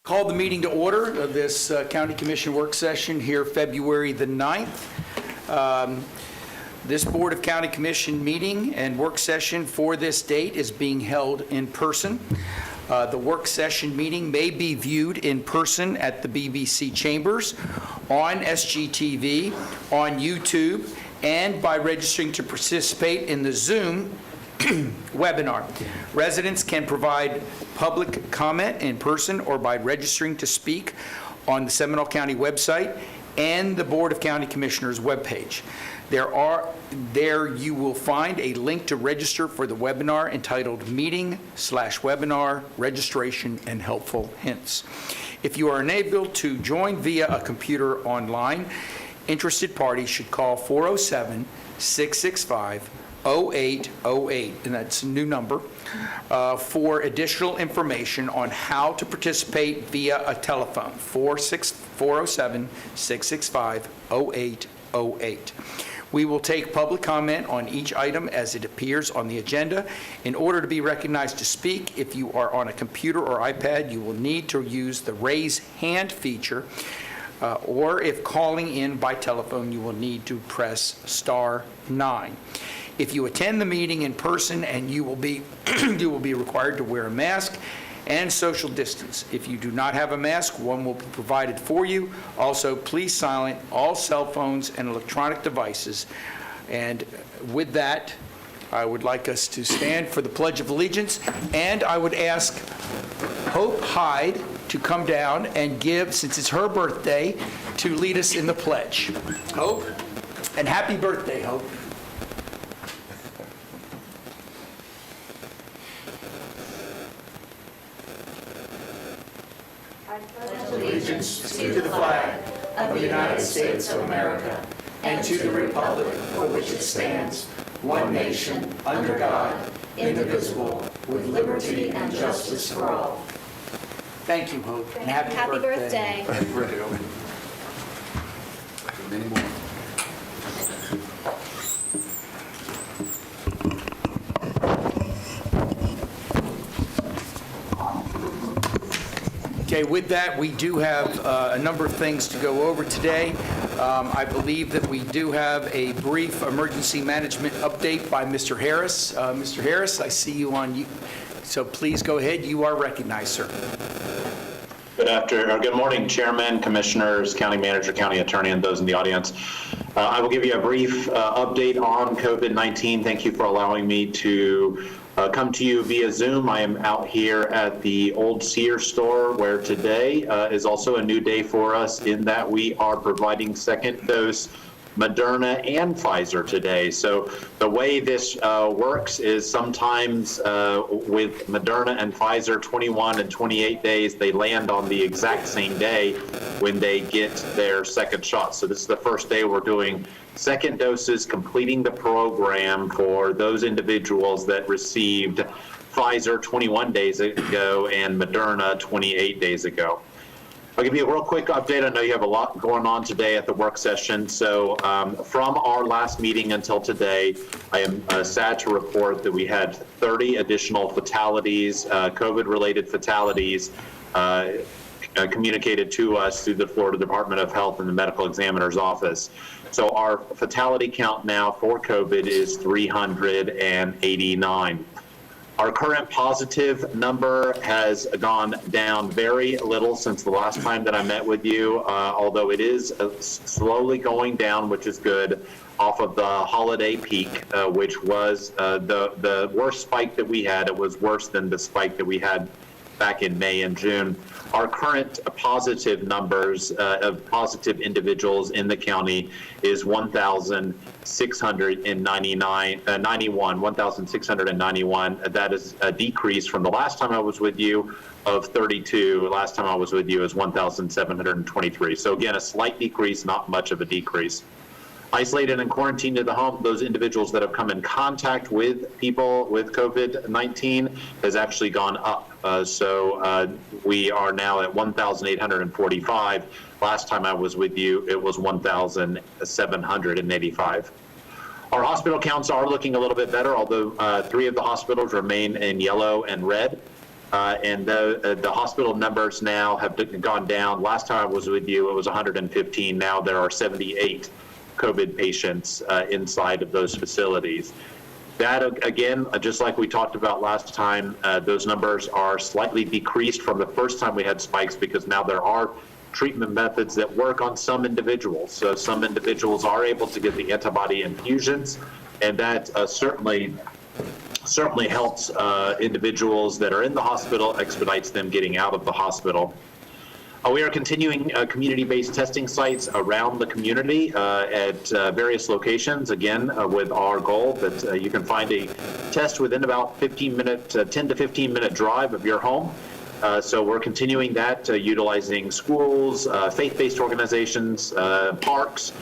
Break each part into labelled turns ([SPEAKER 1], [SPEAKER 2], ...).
[SPEAKER 1] Call the meeting to order of this County Commission work session here February the 9th. This Board of County Commission meeting and work session for this date is being held in person. The work session meeting may be viewed in person at the BBC Chambers, on SGTV, on YouTube, and by registering to participate in the Zoom webinar. Residents can provide public comment in person or by registering to speak on the Seminole County website and the Board of County Commissioners webpage. There you will find a link to register for the webinar entitled Meeting/Webinar Registration and Helpful Hints. If you are unable to join via a computer online, interested parties should call 407-665-0808, and that's a new number, for additional information on how to participate via a telephone, 407-665-0808. We will take public comment on each item as it appears on the agenda. In order to be recognized to speak, if you are on a computer or iPad, you will need to use the raise hand feature, or if calling in by telephone, you will need to press *9. If you attend the meeting in person, and you will be required to wear a mask and social distance. If you do not have a mask, one will be provided for you. Also, please silence all cell phones and electronic devices. And with that, I would like us to stand for the Pledge of Allegiance, and I would ask Hope Hyde to come down and give, since it's her birthday, to lead us in the pledge. Hope, and happy birthday, Hope.
[SPEAKER 2] Allegiance to the flag of the United States of America and to the republic for which it stands, one nation, under God, indivisible, with liberty and justice for all.
[SPEAKER 1] Thank you, Hope, and happy birthday.
[SPEAKER 3] Happy birthday, Hope. Many more.
[SPEAKER 1] Okay, with that, we do have a number of things to go over today. I believe that we do have a brief emergency management update by Mr. Harris. Mr. Harris, I see you on, so please go ahead. You are recognized, sir.
[SPEAKER 4] Good morning, Chairman, Commissioners, County Manager, County Attorney, and those in the audience. I will give you a brief update on COVID-19. Thank you for allowing me to come to you via Zoom. I am out here at the old Sears store, where today is also a new day for us in that we are providing second dose Moderna and Pfizer today. So the way this works is sometimes with Moderna and Pfizer, 21 and 28 days, they land on the exact same day when they get their second shot. So this is the first day we're doing second doses, completing the program for those individuals that received Pfizer 21 days ago and Moderna 28 days ago. I'll give you a real quick update. I know you have a lot going on today at the work session. So from our last meeting until today, I am sad to report that we had 30 additional fatalities, COVID-related fatalities, communicated to us through the Florida Department of Health and the Medical Examiner's Office. So our fatality count now for COVID is 389. Our current positive number has gone down very little since the last time that I met with you, although it is slowly going down, which is good, off of the holiday peak, which was the worst spike that we had. It was worse than the spike that we had back in May and June. Our current positive numbers of positive individuals in the county is 1,691. That is a decrease from the last time I was with you of 32. Last time I was with you is 1,723. So again, a slight decrease, not much of a decrease. Isolated and quarantined to the home, those individuals that have come in contact with people with COVID-19 has actually gone up. So we are now at 1,845. Last time I was with you, it was 1,785. Our hospital counts are looking a little bit better, although 3 of the hospitals remain in yellow and red. And the hospital numbers now have gone down. Last time I was with you, it was 115. Now there are 78 COVID patients inside of those facilities. That, again, just like we talked about last time, those numbers are slightly decreased from the first time we had spikes because now there are treatment methods that work on some individuals. So some individuals are able to get the antibody infusions, and that certainly helps individuals that are in the hospital, expedites them getting out of the hospital. We are continuing community-based testing sites around the community at various locations, again, with our goal that you can find a test within about 10 to 15 minute drive of your home. So we're continuing that, utilizing schools, faith-based organizations, parks,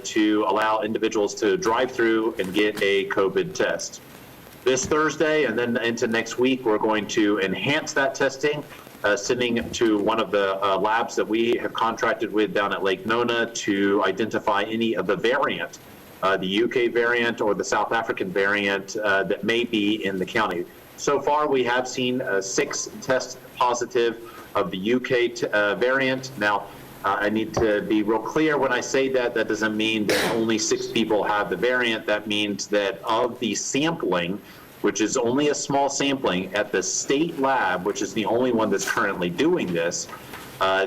[SPEAKER 4] to allow individuals to drive through and get a COVID test. This Thursday and then into next week, we're going to enhance that testing, sending to one of the labs that we have contracted with down at Lake Nona to identify any of the variant, the UK variant or the South African variant that may be in the county. So far, we have seen 6 tests positive of the UK variant. Now, I need to be real clear when I say that. That doesn't mean that only 6 people have the variant. That means that of the sampling, which is only a small sampling at the state lab, which is the only one that's currently doing this,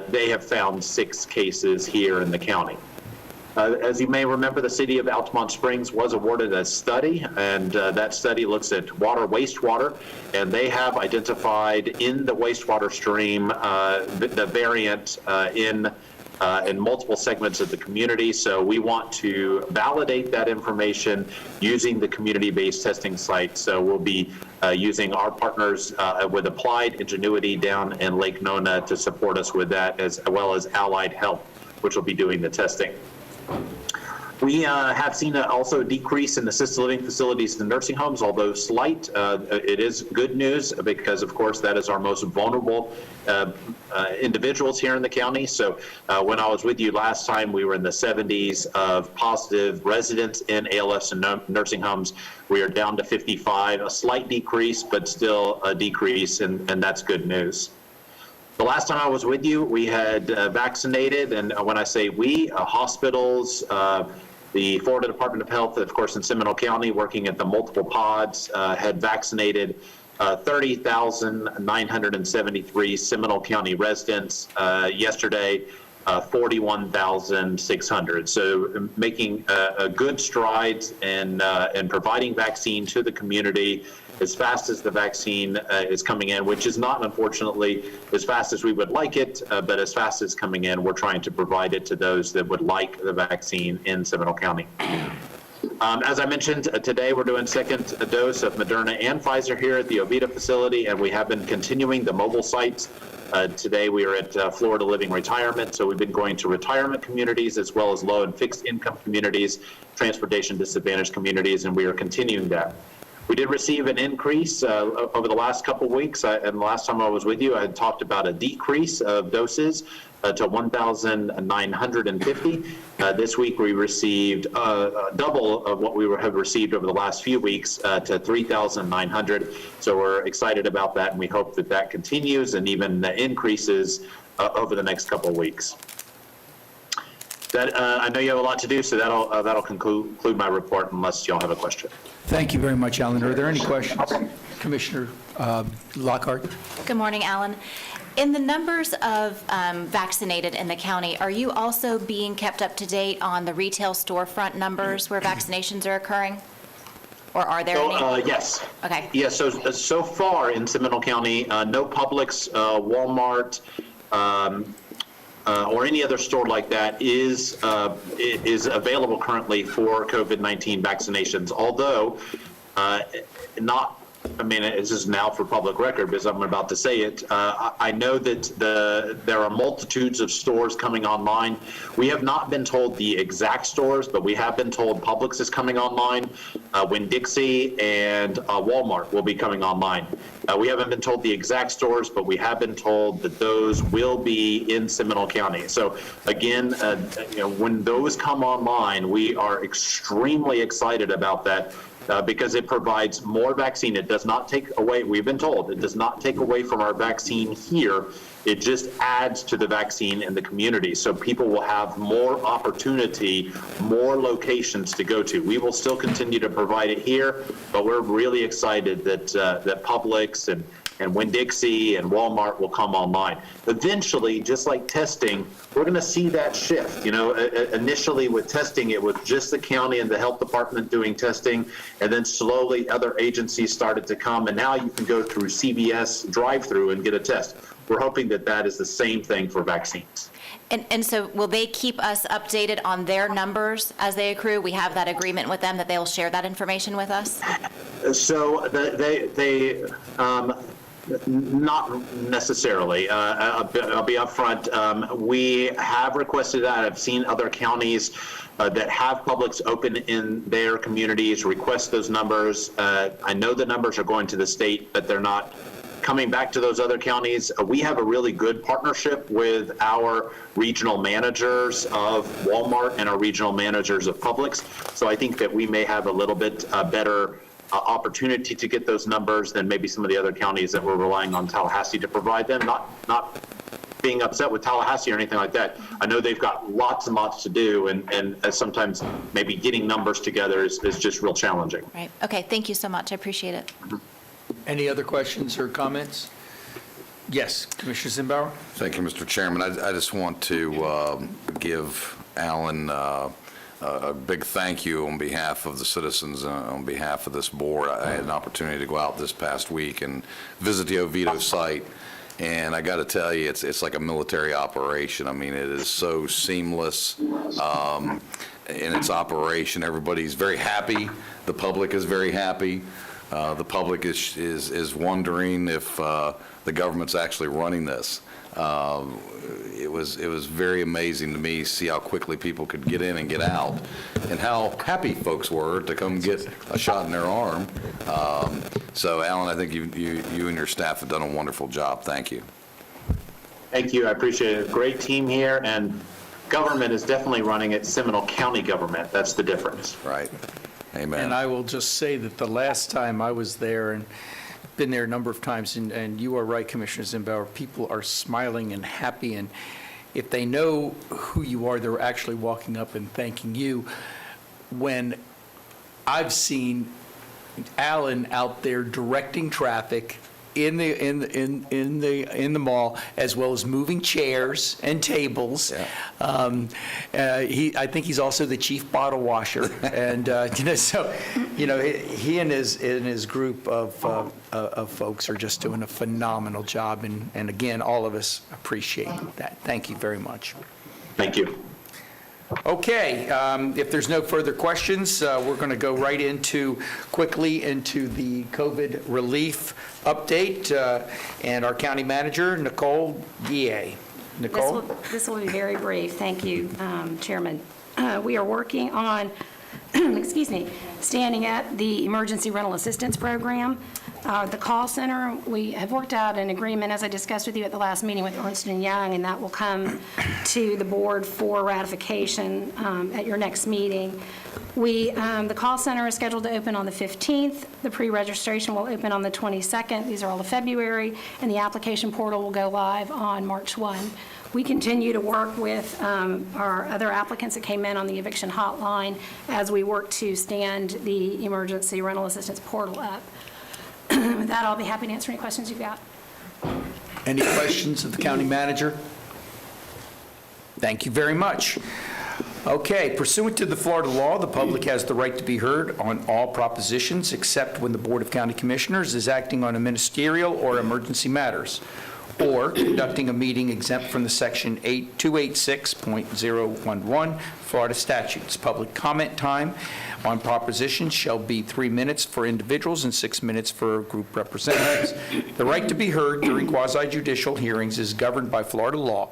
[SPEAKER 4] they have found 6 cases here in the county. As you may remember, the city of Altamont Springs was awarded a study, and that study looks at wastewater, and they have identified in the wastewater stream the variant in multiple segments of the community. So we want to validate that information using the community-based testing site. So we'll be using our partners with Applied Ingenuity down in Lake Nona to support us with that, as well as Allied Health, which will be doing the testing. We have seen also a decrease in assisted living facilities and nursing homes, although slight. It is good news because, of course, that is our most vulnerable individuals here in the county. So when I was with you last time, we were in the 70s of positive residents in ALFs and nursing homes. We are down to 55, a slight decrease, but still a decrease, and that's good news. The last time I was with you, we had vaccinated, and when I say we, hospitals, the Florida Department of Health, of course, in Seminole County, working at the multiple pods, had vaccinated 30,973 Seminole County residents. Yesterday, 41,600. So making good strides in providing vaccine to the community as fast as the vaccine is coming in, which is not, unfortunately, as fast as we would like it, but as fast as coming in, we're trying to provide it to those that would like the vaccine in Seminole County. As I mentioned, today we're doing second dose of Moderna and Pfizer here at the Oviedo facility, and we have been continuing the mobile sites. Today we are at Florida Living Retirement, so we've been going to retirement communities as well as low and fixed income communities, transportation disadvantaged communities, and we are continuing that. We did receive an increase over the last couple of weeks, and the last time I was with you, I had talked about a decrease of doses to 1,950. This week we received double of what we have received over the last few weeks to 3,900. So we're excited about that, and we hope that that continues and even increases over the next couple of weeks. That I know you have a lot to do, so that'll conclude my report unless y'all have a question.
[SPEAKER 1] Thank you very much, Alan. Are there any questions? Commissioner Lockhart?
[SPEAKER 3] Good morning, Alan. In the numbers of vaccinated in the county, are you also being kept up to date on the retail storefront numbers where vaccinations are occurring? Or are there any?
[SPEAKER 4] Yes.
[SPEAKER 3] Okay.
[SPEAKER 4] Yeah, so far in Seminole County, no Publix, Walmart, or any other store like that is available currently for COVID-19 vaccinations, although this is now for public record because I'm about to say it. I know that there are multitudes of stores coming online. We have not been told the exact stores, but we have been told Publix is coming online, Winn-Dixie, and Walmart will be coming online. We haven't been told the exact stores, but we have been told that those will be in Seminole County. So again, when those come online, we are extremely excited about that because it provides more vaccine. It does not take away, we've been told, it does not take away from our vaccine here. It just adds to the vaccine in the community. So people will have more opportunity, more locations to go to. We will still continue to provide it here, but we're really excited that that Publix and Winn-Dixie and Walmart will come online. Eventually, just like testing, we're going to see that shift. You know, initially with testing, it was just the county and the health department doing testing, and then slowly other agencies started to come, and now you can go through CVS drive-through and get a test. We're hoping that that is the same thing for vaccines.
[SPEAKER 3] And so will they keep us updated on their numbers as they accrue? We have that agreement with them that they'll share that information with us?
[SPEAKER 4] So they not necessarily. I'll be upfront. We have requested that. I've seen other counties that have Publix open in their communities request those numbers. I know the numbers are going to the state, but they're not coming back to those other counties. We have a really good partnership with our regional managers of Walmart and our regional managers of Publix. So I think that we may have a little bit better opportunity to get those numbers than maybe some of the other counties that we're relying on Tallahassee to provide them. Not being upset with Tallahassee or anything like that. I know they've got lots and lots to do, and sometimes maybe getting numbers together is just real challenging.
[SPEAKER 3] Right. Okay. Thank you so much. I appreciate it.
[SPEAKER 1] Any other questions or comments? Yes, Commissioner Zimbauer?
[SPEAKER 5] Thank you, Mr. Chairman. I just want to give Alan a big thank you on behalf of the citizens, on behalf of this board. I had an opportunity to go out this past week and visit the Oviedo site, and I got to tell you, it's like a military operation. I mean, it is so seamless in its operation. Everybody's very happy. The public is very happy. The public is wondering if the government's actually running this. It was very amazing to me see how quickly people could get in and get out, and how happy folks were to come get a shot in their arm. So, Alan, I think you and your staff have done a wonderful job. Thank you.
[SPEAKER 4] Thank you. I appreciate it. Great team here, and government is definitely running it. Seminole County government. That's the difference.
[SPEAKER 5] Right. Amen.
[SPEAKER 1] And I will just say that the last time I was there, and been there a number of times, and you are right, Commissioner Zimbauer, people are smiling and happy, and if they know who you are, they're actually walking up and thanking you. When I've seen Alan out there directing traffic in the mall, as well as moving chairs and tables.
[SPEAKER 5] Yeah.
[SPEAKER 1] I think he's also the chief bottle washer, and so he and his group of folks are just doing a phenomenal job, and again, all of us appreciate that. Thank you very much.
[SPEAKER 4] Thank you.
[SPEAKER 1] Okay, if there's no further questions, we're going to go right quickly into the COVID relief update, and our county manager, Nicole Guillet. Nicole?
[SPEAKER 6] This will be very brief. Thank you, Chairman. We are working on, excuse me, standing up the Emergency Rental Assistance Program. The call center, we have worked out an agreement, as I discussed with you at the last meeting, with Ernst & Young, and that will come to the board for ratification at your next meeting. The call center is scheduled to open on the 15th. The pre-registration will open on the 22nd. These are all of February, and the application portal will go live on March 1. We continue to work with our other applicants that came in on the eviction hotline as we work to stand the emergency rental assistance portal up. With that, I'll be happy to answer any questions you've got.
[SPEAKER 1] Any questions of the county manager? Thank you very much. Okay, pursuant to the Florida law, the public has the right to be heard on all propositions except when the Board of County Commissioners is acting on a ministerial or emergency matters, or conducting a meeting exempt from the Section 286.011 Florida statutes. Public comment time on propositions shall be 3 minutes for individuals and 6 minutes for group representatives. The right to be heard during quasi-judicial hearings is governed by Florida law.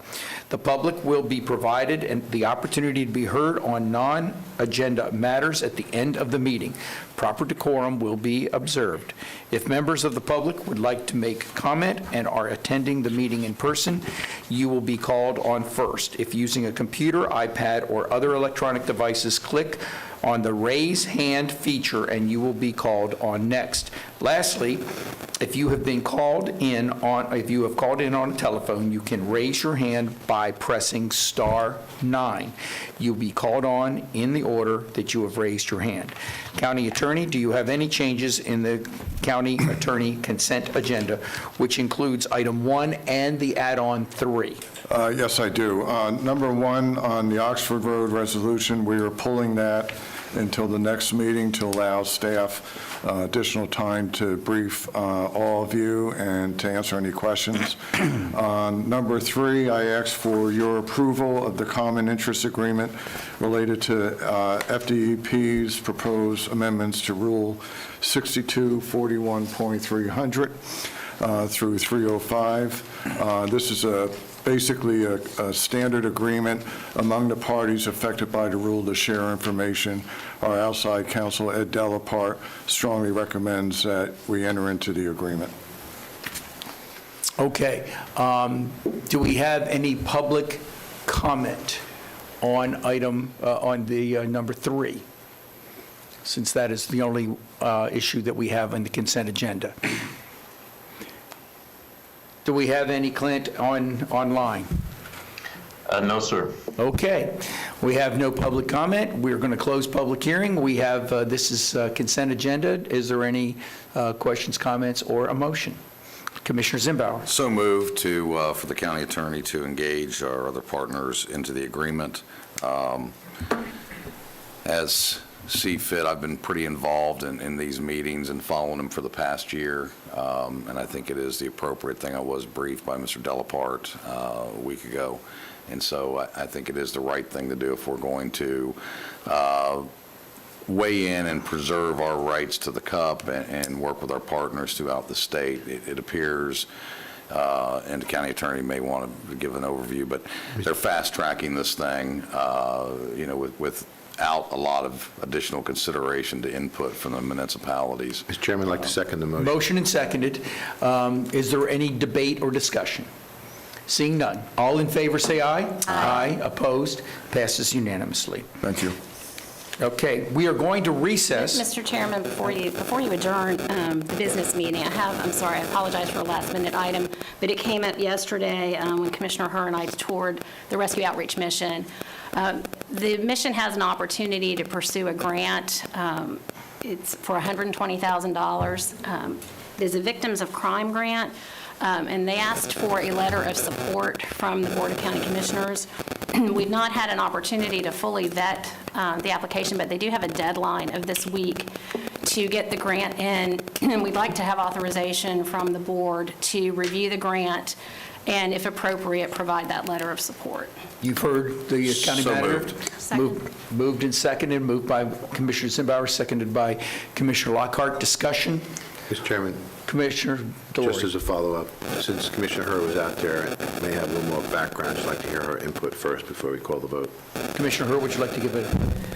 [SPEAKER 1] The public will be provided the opportunity to be heard on non-agenda matters at the end of the meeting. Proper decorum will be observed. If members of the public would like to make comment and are attending attending the meeting in person, you will be called on first. If using a computer, iPad, or other electronic devices, click on the raise hand feature and you will be called on next. Lastly, if you have called in on a telephone, you can raise your hand by pressing *9. You'll be called on in the order that you have raised your hand. County Attorney, do you have any changes in the County Attorney consent agenda, which includes item 1 and the add-on 3?
[SPEAKER 7] Yes, I do. Number 1, on the Oxford Road resolution, we are pulling that until the next meeting to allow staff additional time to brief all of you and to answer any questions. On number 3, I ask for your approval of the common interest agreement related to FDEP's proposed amendments to Rule 6241.300 through 305. This is basically a standard agreement among the parties affected by the rule to share information. Our outside counsel, Ed Delapart, strongly recommends that we enter into the agreement.
[SPEAKER 1] Okay. Do we have any public comment on number 3? Since that is the only issue that we have on the consent agenda. Do we have any, Clint, online?
[SPEAKER 8] No, sir.
[SPEAKER 1] Okay. We have no public comment. We're going to close public hearing. We have, this is consent agenda. Is there any questions, comments, or a motion? Commissioner Zimbauer.
[SPEAKER 5] So moved for the county attorney to engage our other partners into the agreement. As see fit, I've been pretty involved in these meetings and following them for the past year, and I think it is the appropriate thing. I was briefed by Mr. Delapart a week ago, and so I think it is the right thing to do if we're going to weigh in and preserve our rights to the CUP and work with our partners throughout the state. It appears, and the county attorney may want to give an overview, but they're fast-tracking this thing, without a lot of additional consideration to input from the municipalities.
[SPEAKER 8] Mr. Chairman, I'd like to second the motion.
[SPEAKER 1] Motion and seconded. Is there any debate or discussion? Seeing none. All in favor, say aye. Aye. Opposed? Passes unanimously.
[SPEAKER 7] Thank you.
[SPEAKER 1] Okay, we are going to recess.
[SPEAKER 6] Mr. Chairman, before you adjourn the business meeting, I'm sorry, I apologize for a last-minute item, but it came up yesterday when Commissioner Herr and I toured the Rescue Outreach Mission. The mission has an opportunity to pursue a grant. It's for $120,000. There's a Victims of Crime grant, and they asked for a letter of support from the Board of County Commissioners. We've not had an opportunity to fully vet the application, but they do have a deadline of this week to get the grant in, and we'd like to have authorization from the board to review the grant and, if appropriate, provide that letter of support.
[SPEAKER 1] You've heard the county
[SPEAKER 5] So
[SPEAKER 1] manager.
[SPEAKER 5] moved.
[SPEAKER 1] Moved and seconded, moved by Commissioner Zimbauer, seconded by Commissioner Lockhart. Discussion?
[SPEAKER 8] Mr. Chairman,
[SPEAKER 1] Commissioner Delory.
[SPEAKER 8] just as a follow-up, since Commissioner Herr was out there and may have a little more background, I'd like to hear her input first before we call the vote.
[SPEAKER 1] Commissioner Herr, would you like to give an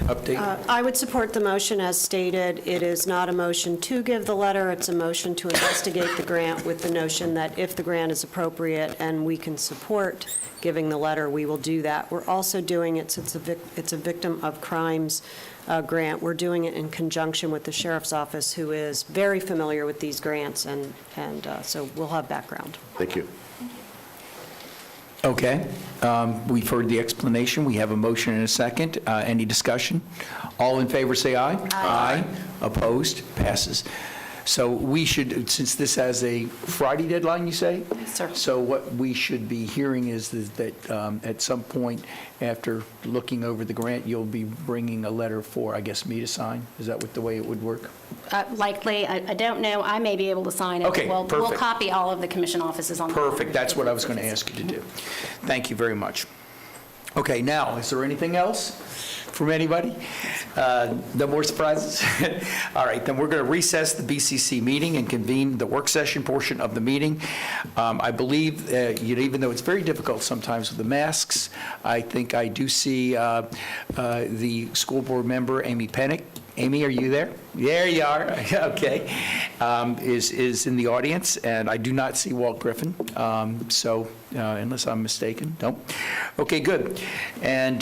[SPEAKER 1] update?
[SPEAKER 9] I would support the motion as stated. It is not a motion to give the letter, it's a motion to investigate the grant with the notion that if the grant is appropriate and we can support giving the letter, we will do that. We're also doing it, since it's a victim of crimes grant, we're doing it in conjunction with the Sheriff's Office, who is very familiar with these grants, and so we'll have background.
[SPEAKER 8] Thank you.
[SPEAKER 1] Okay. We've heard the explanation. We have a motion and a second. Any discussion? All in favor, say aye. Aye. Opposed? Passes. So we should, since this has a Friday deadline, you say?
[SPEAKER 6] Yes, sir.
[SPEAKER 1] So what we should be hearing is that at some point after looking over the grant, you'll be bringing a letter for, I guess, me to sign? Is that the way it would work?
[SPEAKER 6] Likely, I don't know, I may be able to sign it.
[SPEAKER 1] Okay,
[SPEAKER 6] We'll
[SPEAKER 1] perfect.
[SPEAKER 6] copy all of the commission offices on the
[SPEAKER 1] Perfect. That's what I was going to ask you to do. Thank you very much. Okay, now, is there anything else from anybody? No more surprises? All right, then we're going to recess the BCC meeting and convene the work session portion of the meeting. I believe, even though it's very difficult sometimes with the masks, I think I do see the school board member, Amy Pennick, Amy, are you there? There you are. Okay. Is in the audience, and I do not see Walt Griffin, unless I'm mistaken. Nope. Okay, good. And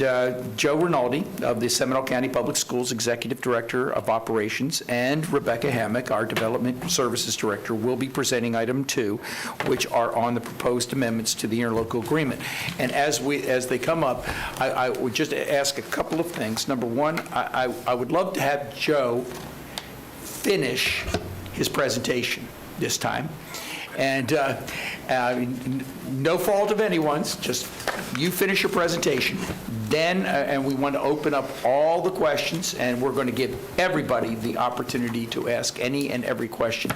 [SPEAKER 1] Joe Rinaldi of the Seminole County Public Schools Executive Director of Operations, and Rebecca Hammock, our Development Services Director, will be presenting item 2, which are on the proposed amendments to the interlocal agreement. And as they come up, I would just ask a couple of things. Number one, I would love to have Joe finish his presentation this time. And no fault of anyone's, just you finish your presentation. Then, and we want to open up all the questions, and we're going to give everybody the opportunity to ask any and every question.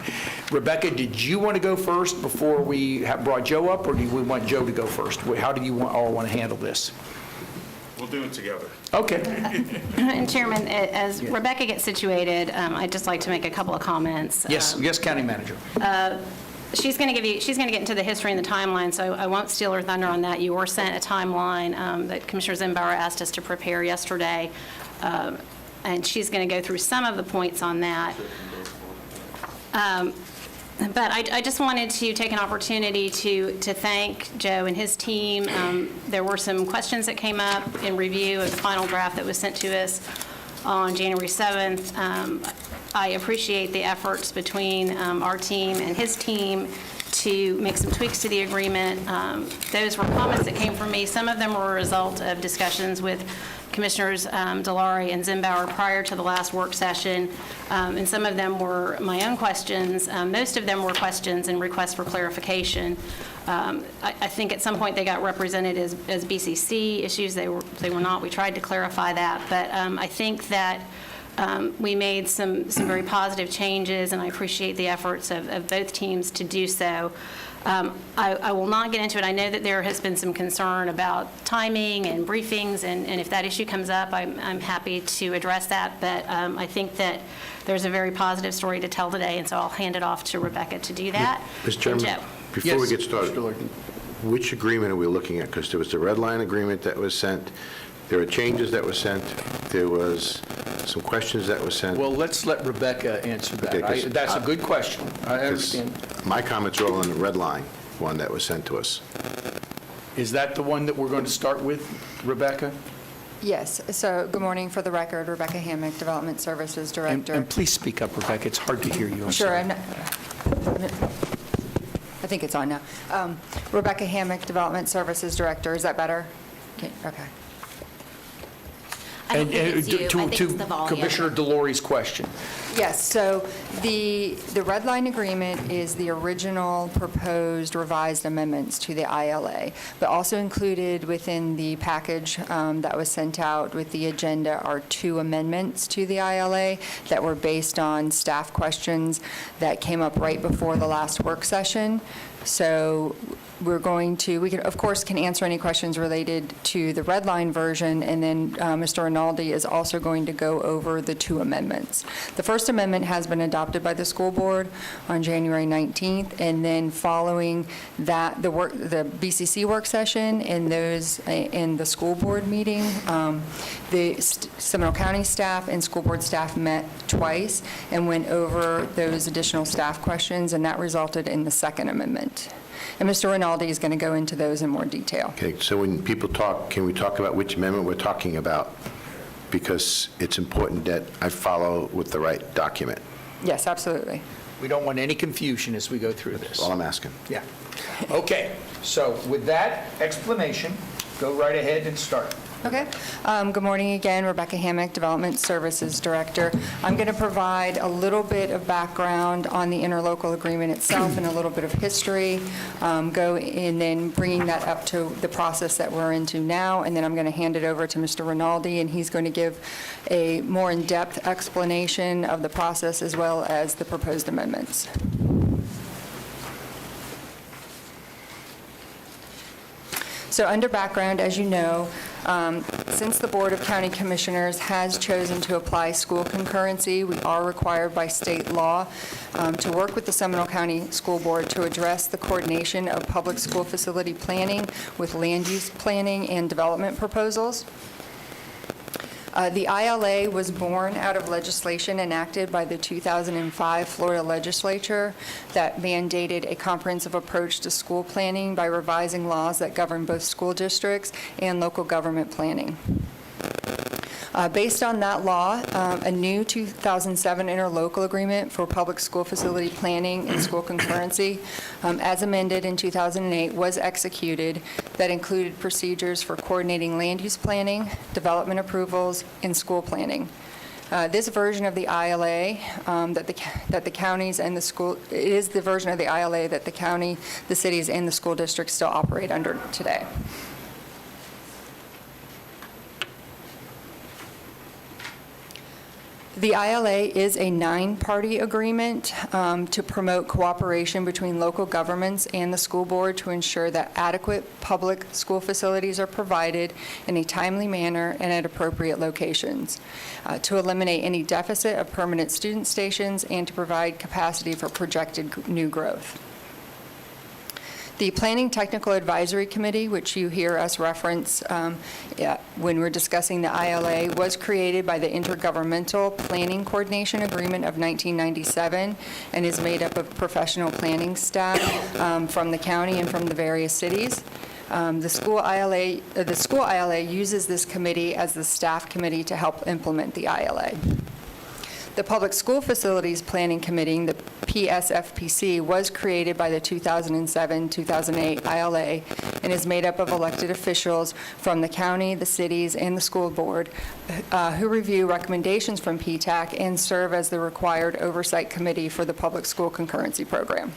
[SPEAKER 1] Rebecca, did you want to go first before we have brought Joe up, or do we want Joe to go first? How do you all want to handle this?
[SPEAKER 10] We'll do it together.
[SPEAKER 1] Okay.
[SPEAKER 6] And Chairman, as Rebecca gets situated, I'd just like to make a couple of comments.
[SPEAKER 1] Yes, County Manager.
[SPEAKER 6] She's going to get into the history and the timeline, so I won't steal her thunder on that. You were sent a timeline that Commissioner Zimbauer asked us to prepare yesterday, and she's going to go through some of the points on that. But I just wanted to take an opportunity to thank Joe and his team. There were some questions that came up in review of the final draft that was sent to us on January 7th. I appreciate the efforts between our team and his team to make some tweaks to the agreement. Those were comments that came from me. Some of them were a result of discussions with Commissioners Delary and Zimbauer prior to the last work session, and some of them were my own questions. Most of them were questions and requests for clarification. I think at some point they got represented as BCC issues. They were not. We tried to clarify that, but I think that we made some very positive changes, and I appreciate the efforts of both teams to do so. I will not get into it. I know that there has been some concern about timing and briefings, and if that issue comes up, I'm happy to address that, but I think that there's a very positive story to tell today, and so I'll hand it off to Rebecca to do that.
[SPEAKER 8] Mr. Chairman,
[SPEAKER 6] And Joe.
[SPEAKER 8] before we
[SPEAKER 1] Yes,
[SPEAKER 8] get started,
[SPEAKER 1] Mr. Lorton.
[SPEAKER 8] which agreement are we looking at? Because there was the red line agreement that was sent, there were changes that were sent, there was some questions that were sent.
[SPEAKER 1] Well, let's let Rebecca answer that.
[SPEAKER 8] Okay, 'cause
[SPEAKER 1] That's a good question. I
[SPEAKER 8] Because
[SPEAKER 1] understand.
[SPEAKER 8] my comments are all on the red line one that was sent to us.
[SPEAKER 1] Is that the one that we're going to start with, Rebecca?
[SPEAKER 11] Yes, so good morning. For the record, Rebecca Hammock, Development Services Director.
[SPEAKER 1] And please speak up, Rebecca. It's hard to hear you. I'm
[SPEAKER 11] Sure,
[SPEAKER 1] sorry.
[SPEAKER 11] I think it's on now. Rebecca Hammock, Development Services Director. Is that better? Okay.
[SPEAKER 3] I don't
[SPEAKER 1] And
[SPEAKER 3] think it's you. I think it's the
[SPEAKER 1] to
[SPEAKER 3] volume.
[SPEAKER 1] Commissioner Delory's question.
[SPEAKER 11] Yes, so the red line agreement is the original proposed revised amendments to the ILA, but also included within the package that was sent out with the agenda are 2 amendments to the ILA that were based on staff questions that came up right before the last work session. So we can, of course, can answer any questions related to the red line version, and then Mr. Rinaldi is also going to go over the 2 amendments. The first amendment has been adopted by the school board on January 19th, and then following that, the BCC work session and those in the school board meeting, the Seminole County staff and school board staff met twice and went over those additional staff questions, and that resulted in the second amendment. And Mr. Rinaldi is going to go into those in more detail.
[SPEAKER 8] Okay, so when people talk, can we talk about which amendment we're talking about? Because it's important that I follow with the right document.
[SPEAKER 11] Yes, absolutely.
[SPEAKER 1] We don't want any confusion as we go through this.
[SPEAKER 8] That's all I'm asking.
[SPEAKER 1] Yeah. Okay, so with that explanation, go right ahead and start.
[SPEAKER 11] Okay. Good morning again, Rebecca Hammock, Development Services Director. I'm going to provide a little bit of background on the interlocal agreement itself and a little bit of history, and then bringing that up to the process that we're into now, and then I'm going to hand it over to Mr. Rinaldi, and he's going to give a more in-depth explanation of the process as well as the proposed amendments. So under background, as you know, since the Board of County Commissioners has chosen to apply school concurrency, we are required by state law to work with the Seminole County School Board to address the coordination of public school facility planning with land use planning and development proposals. The ILA was born out of legislation enacted by the 2005 Florida legislature that mandated a comprehensive approach to school planning by revising laws that govern both school districts and local government planning. Based on that law, a new 2007 interlocal agreement for public school facility planning and school concurrency, as amended in 2008, was executed that included procedures for coordinating land use planning, development approvals, and school planning. This version of the ILA that the counties and the school, it is the version of the ILA that the county, the cities, and the school districts still operate under today. The ILA is a 9-party agreement to promote cooperation between local governments and the school board to ensure that adequate public school facilities are provided in a timely manner and at appropriate locations, to eliminate any deficit of permanent student stations, and to provide capacity for projected new growth. The Planning Technical Advisory Committee, which you hear us reference when we're discussing the ILA, was created by the Intergovernmental Planning Coordination Agreement of 1997 and is made up of professional planning staff from the county and from the various cities. The school ILA uses this committee as the staff committee to help implement the ILA. The Public School Facilities Planning Committee, the PSFPC, was created by the 2007-2008 ILA and is made up of elected officials from the county, the cities, and the school board who review recommendations from PTAC and serve as the required oversight committee for the public school concurrency program.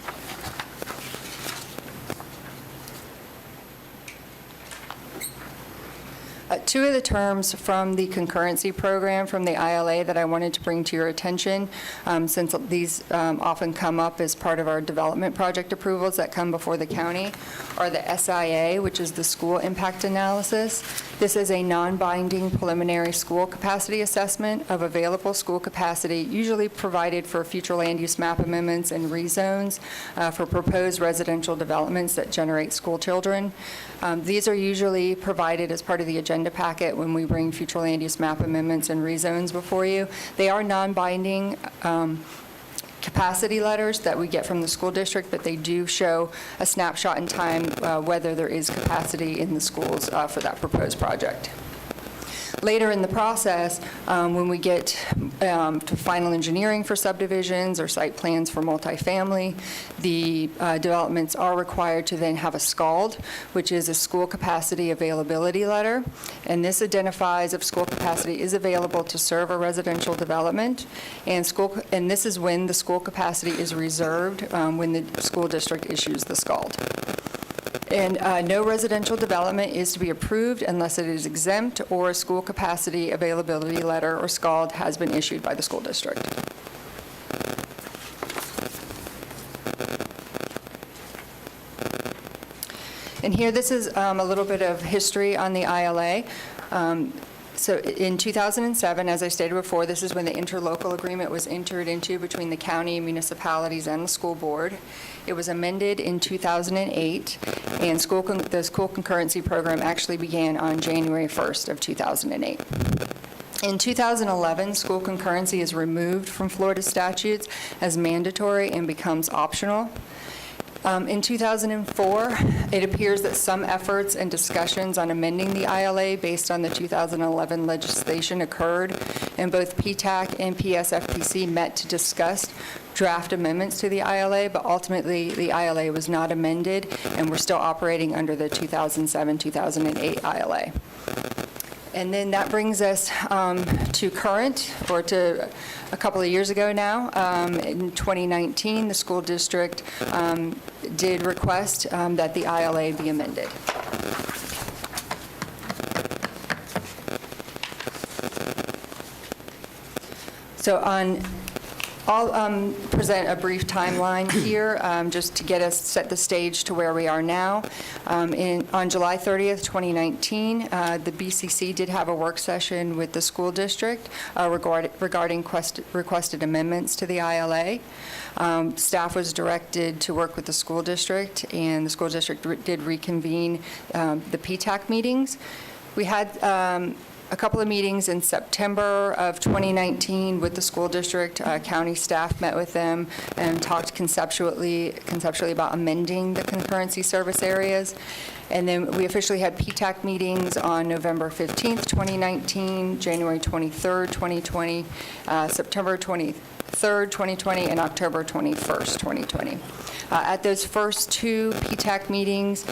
[SPEAKER 11] Two of the terms from the concurrency program from the ILA that I wanted to bring to your attention, since these often come up as part of our development project approvals that come before the county, are the SIA, which is the School Impact Analysis. This is a non-binding preliminary school capacity assessment of available school capacity, usually provided for future land use map amendments and rezones for proposed residential developments that generate school children. These are usually provided as part of the agenda packet when we bring future land use map amendments and rezones before you. They are non-binding capacity letters that we get from the school district, but they do show a snapshot in time whether there is capacity in the schools for that proposed project. Later in the process, when we get to final engineering for subdivisions or site plans for multifamily, the developments are required to then have a SCALD, which is a school capacity availability letter. And this identifies if school capacity is available to serve a residential development. And this is when the school capacity is reserved when the school district issues the SCALD. And no residential development is to be approved unless it is exempt or a school capacity availability letter or SCALD has been issued by the school district. And here, this is a little bit of history on the ILA. So in 2007, as I stated before, this is when the interlocal agreement was entered into between the county, municipalities, and the school board. It was amended in 2008, and the school concurrency program actually began on January 1st of 2008. In 2011, school concurrency is removed from Florida statutes as mandatory and becomes optional. In 2004, it appears that some efforts and discussions on amending the ILA based on the 2011 legislation occurred, and both PTAC and PSFPC met to discuss draft amendments to the ILA, but ultimately the ILA was not amended, and we're still operating under the 2007-2008 ILA. And then that brings us to current, or to a couple of years ago now. In 2019, the school district did request that the ILA be amended. So I'll present a brief timeline here, just to set the stage to where we are now. On July 30th, 2019, the BCC did have a work session with the school district regarding requested amendments to the ILA. Staff was directed to work with the school district, and the school district did reconvene the PTAC meetings. We had a couple of meetings in September of 2019 with the school district. County staff met with them and talked conceptually about amending the concurrency service areas. And then we officially had PTAC meetings on November 15th, 2019, January 23rd, 2020, September 23rd, 2020, and October 21st, 2020. At those first two PTAC meetings,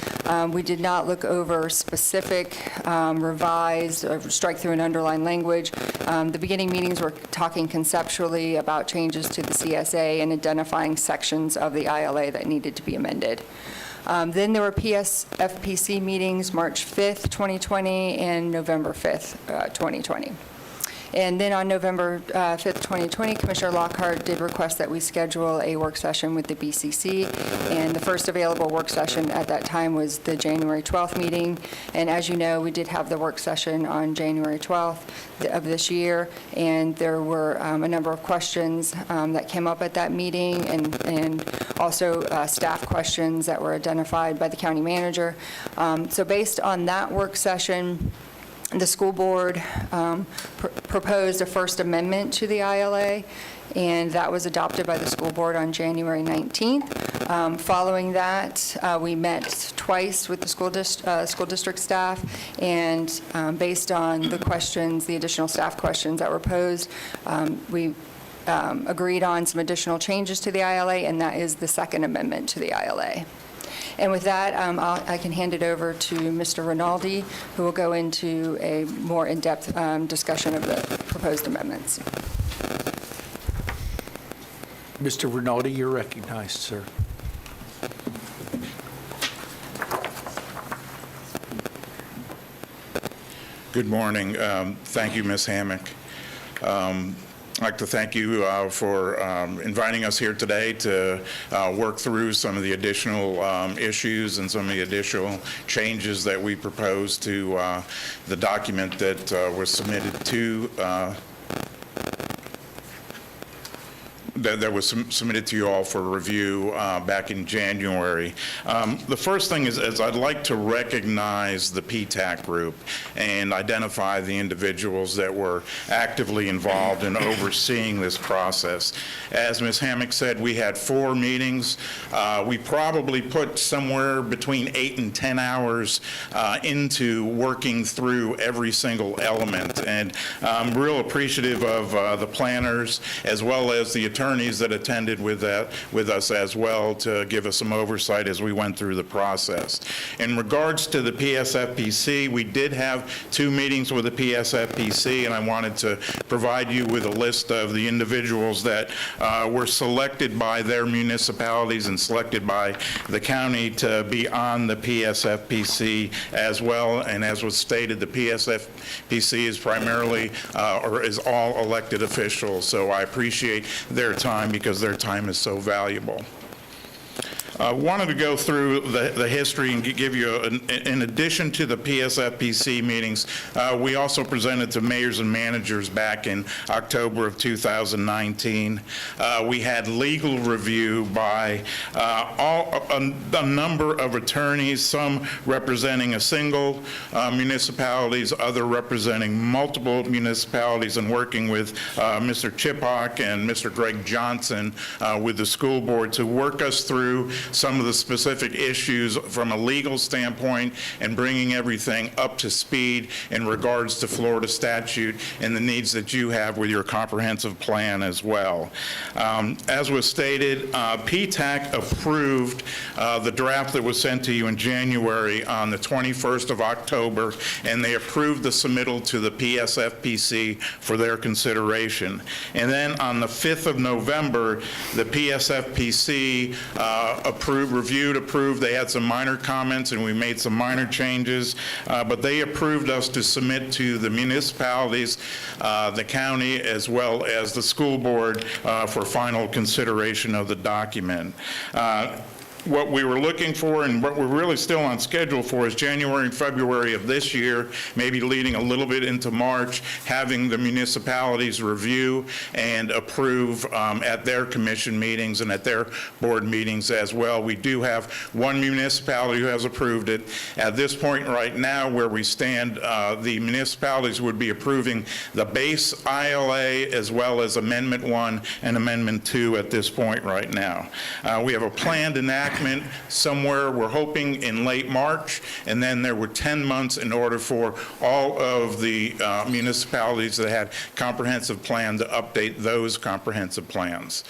[SPEAKER 11] we did not look over specific revised or strike through and underline language. The beginning meetings were talking conceptually about changes to the CSA and identifying sections of the ILA that needed to be amended. Then there were PSFPC meetings March 5th, 2020 and November 5th, 2020. And then on November 5th, 2020, Commissioner Lockhart did request that we schedule a work session with the BCC, and the first available work session at that time was the January 12th meeting. And as you know, we did have the work session on January 12th of this year, and there were a number of questions that came up at that meeting, and also staff questions that were identified by the county manager. So based on that work session, the school board proposed a first amendment to the ILA, and that was adopted by the school board on January 19th. Following that, we met twice with the school district staff, and based on the questions, the additional staff questions that were posed, we agreed on some additional changes to the ILA, and that is the second amendment to the ILA. And with that, I can hand it over to Mr. Rinaldi, who will go into a more in-depth discussion of the proposed amendments.
[SPEAKER 1] Mr. Rinaldi, you're recognized, sir.
[SPEAKER 10] Good morning. Thank you, Ms. Hammack. I'd like to thank you for inviting us here today to work through some of the additional issues and some of the additional changes that we propose to the document that was submitted to that was submitted to you all for review back in January. The first thing is I'd like to recognize the PTAC group and identify the individuals that were actively involved in overseeing this process. As Ms. Hammack said, we had 4 meetings. We probably put somewhere between 8 and 10 hours into working through every single element. And I'm real appreciative of the planners as well as the attorneys that attended with us as well to give us some oversight as we went through the process. In regards to the PSFPC, we did have 2 meetings with the PSFPC, and I wanted to provide you with a list of the individuals that were selected by their municipalities and selected by the county to be on the PSFPC as well. And as was stated, the PSFPC is primarily or is all elected officials, so I appreciate their time because their time is so valuable. I wanted to go through the history and give you, in addition to the PSFPC meetings, we also presented to mayors and managers back in October of 2019. We had legal review by a number of attorneys, some representing a single municipalities, other representing multiple municipalities, and working with Mr. Chipok and Mr. Greg Johnson with the school board to work us through some of the specific issues from a legal standpoint and bringing everything up to speed in regards to Florida statute and the needs that you have with your comprehensive plan as well. As was stated, PTAC approved the draft that was sent to you in January on the 21st of October, and they approved the submittal to the PSFPC for their consideration. And then on the 5th of November, the PSFPC reviewed, approved. They had some minor comments, and we made some minor changes, but they approved us to submit to the municipalities, the county, as well as the school board for final consideration of the document. what we were looking for and what we're really still on schedule for is January and February of this year, maybe leading a little bit into March, having the municipalities review and approve at their commission meetings and at their board meetings as well. We do have one municipality who has approved it. At this point right now, where we stand, the municipalities would be approving the base ILA as well as Amendment 1 and Amendment 2 at this point right now. We have a planned enactment somewhere, we're hoping, in late March, and then there were 10 months in order for all of the municipalities that had comprehensive plan to update those comprehensive plans.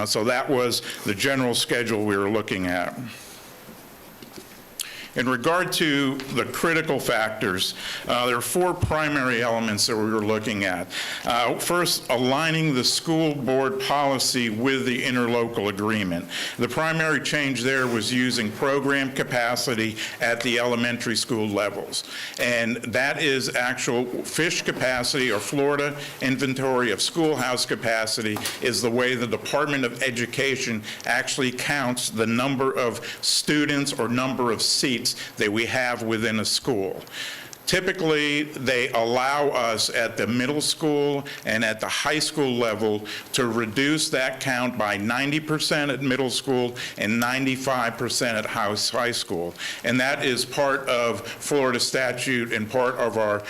[SPEAKER 10] So that was the general schedule we were looking at. In regard to the critical factors, there are four primary elements that we were looking at. First, aligning the school board policy with the interlocal agreement. The primary change there was using program capacity at the elementary school levels. And that is actual FISH capacity, or Florida Inventory of Schoolhouse Capacity, is the way the Department of Education actually counts the number of students or number of seats that we have within a school. Typically, they allow us at the middle school and at the high school level to reduce that count by 90% at middle school and 95% at high school. And that is part of Florida statute and part of our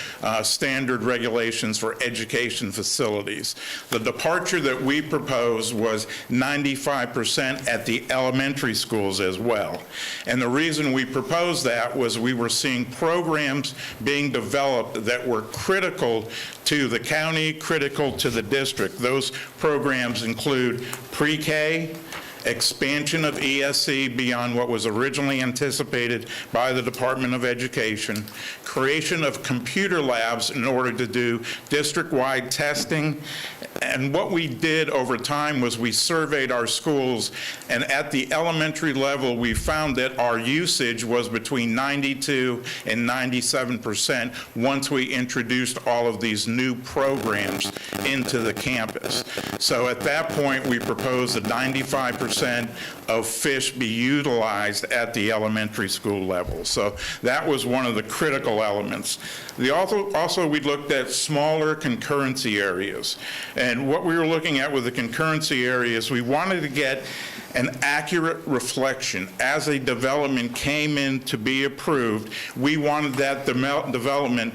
[SPEAKER 10] standard regulations for education facilities. The departure that we proposed was 95% at the elementary schools as well. And the reason we proposed that was we were seeing programs being developed that were critical to the county, critical to the district. Those programs include pre-K, expansion of ESC beyond what was originally anticipated by the Department of Education, creation of computer labs in order to do district-wide testing. And what we did over time was we surveyed our schools, and at the elementary level, we found that our usage was between 92 and 97% once we introduced all of these new programs into the campus. So at that point, we proposed that 95% of FISH be utilized at the elementary school level. So that was one of the critical elements. Also, we looked at smaller concurrency areas. And what we were looking at with the concurrency areas, we wanted to get an accurate reflection. As a development came in to be approved, we wanted that development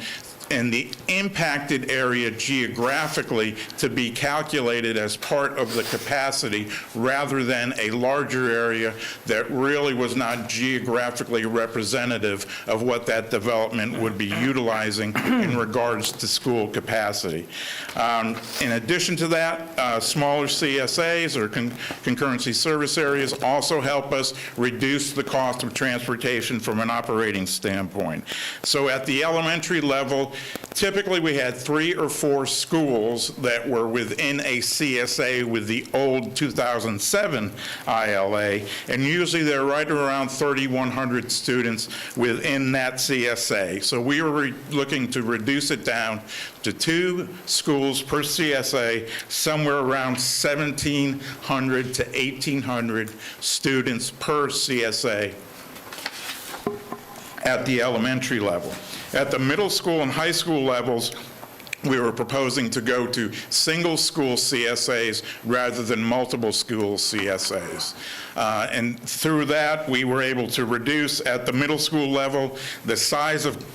[SPEAKER 10] and the impacted area geographically to be calculated as part of the capacity rather than a larger area that really was not geographically representative of what that development would be utilizing in regards to school capacity. In addition to that, smaller CSAs, or concurrency service areas, also help us reduce the cost of transportation from an operating standpoint. So at the elementary level, typically we had 3 or 4 schools that were within a CSA with the old 2007 ILA, and usually they're right around 3,100 students within that CSA. So we were looking to reduce it down to 2 schools per CSA, somewhere around 1,700 to 1,800 students per CSA at the elementary level. At the middle school and high school levels, we were proposing to go to single school CSAs rather than multiple school CSAs. And through that, we were able to reduce at the middle school level the size of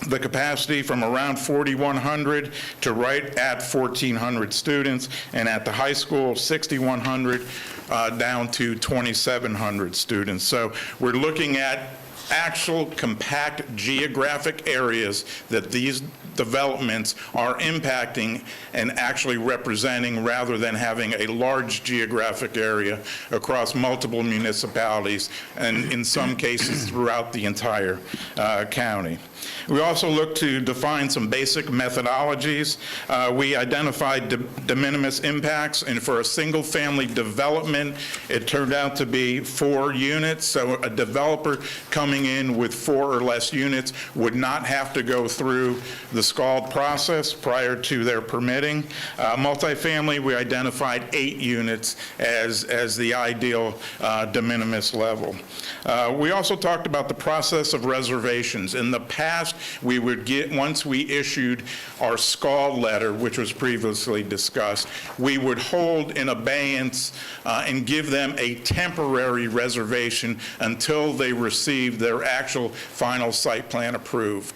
[SPEAKER 10] the capacity from around 4,100 to right at 1,400 students, and at the high school, 6,100 down to 2,700 students. So we're looking at actual compact geographic areas that these developments are impacting and actually representing, rather than having a large geographic area across multiple municipalities and in some cases throughout the entire county. We also looked to define some basic methodologies. We identified de minimis impacts, and for a single-family development, it turned out to be 4 units. So a developer coming in with 4 or less units would not have to go through the SCALD process prior to their permitting. Multifamily, we identified 8 units as the ideal de minimis level. We also talked about the process of reservations. In the past, we would get, once we issued our SCALD letter, which was previously discussed, we would hold in abeyance and give them a temporary reservation until they received their actual final site plan approval.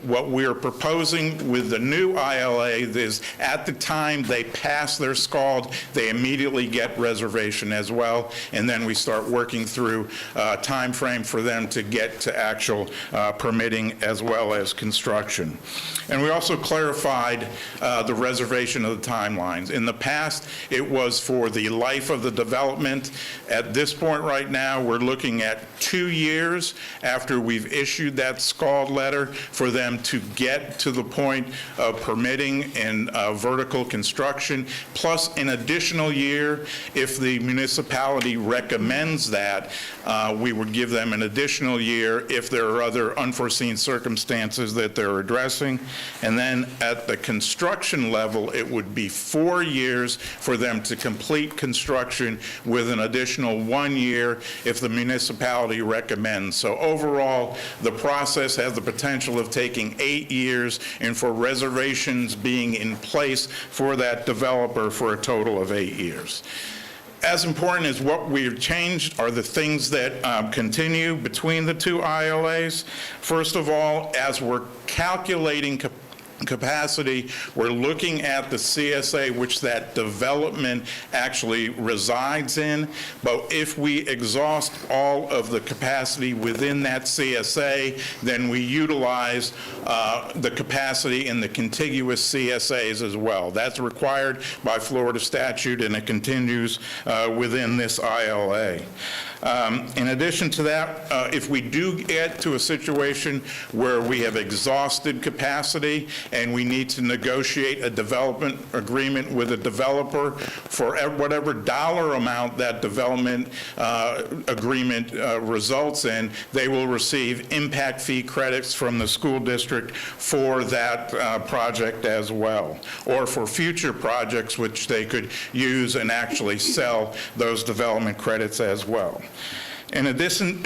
[SPEAKER 10] What we're proposing with the new ILA is at the time they pass their SCALD, they immediately get reservation as well, and then we start working through a time frame for them to get to actual permitting as well as construction. And we also clarified the reservation of the timelines. In the past, it was for the life of the development. At this point right now, we're looking at 2 years after we've issued that SCALD letter for them to get to the point of permitting and vertical construction, plus an additional year if the municipality recommends that. We would give them an additional year if there are other unforeseen circumstances that they're addressing. And then at the construction level, it would be 4 years for them to complete construction with an additional 1 year if the municipality recommends. So overall, the process has the potential of taking 8 years, and for reservations being in place for that developer for a total of 8 years. As important as what we've changed are the things that continue between the 2 ILAs. First of all, as we're calculating capacity, we're looking at the CSA which that development actually resides in, but if we exhaust all of the capacity within that CSA, then we utilize the capacity in the contiguous CSAs as well. That's required by Florida statute, and it continues within this ILA. In addition to that, if we do get to a situation where we have exhausted capacity and we need to negotiate a development agreement with a developer for whatever dollar amount that development agreement results in, they will receive impact fee credits from the school district for that project as well, or for future projects which they could use and actually sell those development credits as well. In addition,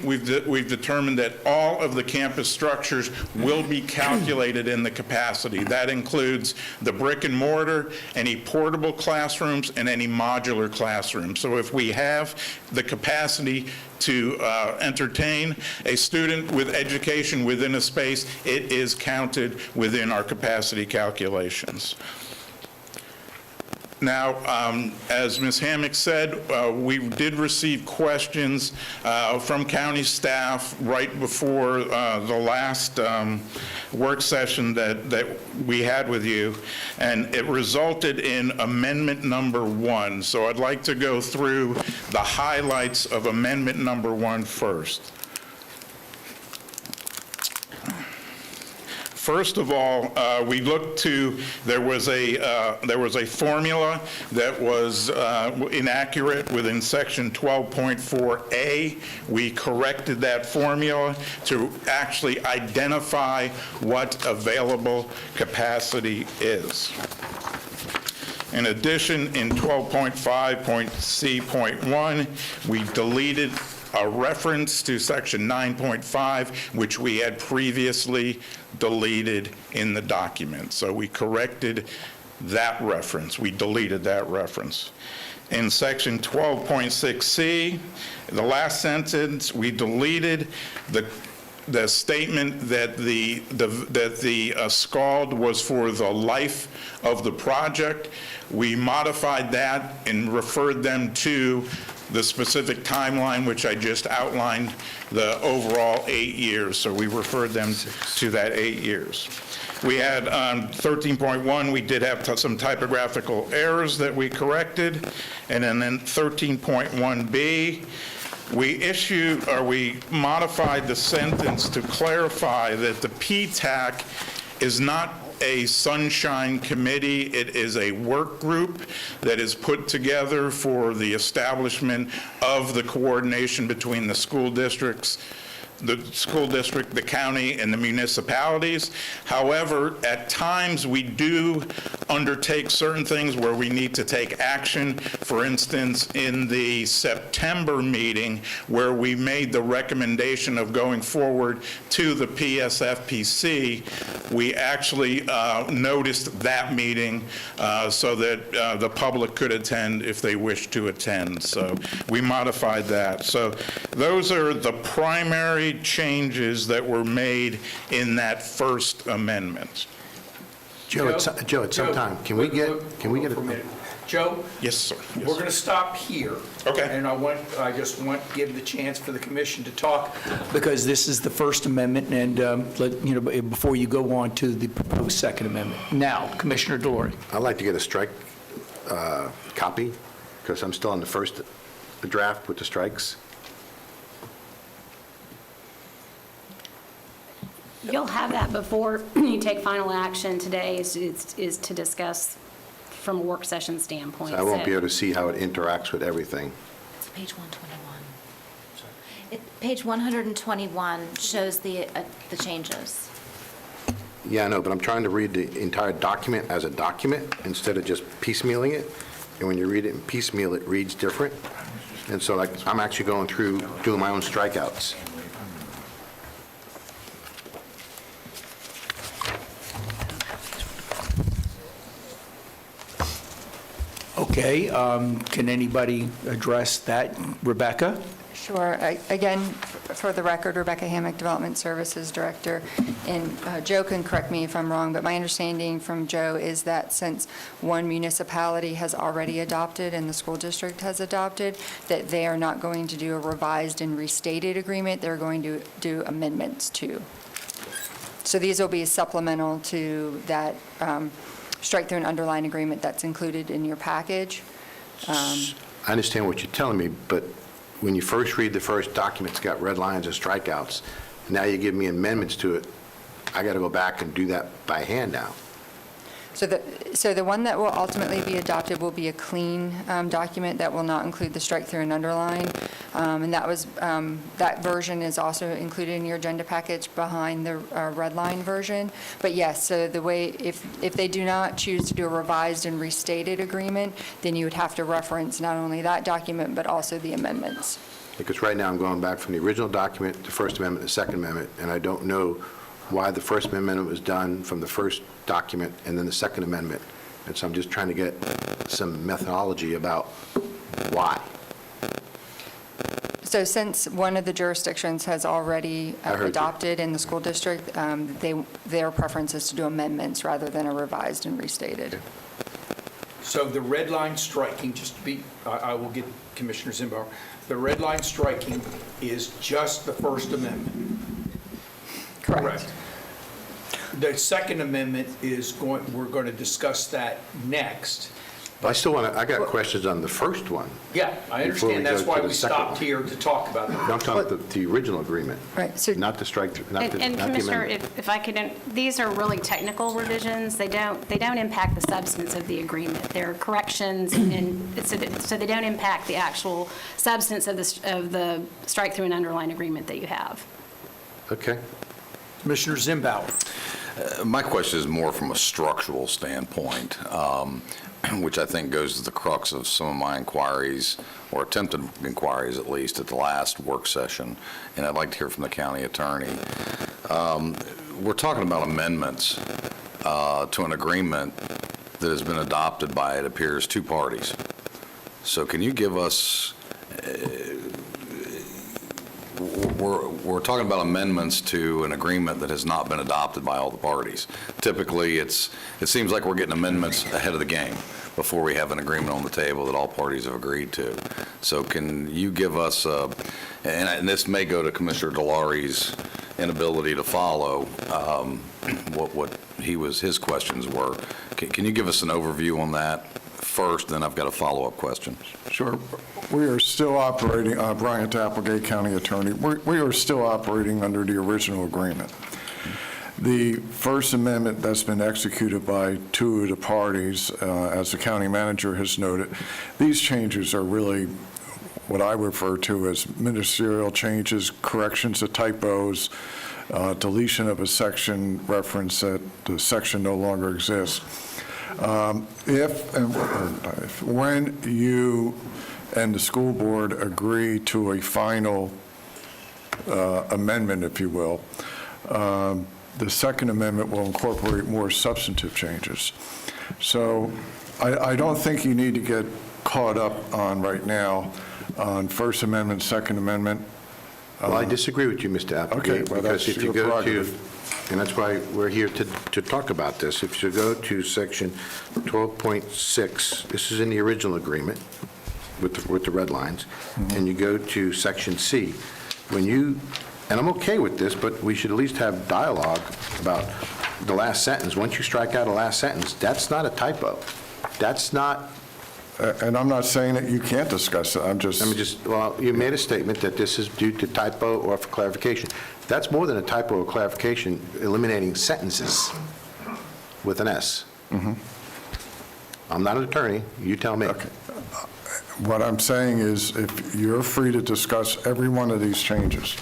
[SPEAKER 10] we've determined that all of the campus structures will be calculated in the capacity. That includes the brick and mortar, any portable classrooms, and any modular classrooms. So if we have the capacity to entertain a student with education within a space, it is counted within our capacity calculations. Now, as Ms. Hammack said, we did receive questions from county staff right before the last work session that we had with you, and it resulted in amendment number 1. So I'd like to go through the highlights of amendment number 1 first. First of all, we looked to, there was a formula that was inaccurate within section 12.4A. We corrected that formula to actually identify what available capacity is. In addition, in 12.5.C.1, we deleted a reference to section 9.5, which we had previously deleted in the document. So we corrected that reference. We deleted that reference. In section 12.6C, the last sentence, we deleted the statement that the SCALD was for the life of the project. We modified that and referred them to the specific timeline, which I just outlined, the overall 8 years. So we referred them to that 8 years. We had 13.1, we did have some typographical errors that we corrected. And then 13.1B, we modified the sentence to clarify that the PTAC is not a sunshine committee. It is a work group that is put together for the establishment of the coordination between the school districts, the county, and the municipalities. However, at times, we do undertake certain things where we need to take action. For instance, in the September meeting, where we made the recommendation of going forward to the PSFPC, we actually noticed that meeting so that the public could attend if they wished to attend. So we modified that. So those are the primary changes that were made in that first amendment.
[SPEAKER 8] Joe, at some time, can we get
[SPEAKER 1] For a minute. Joe?
[SPEAKER 10] Yes, sir. Yes.
[SPEAKER 1] We're going to stop here.
[SPEAKER 10] Okay.
[SPEAKER 1] And I just want to give the chance for the commission to talk, because this is the First Amendment, and before you go on to the proposed Second Amendment. Now, Commissioner Delory.
[SPEAKER 8] I'd like to get a strike copy, because I'm still on the first draft with the strikes.
[SPEAKER 6] You'll have that before you take final action. Today is to discuss from a work session standpoint.
[SPEAKER 8] So I won't be able to see how it interacts with everything.
[SPEAKER 3] It's page 121. Page 121 shows the changes.
[SPEAKER 8] Yeah, I know, but I'm trying to read the entire document as a document instead of just piecemealing it. And when you read it in piecemeal, it reads different. And so I'm actually going through doing my own strikeouts.
[SPEAKER 1] Okay, can anybody address that? Rebecca?
[SPEAKER 11] Sure. Again, for the record, Rebecca Hammock, Development Services Director. And Joe can correct me if I'm wrong, but my understanding from Joe is that since one municipality has already adopted and the school district has adopted, that they are not going to do a revised and restated agreement. They're going to do amendments to. So these will be supplemental to that strike-through and underline agreement that's included in your package.
[SPEAKER 8] I understand what you're telling me, but when you first read the first document, it's got red lines and strikeouts. Now you give me amendments to it. I got to go back and do that by hand now.
[SPEAKER 11] So the one that will ultimately be adopted will be a clean document that will not include the strike-through and underline. And that version is also included in your agenda package behind the red line version. But yes, so the way, if they do not choose to do a revised and restated agreement, then you would have to reference not only that document, but also the amendments.
[SPEAKER 8] Because right now I'm going back from the original document, the First Amendment, the Second Amendment, and I don't know why the First Amendment was done from the first document and then the Second Amendment. And so I'm just trying to get some methodology about why.
[SPEAKER 11] So since one of the jurisdictions has already
[SPEAKER 8] I heard you.
[SPEAKER 11] adopted in the school district, their preference is to do amendments rather than a revised and restated.
[SPEAKER 1] So the red line striking, just to be, I will get Commissioner Zimbauer, the red line striking is just the First Amendment.
[SPEAKER 11] Correct.
[SPEAKER 1] The Second Amendment we're going to discuss that next.
[SPEAKER 8] But I still want to, I got questions on the first one.
[SPEAKER 1] Yeah, I
[SPEAKER 8] Before we
[SPEAKER 1] understand. That's
[SPEAKER 8] go
[SPEAKER 1] why
[SPEAKER 8] to the
[SPEAKER 1] we
[SPEAKER 8] second
[SPEAKER 1] stopped
[SPEAKER 8] one.
[SPEAKER 1] here to talk about that.
[SPEAKER 8] I'm talking about the original agreement.
[SPEAKER 11] Right, so-
[SPEAKER 8] Not the strike-through, not the
[SPEAKER 6] And Commissioner,
[SPEAKER 8] amendment.
[SPEAKER 6] if I could, these are really technical revisions. They don't impact the substance of the agreement. They're corrections, and so they don't impact the actual substance of the strike-through and underline agreement that you have.
[SPEAKER 8] Okay.
[SPEAKER 1] Commissioner Zimbauer.
[SPEAKER 5] My question is more from a structural standpoint, which I think goes to the crux of some of my inquiries, or attempted inquiries at least, at the last work session, and I'd like to hear from the county attorney. We're talking about amendments to an agreement that has been adopted by, it appears, two parties. So can you give us, we're talking about amendments to an agreement that has not been adopted by all the parties. Typically, it seems like we're getting amendments ahead of the game before we have an agreement on the table that all parties have agreed to. So can you give us, and this may go to Commissioner Delory's inability to follow what his questions were. Can you give us an overview on that first, then I've got a follow-up question.
[SPEAKER 7] Sure. We are still operating, Bryant Applegate County Attorney, we are still operating under the original agreement. The First Amendment that's been executed by two of the parties, as the county manager has noted, these changes are really what I refer to as ministerial changes, corrections of typos, deletion of a section, reference that the section no longer exists. When you and the school board agree to a final amendment, if you will, the Second Amendment will incorporate more substantive changes. So I don't think you need to get caught up on right now on First Amendment, Second Amendment.
[SPEAKER 8] Well, I disagree with you, Mr. Applegate.
[SPEAKER 7] Okay, well, that's
[SPEAKER 8] because if you
[SPEAKER 7] your
[SPEAKER 8] go
[SPEAKER 7] prerogative.
[SPEAKER 8] and that's why we're here to talk about this. If you go to section 12.6, this is in the original agreement with the red lines, and you go to section C, when you, and I'm okay with this, but we should at least have dialogue about the last sentence. Once you strike out a last sentence, that's not a typo. That's not.
[SPEAKER 7] And I'm not saying that you can't discuss it, I'm just.
[SPEAKER 8] Well, you made a statement that this is due to typo or for clarification. That's more than a typo or clarification, eliminating sentences with an S. I'm not an attorney, you tell me.
[SPEAKER 7] Okay. What I'm saying is, if you're free to discuss every one of these changes,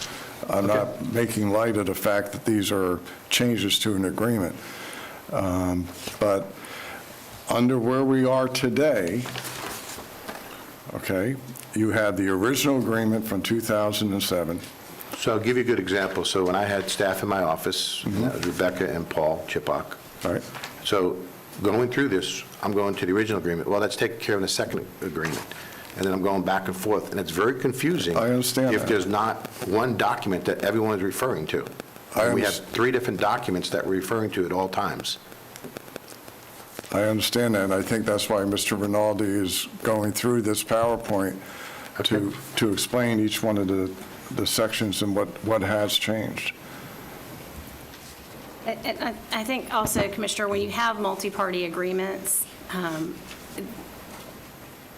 [SPEAKER 7] I'm not making light of the fact that these are changes to an agreement. But under where we are today, okay, you had the original agreement from 2007.
[SPEAKER 8] So I'll give you a good example. So when I had staff in my office, that was Rebecca and Paul Chipok.
[SPEAKER 7] All right.
[SPEAKER 8] So going through this, I'm going to the original agreement. Well, that's taken care of in the second agreement. And then I'm going back and forth. And it's very confusing.
[SPEAKER 7] I understand
[SPEAKER 8] if
[SPEAKER 7] that.
[SPEAKER 8] there's not one document that everyone is referring to. And we have 3 different documents that we're referring to at all times.
[SPEAKER 7] I understand that, and I think that's why Mr. Rinaldi is going through this PowerPoint to explain each one of the sections and what has changed.
[SPEAKER 6] And I think also, Commissioner, when you have multi-party agreements, the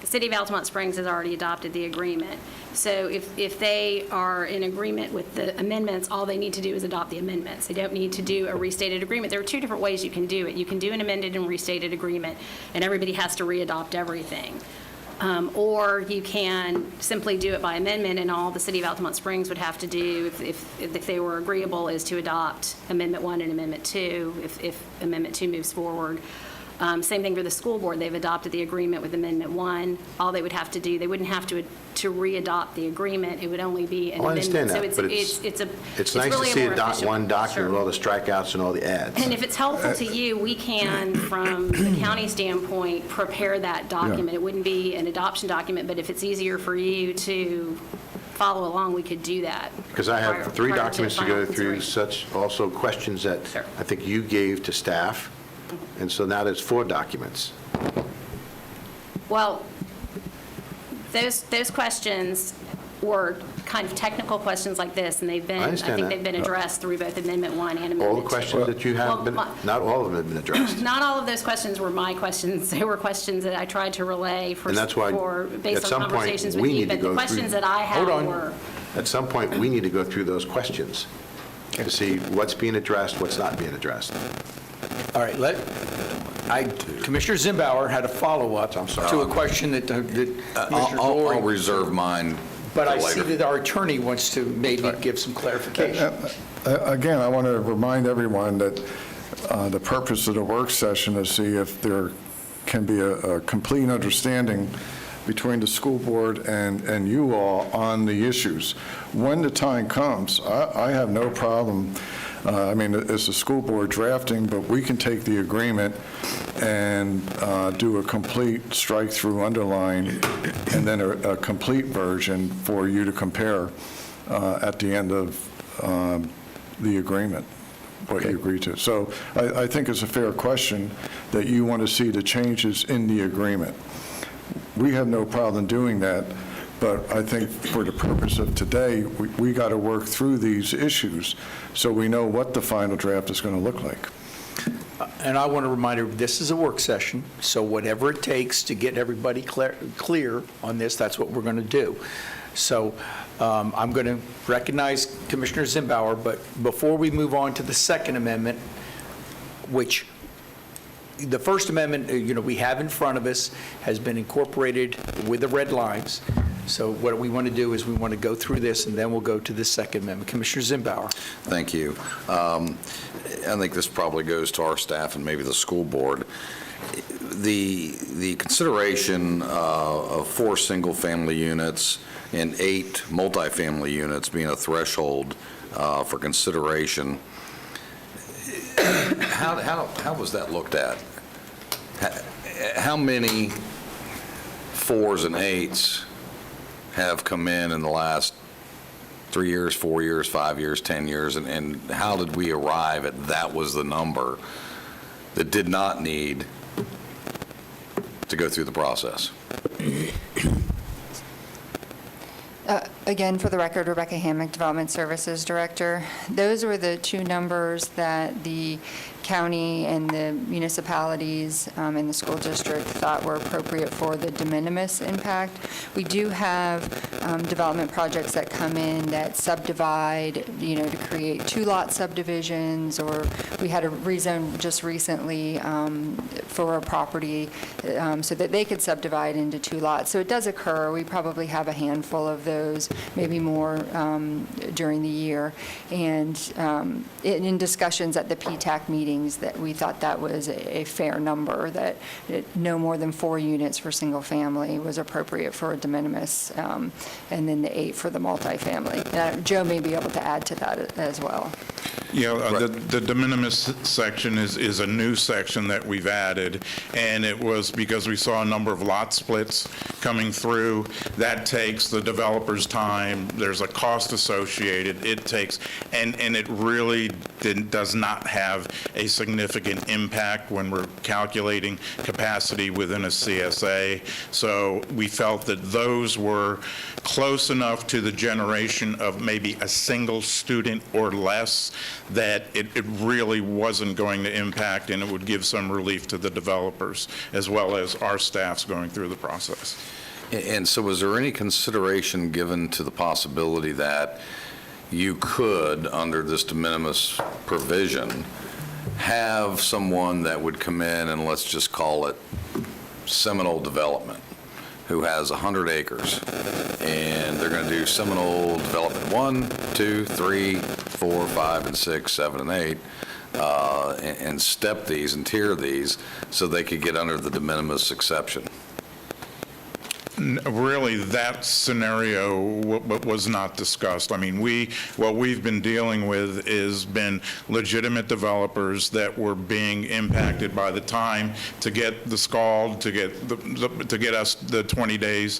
[SPEAKER 6] City of Altamont Springs has already adopted the agreement. So if they are in agreement with the amendments, all they need to do is adopt the amendments. They don't need to do a restated agreement. There are 2 different ways you can do it. You can do an amended and restated agreement, and everybody has to re-adopt everything. Or you can simply do it by amendment, and all the City of Altamont Springs would have to do, if they were agreeable, is to adopt Amendment 1 and Amendment 2, if Amendment 2 moves forward. Same thing for the school board. They've adopted the agreement with Amendment 1. All they would have to do, they wouldn't have to re-adopt the agreement. It would only be an
[SPEAKER 8] I
[SPEAKER 6] amendment.
[SPEAKER 8] understand that, but it's nice to see one document with all the strikeouts and all the adds.
[SPEAKER 6] And if it's helpful to you, we can, from the county standpoint, prepare that document. It wouldn't be an adoption document, but if it's easier for you to follow along, we could do that.
[SPEAKER 8] Because I have 3
[SPEAKER 6] prior
[SPEAKER 8] documents to
[SPEAKER 6] final
[SPEAKER 8] go through,
[SPEAKER 6] consideration.
[SPEAKER 8] such also questions that
[SPEAKER 6] Sure.
[SPEAKER 8] I think you gave to staff, and so now there's 4 documents.
[SPEAKER 6] Well, those questions were kind of technical questions like this, and they've been,
[SPEAKER 8] I
[SPEAKER 6] I
[SPEAKER 8] understand
[SPEAKER 6] think
[SPEAKER 8] that.
[SPEAKER 6] they've been addressed through both Amendment 1 and Amendment 2.
[SPEAKER 8] All the questions that you have been, not all of them have been addressed.
[SPEAKER 6] Not all of those questions were my questions. They were questions that I tried to relay
[SPEAKER 8] And that's why,
[SPEAKER 6] based
[SPEAKER 8] at
[SPEAKER 6] on
[SPEAKER 8] some point,
[SPEAKER 6] conversations with
[SPEAKER 8] we
[SPEAKER 6] you.
[SPEAKER 8] need to
[SPEAKER 6] But the
[SPEAKER 8] go
[SPEAKER 6] questions
[SPEAKER 8] through.
[SPEAKER 6] that I had
[SPEAKER 8] Hold on.
[SPEAKER 6] were,
[SPEAKER 8] At some point, we need to go through those questions to see what's being addressed, what's not being addressed.
[SPEAKER 1] All right, Commissioner Zimbauer had a follow-up to a question that Commissioner
[SPEAKER 5] I'll
[SPEAKER 1] Goring.
[SPEAKER 5] reserve mine
[SPEAKER 1] But
[SPEAKER 5] till
[SPEAKER 1] I see
[SPEAKER 5] later.
[SPEAKER 1] that our attorney wants to maybe give some clarification.
[SPEAKER 7] Again, I want to remind everyone that the purpose of the work session is to see if there can be a complete understanding between the school board and you all on the issues. When the time comes, I have no problem. I mean, it's the school board drafting, but we can take the agreement and do a complete strike-through underline and then a complete version for you to compare at the end of the agreement, what you agree to. So I think it's a fair question that you want to see the changes in the agreement. We have no problem doing that, But I think for the purpose of today, we got to work through these issues so we know what the final draft is going to look like.
[SPEAKER 1] And I want to remind everybody, this is a work session, so whatever it takes to get everybody clear on this, that's what we're going to do. So I'm going to recognize Commissioner Zimbauer, but before we move on to the Second Amendment, which the First Amendment, we have in front of us, has been incorporated with the red lines. So what we want to do is we want to go through this, and then we'll go to the Second Amendment. Commissioner Zimbauer.
[SPEAKER 5] Thank you. I think this probably goes to our staff and maybe the school board. The consideration of 4 single-family units and 8 multifamily units being a threshold for consideration, how was that looked at? How many 4s and 8s have come in the last 3 years, 4 years, 5 years, 10 years, and how did we arrive at that was the number that did not need to go through the process?
[SPEAKER 11] Again, for the record, Rebecca Hammock, Development Services Director. Those were the 2 numbers that the county and the municipalities and the school district thought were appropriate for the de minimis impact. We do have development projects that come in that subdivide, to create 2-lot subdivisions, or we had a rezone just recently for a property so that they could subdivide into 2 lots. So it does occur. We probably have a handful of those, maybe more during the year. And in discussions at the PTAC meetings, that we thought that was a fair number, that no more than 4 units for single family was appropriate for a de minimis, and then the 8 for the multifamily. Joe may be able to add to that as well.
[SPEAKER 10] The de minimis section is a new section that we've added, and it was because we saw a number of lot splits coming through. That takes the developer's time. There's a cost associated. It takes, and it really does not have a significant impact when we're calculating capacity within a CSA. So we felt that those were close enough to the generation of maybe a single student or less that it really wasn't going to impact, and it would give some relief to the developers as well as our staffs going through the process.
[SPEAKER 5] And so was there any consideration given to the possibility that you could, under this de minimis provision, have someone that would come in and let's just call it Seminole Development, who has 100 acres, and they're going to do Seminole Development 1, 2, 3, 4, 5, and 6, 7, and 8, and step these and tier these so they could get under the de minimis exception?
[SPEAKER 10] Really, that scenario was not discussed. I mean, what we've been dealing with is been legitimate developers that were being impacted by the time to get the SCALD, to get us the 20 days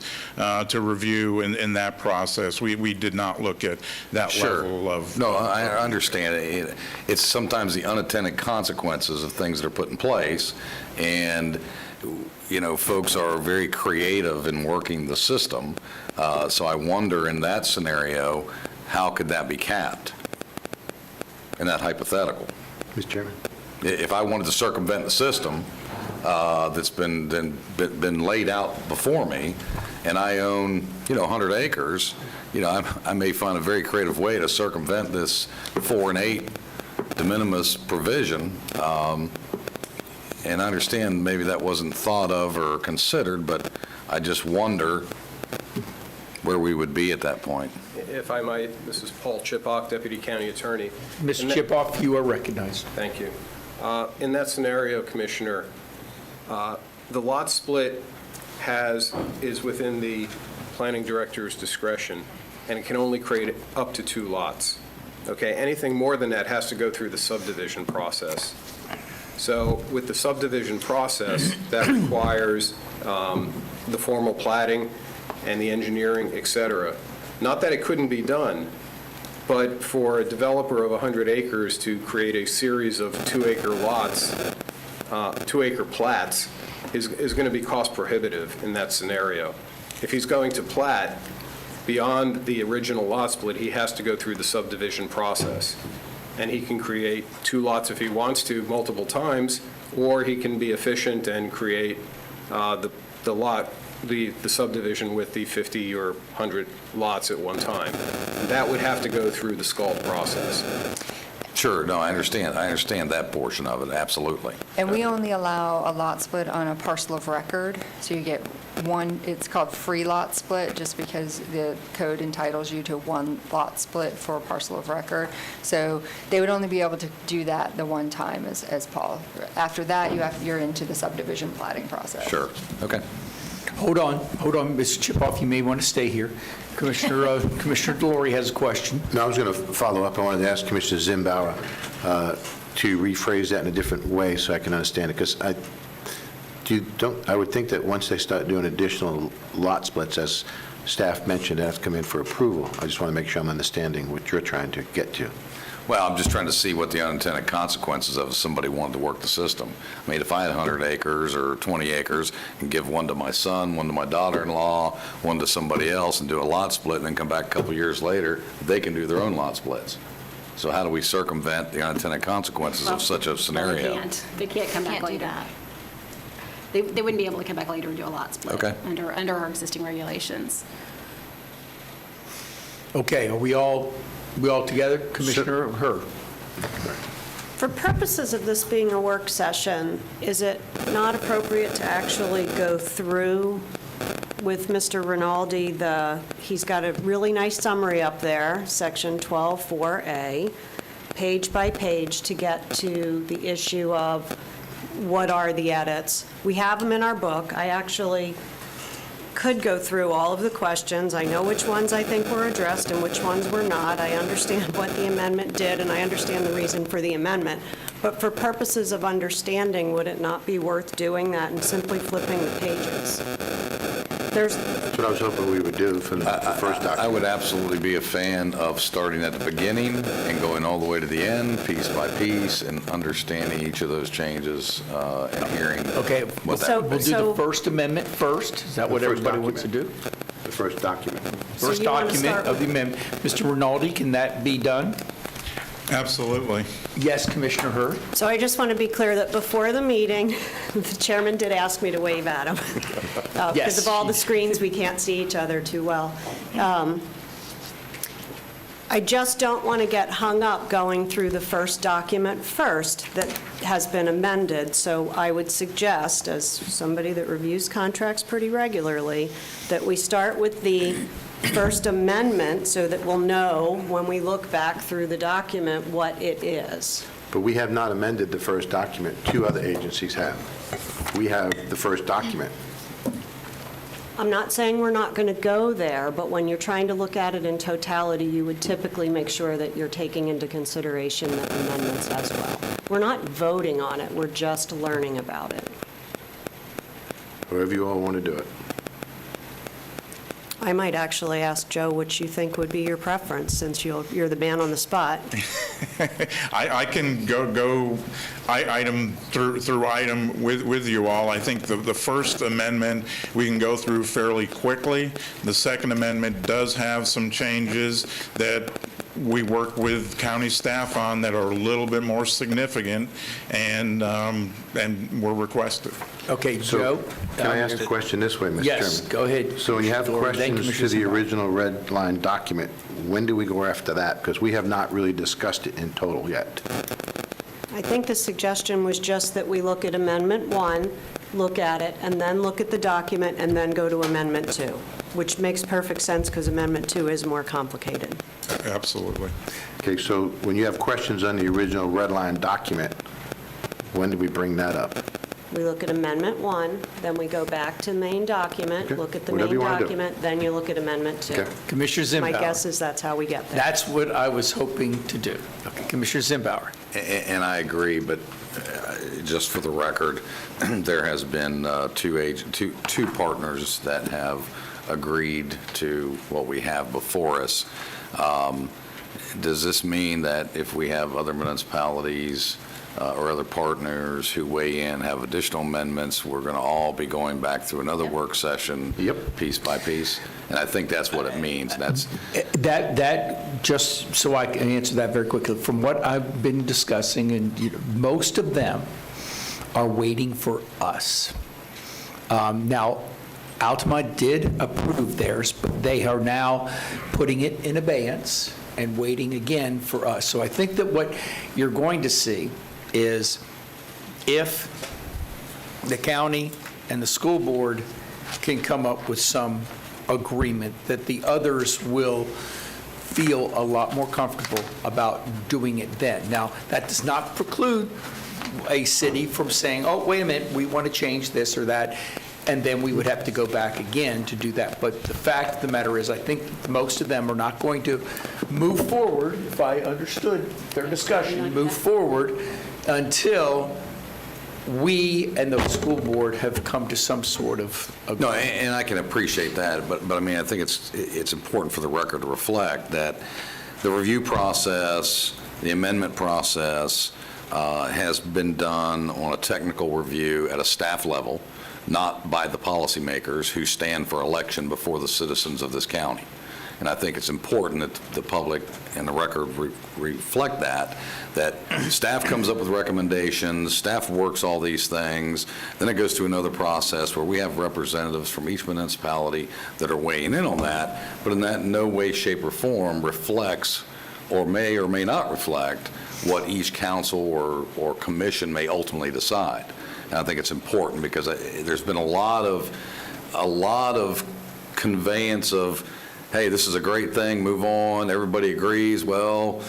[SPEAKER 10] to review in that process. We did not look at that level of.
[SPEAKER 5] No, I understand. It's sometimes the unintended consequences of things that are put in place, and folks are very creative in working the system. So I wonder, in that scenario, how could that be capped in that hypothetical?
[SPEAKER 8] Mr. Chairman?
[SPEAKER 5] If I wanted to circumvent the system that's been laid out before me, and I own, 100 acres, I may find a very creative way to circumvent this 4 and 8 de minimis provision. And I understand maybe that wasn't thought of or considered, but I just wonder where we would be at that point.
[SPEAKER 12] If I might, this is Paul Chipock, Deputy County Attorney.
[SPEAKER 1] Mr. Chipoff, you are recognized.
[SPEAKER 12] Thank you. In that scenario, Commissioner, the lot split is within the planning director's discretion, and it can only create up to 2 lots. Okay, anything more than that has to go through the subdivision process. So with the subdivision process, that requires the formal platting and the engineering, et cetera. Not that it couldn't be done, but for a developer of 100 acres to create a series of 2-acre lots, 2-acre plats, is going to be cost prohibitive in that scenario. If he's going to plat beyond the original lot split, he has to go through the subdivision process. And he can create 2 lots if he wants to, multiple times, or he can be efficient and create the lot, the subdivision with the 50 or 100 lots at one time. That would have to go through the SCULP process.
[SPEAKER 5] Sure, no, I understand that portion of it, absolutely.
[SPEAKER 11] And we only allow a lot split on a parcel of record, so you get one, it's called free lot split, just because the code entitles you to 1 lot split for a parcel of record. So they would only be able to do that the one time, as Paul. After that, you're into the subdivision platting process.
[SPEAKER 5] Sure, okay.
[SPEAKER 1] Hold on, Mr. Chipoff, you may want to stay here. Commissioner Delory has a question.
[SPEAKER 8] No, I was going to follow up. I wanted to ask Commissioner Zimbauer to rephrase that in a different way so I can understand it, because I would think that once they start doing additional lot splits, as staff mentioned, they have to come in for approval. I just want to make sure I'm understanding what you're trying to get to.
[SPEAKER 5] Well, I'm just trying to see what the unintended consequences of if somebody wanted to work the system. I mean, if I had 100 acres or 20 acres and give one to my son, one to my daughter-in-law, one to somebody else, and do a lot split, and then come back a couple years later, they can do their own lot splits. So how do we circumvent the unintended consequences of such a scenario?
[SPEAKER 13] They can't come back
[SPEAKER 3] Can't do
[SPEAKER 13] later.
[SPEAKER 3] that.
[SPEAKER 13] They wouldn't be able to come back later and do a lot split.
[SPEAKER 5] Okay.
[SPEAKER 13] Under our existing regulations.
[SPEAKER 1] Okay, are we all together? Commissioner Hurd?
[SPEAKER 9] For purposes of this being a work session, is it not appropriate to actually go through with Mr. Rinaldi he's got a really nice summary up there, section 12-4A, page by page, to get to the issue of what are the edits? We have them in our book. I actually could go through all of the questions. I know which ones I think were addressed and which ones were not. I understand what the amendment did, and I understand the reason for the amendment. But for purposes of understanding, would it not be worth doing that and simply flipping the pages?
[SPEAKER 8] That's what I was hoping we would do for the first document.
[SPEAKER 5] I would absolutely be a fan of starting at the beginning and going all the way to the end, piece by piece, and understanding each of those changes and hearing
[SPEAKER 1] Okay,
[SPEAKER 5] what that would
[SPEAKER 1] we'll
[SPEAKER 5] be.
[SPEAKER 1] do the First Amendment first. Is that what
[SPEAKER 8] The first
[SPEAKER 1] everybody wants to do?
[SPEAKER 8] The first document.
[SPEAKER 1] First
[SPEAKER 9] you wanna
[SPEAKER 1] document
[SPEAKER 9] start
[SPEAKER 1] of the amendment. Mr. Rinaldi, can that be done?
[SPEAKER 10] Absolutely.
[SPEAKER 1] Yes, Commissioner Hurd?
[SPEAKER 9] So I just want to be clear that before the meeting, the chairman did ask me to wave at him. Because
[SPEAKER 1] Yes.
[SPEAKER 9] of all the screens, we can't see each other too well. I just don't want to get hung up going through the first document first that has been amended. So I would suggest, as somebody that reviews contracts pretty regularly, that we start with the First Amendment so that we'll know when we look back through the document what it is.
[SPEAKER 8] But we have not amended the first document. 2 other agencies have. We have the first document.
[SPEAKER 9] I'm not saying we're not going to go there, but when you're trying to look at it in totality, you would typically make sure that you're taking into consideration the amendments as well. We're not voting on it, we're just learning about it.
[SPEAKER 8] However you all want to do it.
[SPEAKER 9] I might actually ask Joe which you think would be your preference, since you're the man on the spot.
[SPEAKER 10] I can go item through item with you all. I think the First Amendment we can go through fairly quickly. The Second Amendment does have some changes that we work with county staff on that are a little bit more significant, and were requested.
[SPEAKER 1] Okay,
[SPEAKER 8] So,
[SPEAKER 1] Joe?
[SPEAKER 8] can I ask the question this way, Mr. Chairman?
[SPEAKER 1] Yes, go ahead.
[SPEAKER 8] So when you have
[SPEAKER 1] Commissioner Delory, then
[SPEAKER 8] questions to
[SPEAKER 1] Commissioner
[SPEAKER 8] the
[SPEAKER 1] Zimbauer.
[SPEAKER 8] original red line document, when do we go after that? Because we have not really discussed it in total yet.
[SPEAKER 9] I think the suggestion was just that we look at Amendment 1, look at it, and then look at the document, and then go to Amendment 2, which makes perfect sense because Amendment 2 is more complicated.
[SPEAKER 10] Absolutely.
[SPEAKER 8] Okay, so when you have questions on the original red line document, when do we bring that up?
[SPEAKER 9] We look at Amendment 1, then we go back to main document,
[SPEAKER 8] Okay,
[SPEAKER 9] look at the
[SPEAKER 8] whatever
[SPEAKER 9] main
[SPEAKER 8] you wanna do.
[SPEAKER 9] document, then you look at Amendment 2.
[SPEAKER 8] Okay.
[SPEAKER 1] Commissioner Zimbauer?
[SPEAKER 9] My guess is that's how we get there.
[SPEAKER 1] That's what I was hoping to do. Okay, Commissioner Zimbauer?
[SPEAKER 5] And I agree, but just for the record, there has been two partners that have agreed to what we have before us. Does this mean that if we have other municipalities or other partners who weigh in have additional amendments, we're going to all be going back through another work session.
[SPEAKER 8] Yep.
[SPEAKER 5] Piece by piece. And I think that's what it means. And that's,
[SPEAKER 1] That, just so I can answer that very quickly, from what I've been discussing, and most of them are waiting for us. Now, Altima did approve theirs, but they are now putting it in abeyance and waiting again for us. So I think that what you're going to see is if the county and the school board can come up with some agreement, that the others will feel a lot more comfortable about doing it then. Now, that does not preclude a city from saying, oh, wait a minute, we want to change this or that, and then we would have to go back again to do that. But the fact of the matter is, I think most of them are not going to move forward, if I understood their discussion, move forward until we and the school board have come to some sort of agreement.
[SPEAKER 5] no, and I can appreciate that, but I mean, I think it's important for the record to reflect that the review process, the amendment process has been done on a technical review at a staff level, not by the policymakers who stand for election before the citizens of this county. And I think it's important that the public and the record reflect that staff comes up with recommendations, staff works all these things, then it goes to another process where we have representatives from each municipality that are weighing in on that, but in that no way, shape, or form reflects or may not reflect what each council or commission may ultimately decide. And I think it's important because there's been a lot of conveyance of, hey, this is a great thing, move on, everybody agrees. Well,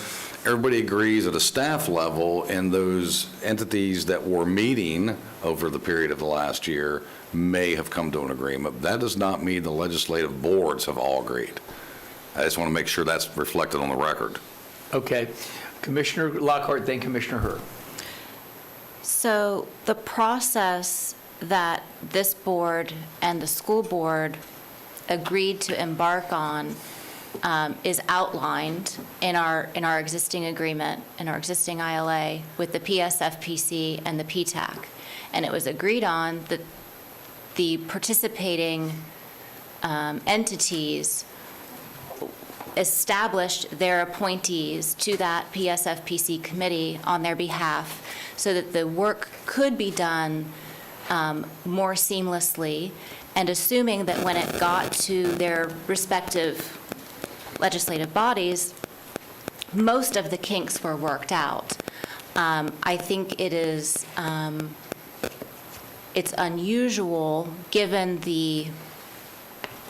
[SPEAKER 5] everybody agrees at a staff level, and those entities that were meeting over the period of the last year may have come to an agreement. That does not mean the legislative boards have all agreed. I just want to make sure that's reflected on the record.
[SPEAKER 1] Okay. Commissioner Lockhart, then Commissioner Herr.
[SPEAKER 3] So the process that this board and the school board agreed to embark on is outlined in our existing agreement, in our existing ILA with the PSFPC and the PTAC. And it was agreed on that the participating entities established their appointees to that PSFPC committee on their behalf so that the work could be done more seamlessly, and assuming that when it got to their respective legislative bodies, most of the kinks were worked out. I think it is, it's unusual, given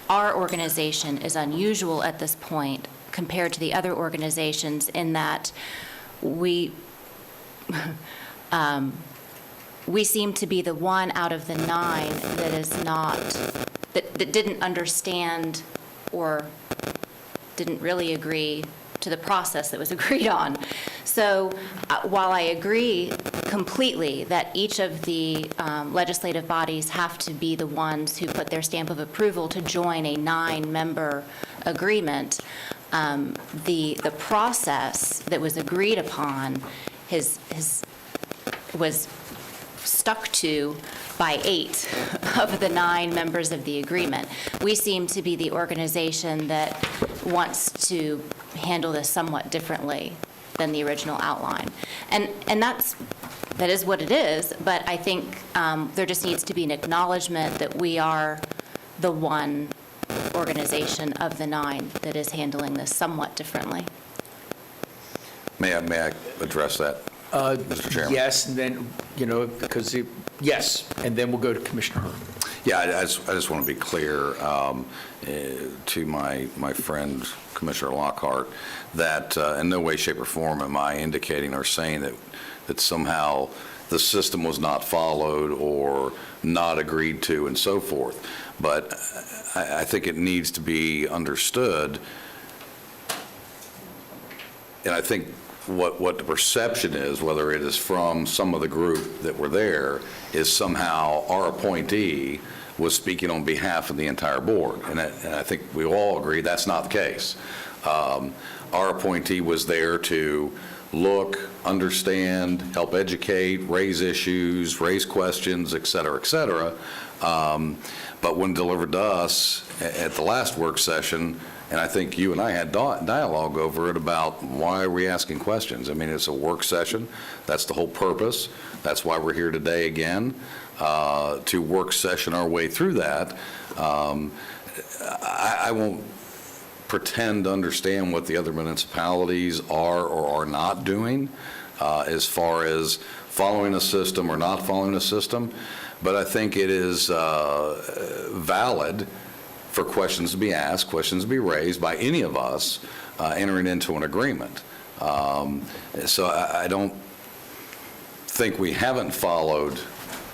[SPEAKER 3] our organization is unusual at this point compared to the other organizations in that we seem to be the one out of the 9 that is not, that didn't understand or didn't really agree to the process that was agreed on. So while I agree completely that each of the legislative bodies have to be the ones who put their stamp of approval to join a 9-member agreement, the process that was agreed upon was stuck to by 8 of the 9 members of the agreement. We seem to be the organization that wants to handle this somewhat differently than the original outline. And that is what it is, but I think there just needs to be an acknowledgement that we are the one organization of the 9 that is handling this somewhat differently.
[SPEAKER 5] May I address that, Mr. Chairman?
[SPEAKER 1] Yes, and then, because, yes, and then we'll go to Commissioner Herr.
[SPEAKER 5] Yeah, I just want to be clear to my friend Commissioner Lockhart that in no way, shape, or form am I indicating or saying that somehow the system was not followed or not agreed to and so forth. But I think it needs to be understood, and I think what the perception is, whether it is from some of the group that were there, is somehow our appointee was speaking on behalf of the entire board. And I think we all agree that's not the case. Our appointee was there to look, understand, help educate, raise issues, raise questions, et cetera, et cetera. But when delivered to us at the last work session, and I think you and I had dialogue over it about why are we asking questions? I mean, it's a work session. That's the whole purpose. That's why we're here today again, to work session our way through that. I won't pretend to understand what the other municipalities are or are not doing as far as following a system or not following a system, but I think it is valid for questions to be asked, questions to be raised by any of us entering into an agreement. So I don't think we haven't followed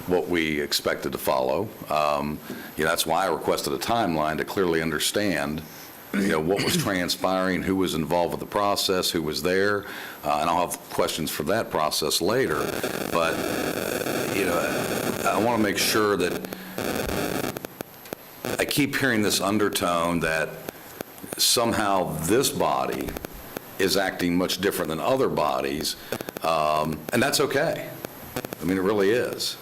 [SPEAKER 5] what we expected to follow. That's why I requested a timeline to clearly understand what was transpiring, who was involved with the process, who was there, and I'll have questions for that process later. But, I want to make sure that I keep hearing this undertone that somehow this body is acting much different than other bodies, and that's okay. I mean, it really is.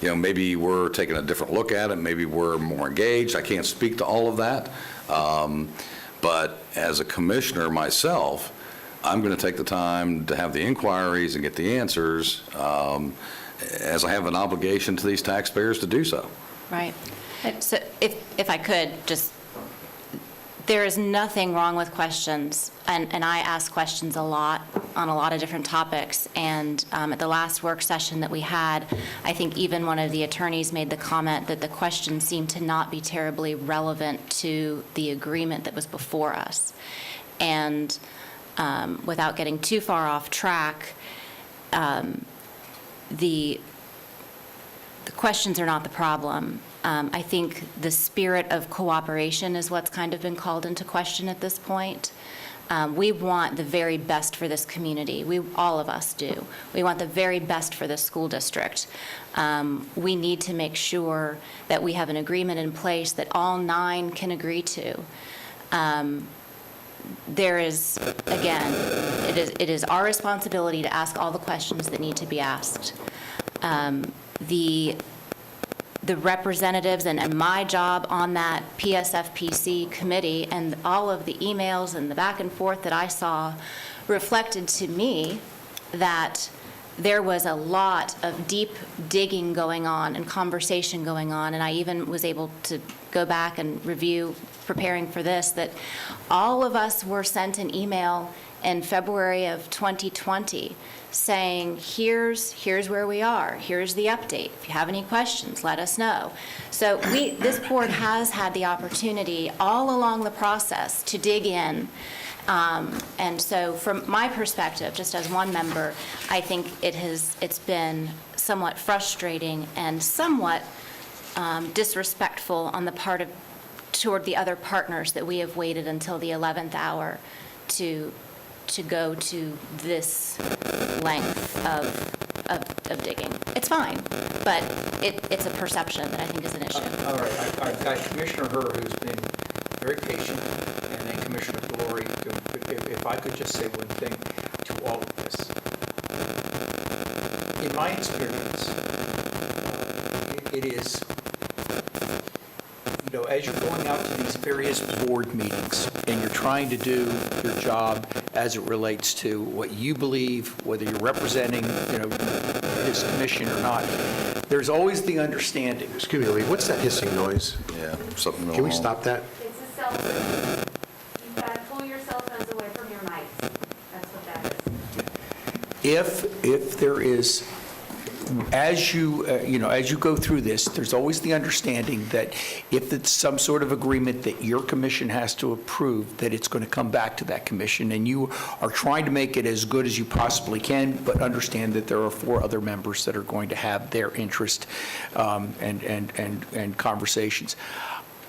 [SPEAKER 5] Maybe we're taking a different look at it, maybe we're more engaged. I can't speak to all of that. But as a commissioner myself, I'm going to take the time to have the inquiries and get the answers, as I have an obligation to these taxpayers to do so.
[SPEAKER 3] Right. So if I could, just, there is nothing wrong with questions, and I ask questions a lot on a lot of different topics, and at the last work session that we had, I think even one of the attorneys made the comment that the questions seemed to not be terribly relevant to the agreement that was before us. And without getting too far off track, the questions are not the problem. I think the spirit of cooperation is what's kind of been called into question at this point. We want the very best for this community. All of us do. We want the very best for this school district. We need to make sure that we have an agreement in place that all 9 can agree to. There is, again, it is our responsibility to ask all the questions that need to be asked. The representatives and my job on that PSFPC committee and all of the emails and the back and forth that I saw reflected to me that there was a lot of deep digging going on and conversation going on, and I even was able to go back and review, preparing for this, that all of us were sent an email in February of 2020 saying, here's where we are, here's the update. If you have any questions, let us know. So this board has had the opportunity all along the process to dig in. And so from my perspective, just as one member, I think it's been somewhat frustrating and somewhat disrespectful on the part of, toward the other partners that we have waited until the 11th hour to go to this length of digging. It's fine, but it's a perception that I think is an issue.
[SPEAKER 1] All right, I've got Commissioner Herr, who's been very patient, and then Commissioner Glory. If I could just say one thing to all of this. In my experience, it is, as you're going out to these various board meetings and you're trying to do your job as it relates to what you believe, whether you're representing, this commission or not, there's always the understanding.
[SPEAKER 8] Excuse me, Lee, what's that hissing noise?
[SPEAKER 5] Yeah, something going on.
[SPEAKER 8] Can we stop that?
[SPEAKER 14] It's a cell phone. You've got to pull your cell phones away from your mics. That's what that is.
[SPEAKER 1] If there is, as you go through this, there's always the understanding that if it's some sort of agreement that your commission has to approve, that it's going to come back to that commission, and you are trying to make it as good as you possibly can, but understand that there are 4 other members that are going to have their interest and conversations.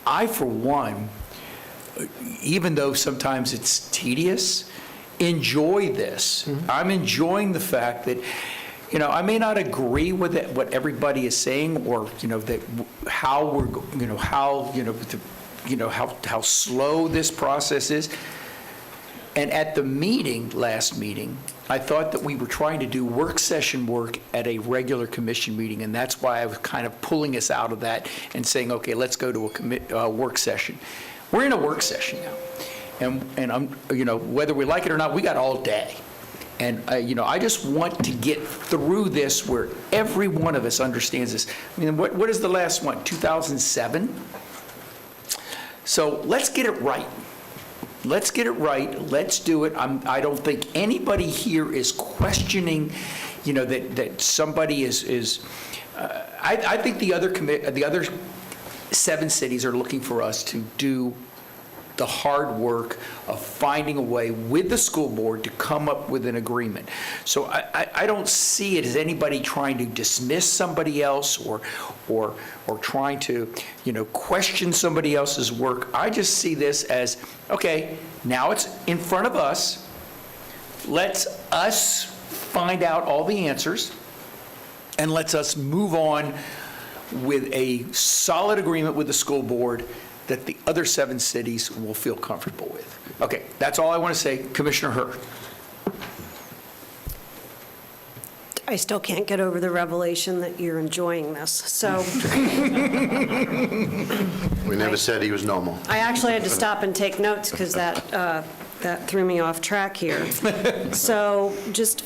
[SPEAKER 1] I, for one, even though sometimes it's tedious, enjoy this. I'm enjoying the fact that I may not agree with it, what everybody is saying, or that how we're, how slow this process is. And at the last meeting, I thought that we were trying to do work session work at a regular commission meeting, and that's why I was kind of pulling us out of that and saying, okay, let's go to a work session. We're in a work session now, and I'm, whether we like it or not, we got all day. And, I just want to get through this where every one of us understands this. I mean, what is the last one, 2007? So let's get it right. Let's get it right. Let's do it. I don't think anybody here is questioning, that somebody is. I think the other 7 cities are looking for us to do the hard work of finding a way with the school board to come up with an agreement. So I don't see it as anybody trying to dismiss somebody else or trying to, question somebody else's work. I just see this as, okay, now it's in front of us. Let's us find out all the answers, and let's us move on with a solid agreement with the school board that the other 7 cities will feel comfortable with. Okay, that's all I want to say. Commissioner Hurd.
[SPEAKER 9] I still can't get over the revelation that you're enjoying this, so.
[SPEAKER 8] We never said he was normal.
[SPEAKER 9] I actually had to stop and take notes because that threw me off track here. So just,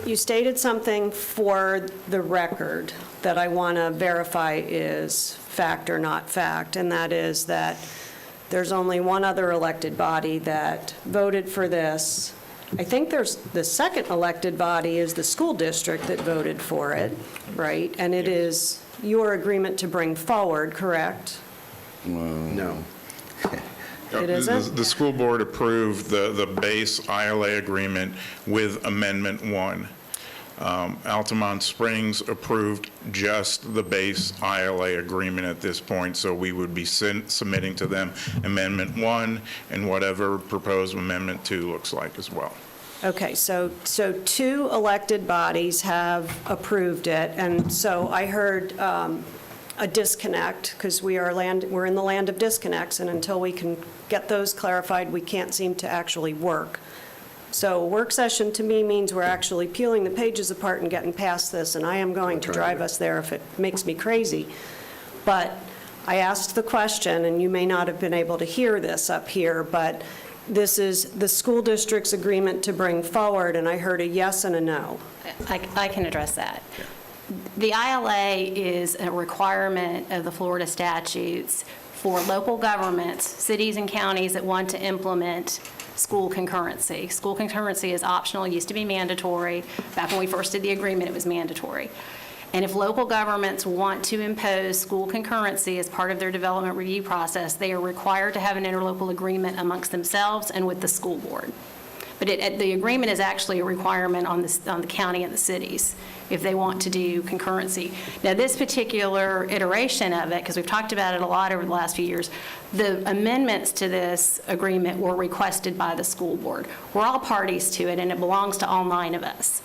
[SPEAKER 9] you stated something for the record that I want to verify is fact or not fact, and that is that there's only one other elected body that voted for this. I think there's, the second elected body is the school district that voted for it, right? And it is your agreement to bring forward, correct?
[SPEAKER 8] No.
[SPEAKER 9] It isn't?
[SPEAKER 10] The school board approved the base ILA agreement with Amendment 1. Altamont Springs approved just the base ILA agreement at this point, so we would be submitting to them Amendment 1 and whatever proposed Amendment 2 looks like as well.
[SPEAKER 9] Okay, so 2 elected bodies have approved it, and so I heard a disconnect, because we're in the land of disconnects, and until we can get those clarified, we can't seem to actually work. So work session to me means we're actually peeling the pages apart and getting past this, and I am going to drive us there if it makes me crazy. But I asked the question, and you may not have been able to hear this up here, but this is the school district's agreement to bring forward, and I heard a yes and a no.
[SPEAKER 13] I can address that. The ILA is a requirement of the Florida statutes for local governments, cities and counties that want to implement school concurrency. School concurrency is optional, it used to be mandatory. Back when we first did the agreement, it was mandatory. And if local governments want to impose school concurrency as part of their development review process, they are required to have an interlocal agreement amongst themselves and with the school board. But the agreement is actually a requirement on the county and the cities if they want to do concurrency. Now, this particular iteration of it, because we've talked about it a lot over the last few years, the amendments to this agreement were requested by the school board. We're all parties to it, and it belongs to all 9 of us.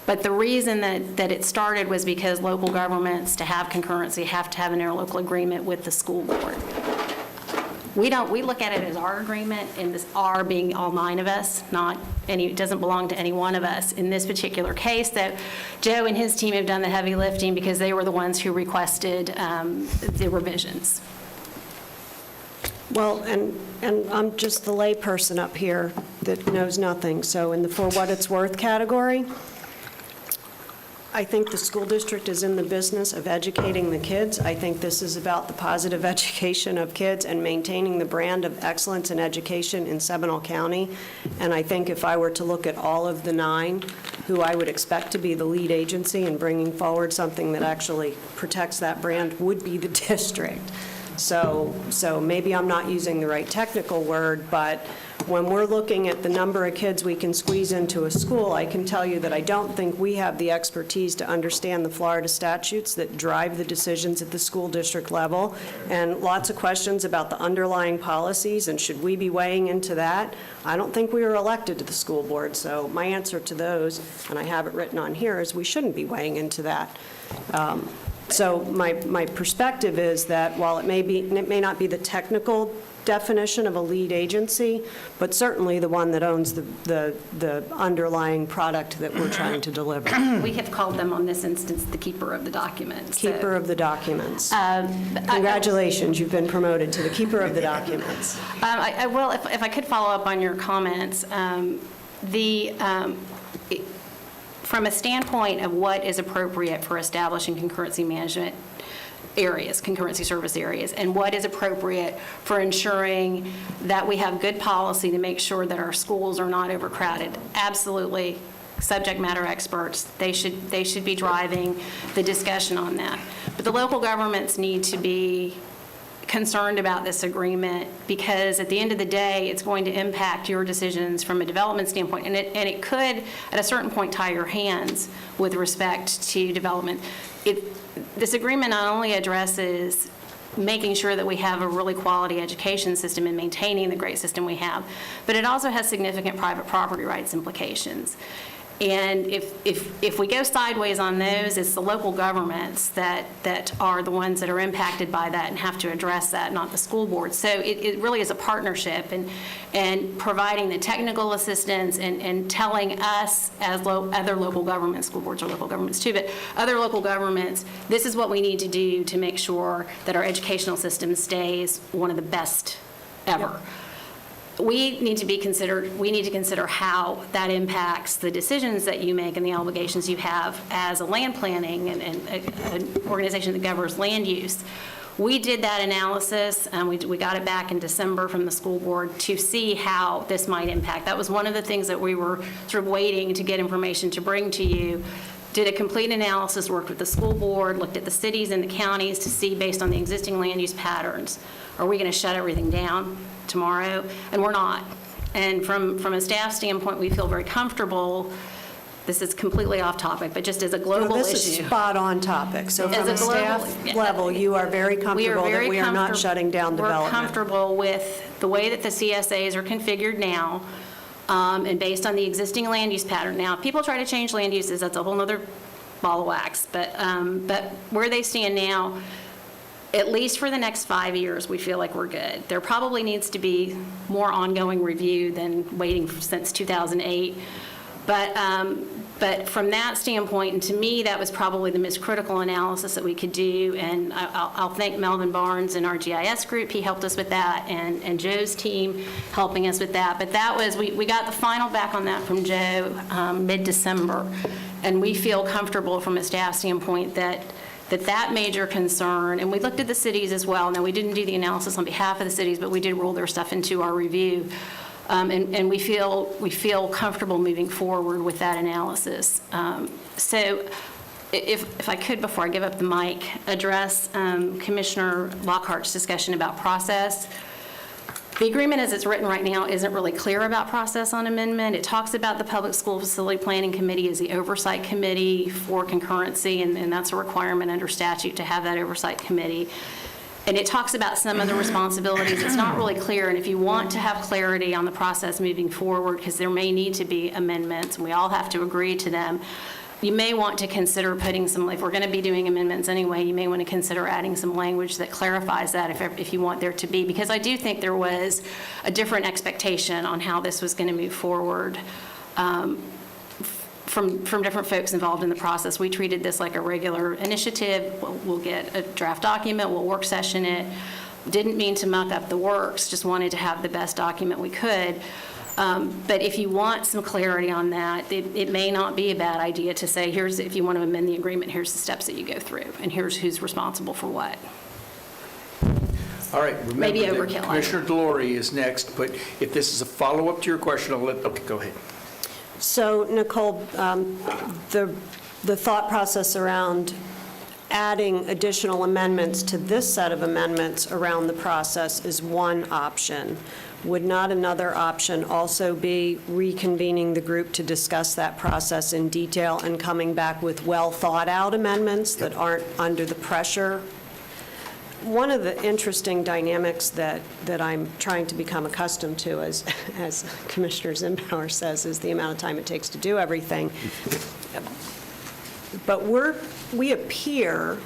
[SPEAKER 13] But the reason that it started was because local governments, to have concurrency, have to have an interlocal agreement with the school board. We look at it as our agreement, and this "our" being all 9 of us, it doesn't belong to any one of us. In this particular case, that Joe and his team have done the heavy lifting because they were the ones who requested the revisions.
[SPEAKER 9] Well, and I'm just the layperson up here that knows nothing, so in the for what it's worth category, I think the school district is in the business of educating the kids. I think this is about the positive education of kids and maintaining the brand of excellence in education in Seminole County. And I think if I were to look at all of the 9, who I would expect to be the lead agency in bringing forward something that actually protects that brand would be the district. So maybe I'm not using the right technical word, but when we're looking at the number of kids we can squeeze into a school, I can tell you that I don't think we have the expertise to understand the Florida statutes that drive the decisions at the school district level, and lots of questions about the underlying policies, and should we be weighing into that? I don't think we were elected to the school board, so my answer to those, and I have it written on here, is we shouldn't be weighing into that. So my perspective is that while it may not be the technical definition of a lead agency, but certainly the one that owns the underlying product that we're trying to deliver.
[SPEAKER 13] We have called them on this instance the keeper of the documents.
[SPEAKER 9] Keeper of the documents. Congratulations, you've been promoted to the keeper of the documents.
[SPEAKER 13] I will, if I could follow up on your comments. From a standpoint of what is appropriate for establishing concurrency management areas, concurrency service areas, and what is appropriate for ensuring that we have good policy to make sure that our schools are not overcrowded, absolutely. Subject matter experts, they should be driving the discussion on that. But the local governments need to be concerned about this agreement, because at the end of the day, it's going to impact your decisions from a development standpoint, and it could, at a certain point, tie your hands with respect to development. This agreement not only addresses making sure that we have a really quality education system and maintaining the great system we have, but it also has significant private property rights implications. And if we go sideways on those, it's the local governments that are the ones that are impacted by that and have to address that, not the school board. So it really is a partnership, and providing the technical assistance and telling us as other local governments, school boards are local governments too, but other local governments, this is what we need to do to make sure that our educational system stays one of the best ever. Yep. We need to consider how that impacts the decisions that you make and the obligations you have as a land planning and an organization that governs land use. We did that analysis, and we got it back in December from the school board to see how this might impact. That was one of the things that we were sort of waiting to get information to bring to you. Did a complete analysis, worked with the school board, looked at the cities and the counties to see, based on the existing land use patterns, are we going to shut everything down tomorrow? And we're not. And from a staff standpoint, we feel very comfortable. This is completely off topic, but just as a global issue.
[SPEAKER 9] This is spot on topic. So from a staff level, you are very comfortable that we are not shutting down development.
[SPEAKER 13] We're comfortable with the way that the CSAs are configured now, and based on the existing land use pattern. Now, if people try to change land uses, that's a whole nother ball of wax. But where they stand now, at least for the next 5 years, we feel like we're good. There probably needs to be more ongoing review than waiting since 2008. But from that standpoint, and to me, that was probably the most critical analysis that we could do. And I'll thank Melvin Barnes and our GIS group. He helped us with that, and Joe's team helping us with that. But that was, we got the final back on that from Joe mid-December. And we feel comfortable from a staff standpoint that major concern, and we looked at the cities as well. Now, we didn't do the analysis on behalf of the cities, but we did roll their stuff into our review. And we feel comfortable moving forward with that analysis. So if I could, before I give up the mic, address Commissioner Lockhart's discussion about process. The agreement as it's written right now isn't really clear about process on amendment. It talks about the Public School Facility Planning Committee as the oversight committee for concurrency, and that's a requirement under statute to have that oversight committee. And it talks about some of the responsibilities. It's not really clear, and if you want to have clarity on the process moving forward, because there may need to be amendments, and we all have to agree to them, you may want to consider putting some, if we're going to be doing amendments anyway, you may want to consider adding some language that clarifies that if you want there to be, because I do think there was a different expectation on how this was going to move forward from different folks involved in the process. We treated this like a regular initiative. We'll get a draft document, we'll work session it. Didn't mean to muck up the works, just wanted to have the best document we could. But if you want some clarity on that, it may not be a bad idea to say, here's, if you want to amend the agreement, here's the steps that you go through, and here's who's responsible for what.
[SPEAKER 1] All right,
[SPEAKER 13] Maybe
[SPEAKER 1] remember that
[SPEAKER 13] overkill.
[SPEAKER 1] Commissioner Delory is next, but if this is a follow-up to your question, I'll let, okay, go ahead.
[SPEAKER 9] So, Nicole, the thought process around adding additional amendments to this set of amendments around the process is one option. Would not another option also be reconvening the group to discuss that process in detail and coming back with well-thought-out amendments that aren't under the pressure? One of the interesting dynamics that I'm trying to become accustomed to, as Commissioner Zimpower says, is the amount of time it takes to do everything. But we appear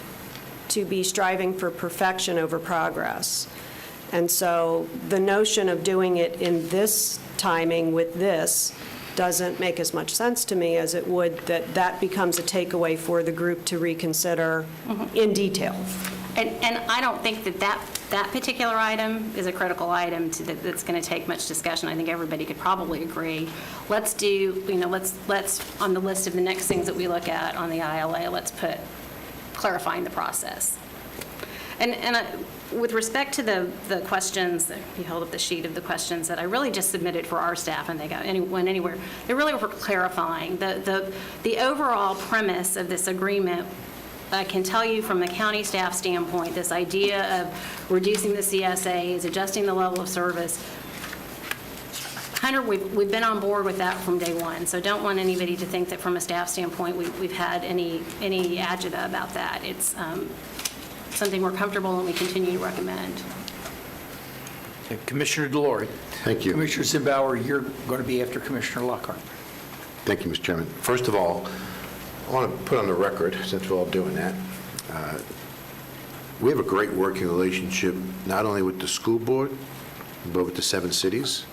[SPEAKER 9] to be striving for perfection over progress. And so the notion of doing it in this timing with this doesn't make as much sense to me as it would that becomes a takeaway for the group to reconsider in detail.
[SPEAKER 13] And I don't think that particular item is a critical item that's going to take much discussion. I think everybody could probably agree. Let's do, let's on the list of the next things that we look at on the ILA, let's put clarifying the process. With respect to the questions, you held up the sheet of the questions that I really just submitted for our staff, and they went anywhere. They really were clarifying. The overall premise of this agreement, I can tell you from the county staff standpoint, this idea of reducing the CSAs, adjusting the level of service, Hunter, we've been on board with that from day one, so don't want anybody to think that from a staff standpoint we've had any agita about that. It's something we're comfortable and we continue to recommend.
[SPEAKER 1] Commissioner Delory.
[SPEAKER 8] Thank you.
[SPEAKER 1] Commissioner Zimbauer, you're going to be after Commissioner Lockhart.
[SPEAKER 8] Thank you, Mr. Chairman. First of all, I want to put on the record, since we're all doing that, we have a great working relationship not only with the school board, but with the 7 cities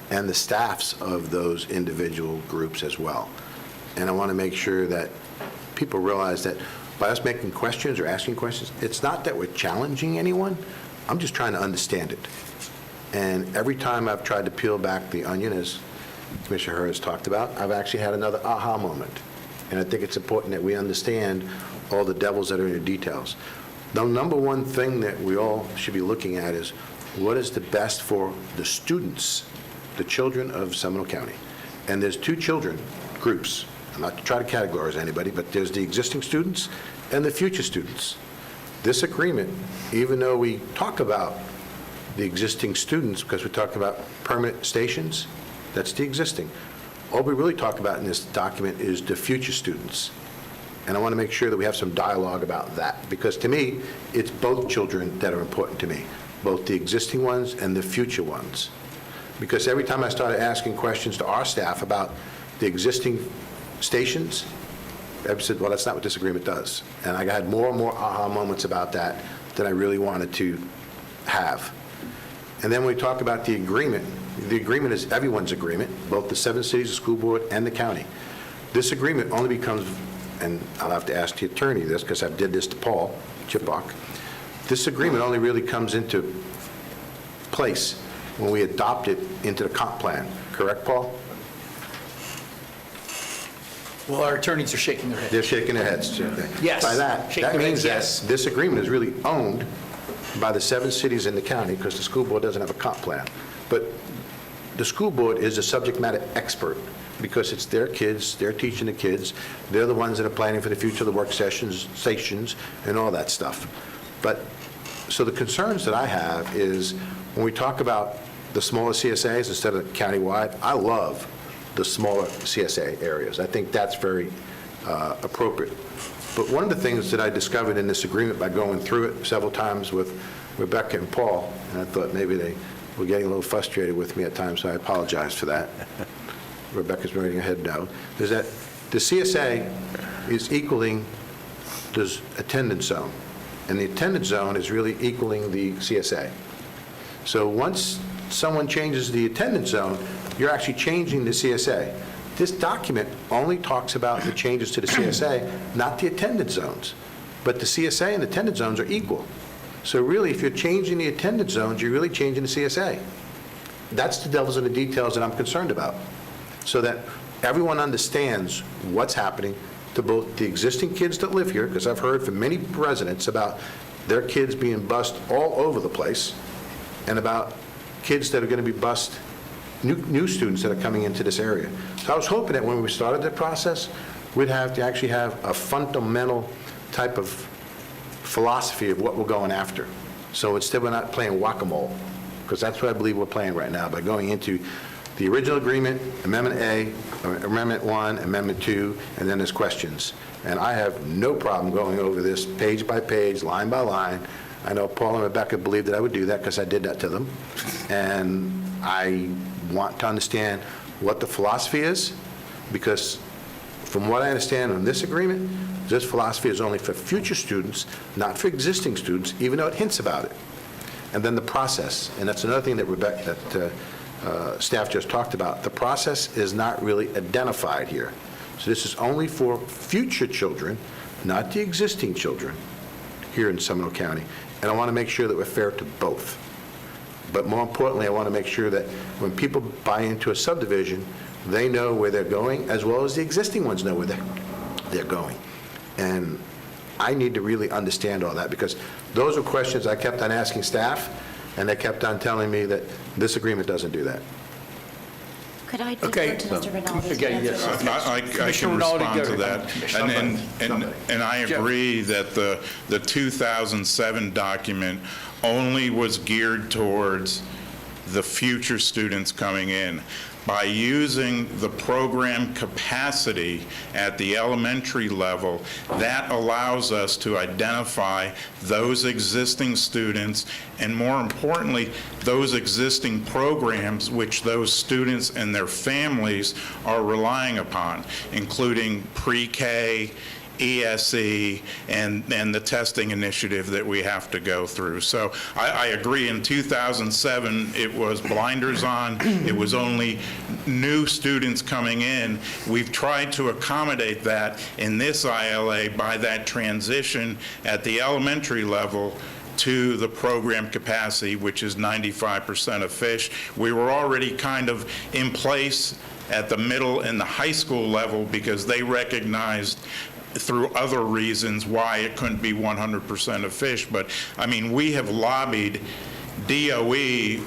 [SPEAKER 8] and the staffs of those individual groups as well. And I want to make sure that people realize that by us making questions or asking questions, it's not that we're challenging anyone. I'm just trying to understand it. And every time I've tried to peel back the onion, as Commissioner Herr has talked about, I've actually had another aha moment. And I think it's important that we understand all the devils that are in the details. The number one thing that we all should be looking at is what is the best for the students, the children of Seminole County. And there's 2 children groups. I'm not to try to categorize anybody, but there's the existing students and the future students. This agreement, even though we talk about the existing students, because we talk about permanent stations, that's the existing. All we really talk about in this document is the future students. And I want to make sure that we have some dialogue about that, because to me, it's both children that are important to me, both the existing ones and the future ones. Because every time I started asking questions to our staff about the existing stations, I said, well, that's not what this agreement does. And I had more and more aha moments about that than I really wanted to have. And then when we talk about the agreement is everyone's agreement, both the 7 cities, the school board, and the county. This agreement only becomes, and I'll have to ask the attorney this because I did this to Paul Chipok, this agreement only really comes into place when we adopt it into the comp plan. Correct, Paul?
[SPEAKER 1] Well, our attorneys are shaking their heads.
[SPEAKER 8] They're shaking their heads.
[SPEAKER 1] Yes.
[SPEAKER 8] By that
[SPEAKER 1] Shaking their
[SPEAKER 8] means
[SPEAKER 1] heads,
[SPEAKER 8] that
[SPEAKER 1] yes.
[SPEAKER 8] this agreement is really owned by the 7 cities in the county because the school board doesn't have a comp plan. But the school board is a subject matter expert because it's their kids, they're teaching the kids, they're the ones that are planning for the future of the work sessions, stations, and all that stuff. But, so the concerns that I have is when we talk about the smaller CSAs instead of countywide, I love the smaller CSA areas. I think that's very appropriate. But one of the things that I discovered in this agreement by going through it several times with Rebecca and Paul, and I thought maybe they were getting a little frustrated with me at times, so I apologize for that. Rebecca's nodding her head no, is that the CSA is equaling the attendance zone, and the attendance zone is really equaling the CSA. So once someone changes the attendance zone, you're actually changing the CSA. This document only talks about the changes to the CSA, not the attendance zones. But the CSA and the attendance zones are equal. So really, if you're changing the attendance zones, you're really changing the CSA. That's the devil's in the details that I'm concerned about, so that everyone understands what's happening to both the existing kids that live here, because I've heard from many residents about their kids being bused all over the place, and about kids that are going to be bused, new students that are coming into this area. So I was hoping that when we started the process, we'd have to actually have a fundamental type of philosophy of what we're going after. So instead we're not playing whack-a-mole, because that's what I believe we're playing right now, by going into the original agreement, Amendment A, Amendment 1, Amendment 2, and then there's questions. And I have no problem going over this page by page, line by line. I know Paul and Rebecca believed that I would do that because I did that to them. And I want to understand what the philosophy is, because from what I understand on this agreement, this philosophy is only for future students, not for existing students, even though it hints about it. And then the process, and that's another thing that Rebecca, staff just talked about. The process is not really identified here. So this is only for future children, not the existing children here in Seminole County. And I want to make sure that we're fair to both. But more importantly, I want to make sure that when people buy into a subdivision, they know where they're going, as well as the existing ones know where they're going. And I need to really understand all that, because those are questions I kept on asking staff, and they kept on telling me that this agreement doesn't do that.
[SPEAKER 3] Could I defer
[SPEAKER 1] Okay.
[SPEAKER 3] to Mr. Rinaldi? to
[SPEAKER 1] Okay,
[SPEAKER 3] answer
[SPEAKER 1] yes.
[SPEAKER 3] this?
[SPEAKER 10] I can
[SPEAKER 1] Commissioner Rinaldi,
[SPEAKER 10] respond
[SPEAKER 1] go
[SPEAKER 10] to
[SPEAKER 1] ahead.
[SPEAKER 10] that. And I agree that the 2007 document only was geared towards the future students coming in. By using the program capacity at the elementary level, that allows us to identify those existing students, and more importantly, those existing programs which those students and their families are relying upon, including pre-K, ESE, and the testing initiative that we have to go through. So I agree, in 2007, it was blinders on, it was only new students coming in. We've tried to accommodate that in this ILA by that transition at the elementary level to the program capacity, which is 95% of fish. We were already kind of in place at the middle and the high school level because they recognized through other reasons why it couldn't be 100% of fish. But, I mean, we have lobbied DOE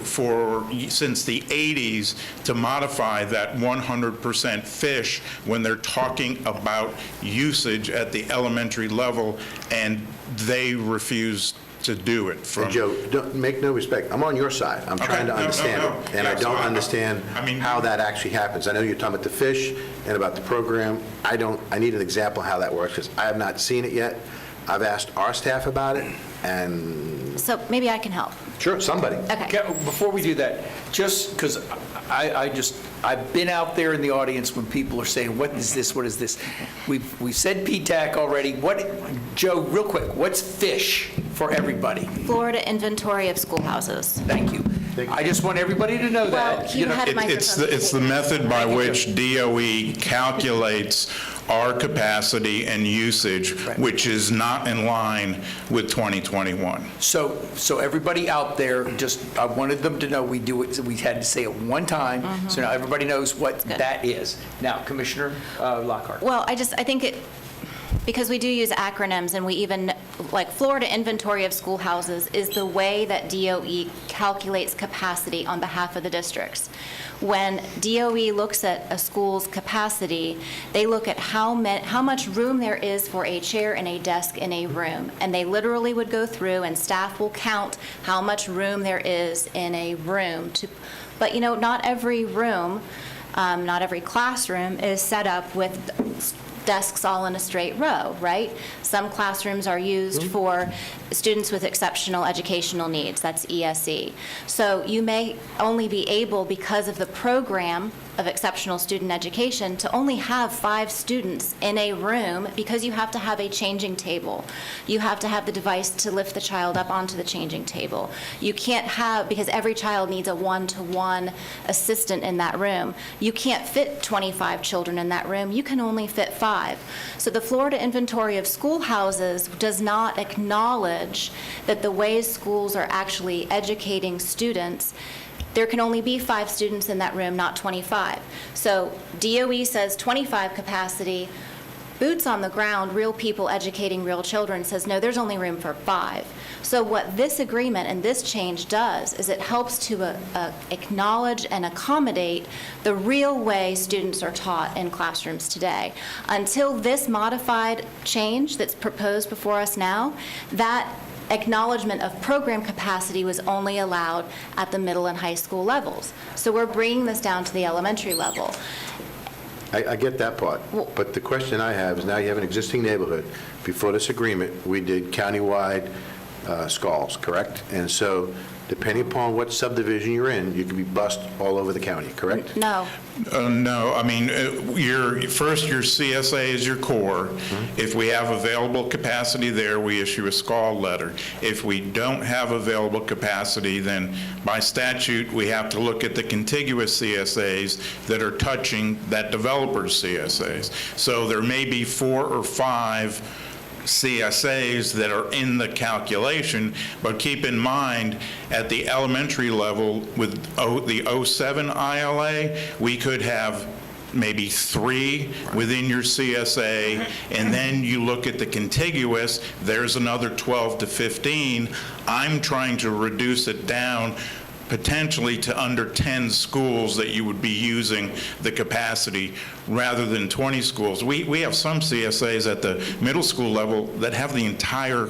[SPEAKER 10] since the 80s to modify that 100% fish when they're talking about usage at the elementary level, and they refuse to do it.
[SPEAKER 8] And Joe, make no respect, I'm on your side. I'm trying to understand it, and I don't understand how that actually happens. I know you're talking about the fish and about the program. I need an example of how that works, because I have not seen it yet. I've asked our staff about it, and...
[SPEAKER 3] So maybe I can help.
[SPEAKER 8] Sure, somebody.
[SPEAKER 3] Okay.
[SPEAKER 1] Before we do that, just because I've been out there in the audience when people are saying, what is this, what is this? We've said PTAC already. Joe, real quick, what's FISH for everybody?
[SPEAKER 3] Florida Inventory of Schoolhouses.
[SPEAKER 1] Thank you. I just want everybody to know that.
[SPEAKER 3] Well, he had a microphone.
[SPEAKER 10] It's the method by which DOE calculates our capacity and usage, which is not in line with 2021.
[SPEAKER 1] So everybody out there, I wanted them to know we do it, we had to say it one time, so now everybody knows what that is. Now, Commissioner Lockhart.
[SPEAKER 3] Well, I think because we do use acronyms, and we even, like Florida Inventory of Schoolhouses is the way that DOE calculates capacity on behalf of the districts. When DOE looks at a school's capacity, they look at how much room there is for a chair and a desk in a room. And they literally would go through, and staff will count how much room there is in a room. But, not every room, not every classroom is set up with desks all in a straight row, right? Some classrooms are used for students with exceptional educational needs, that's ESE. So you may only be able, because of the program of exceptional student education, to only have 5 students in a room, because you have to have a changing table. You have to have the device to lift the child up onto the changing table. You can't have, because every child needs a one-to-one assistant in that room. You can't fit 25 children in that room. You can only fit 5. So the Florida Inventory of Schoolhouses does not acknowledge that the ways schools are actually educating students, there can only be 5 students in that room, not 25. So DOE says 25 capacity. Boots on the ground, real people educating real children says, no, there's only room for 5. So what this agreement and this change does is it helps to acknowledge and accommodate the real way students are taught in classrooms today. Until this modified change that's proposed before us now, that acknowledgement of program capacity was only allowed at the middle and high school levels. So we're bringing this down to the elementary level.
[SPEAKER 8] I get that part, but the question I have is, now you have an existing neighborhood. Before this agreement, we did countywide schools, correct? And so depending upon what subdivision you're in, you can be bused all over the county, correct?
[SPEAKER 3] No.
[SPEAKER 10] No, I mean, your CSA is your core. If we have available capacity there, we issue a SCAL letter. If we don't have available capacity, then by statute, we have to look at the contiguous CSAs that are touching that developer's CSAs. So there may be 4 or 5 CSAs that are in the calculation, but keep in mind, at the elementary level with the 07 ILA, we could have maybe 3 within your CSA, and then you look at the contiguous, there's another 12 to 15. I'm trying to reduce it down potentially to under 10 schools that you would be using the capacity rather than 20 schools. We have some CSAs at the middle school level that have the entire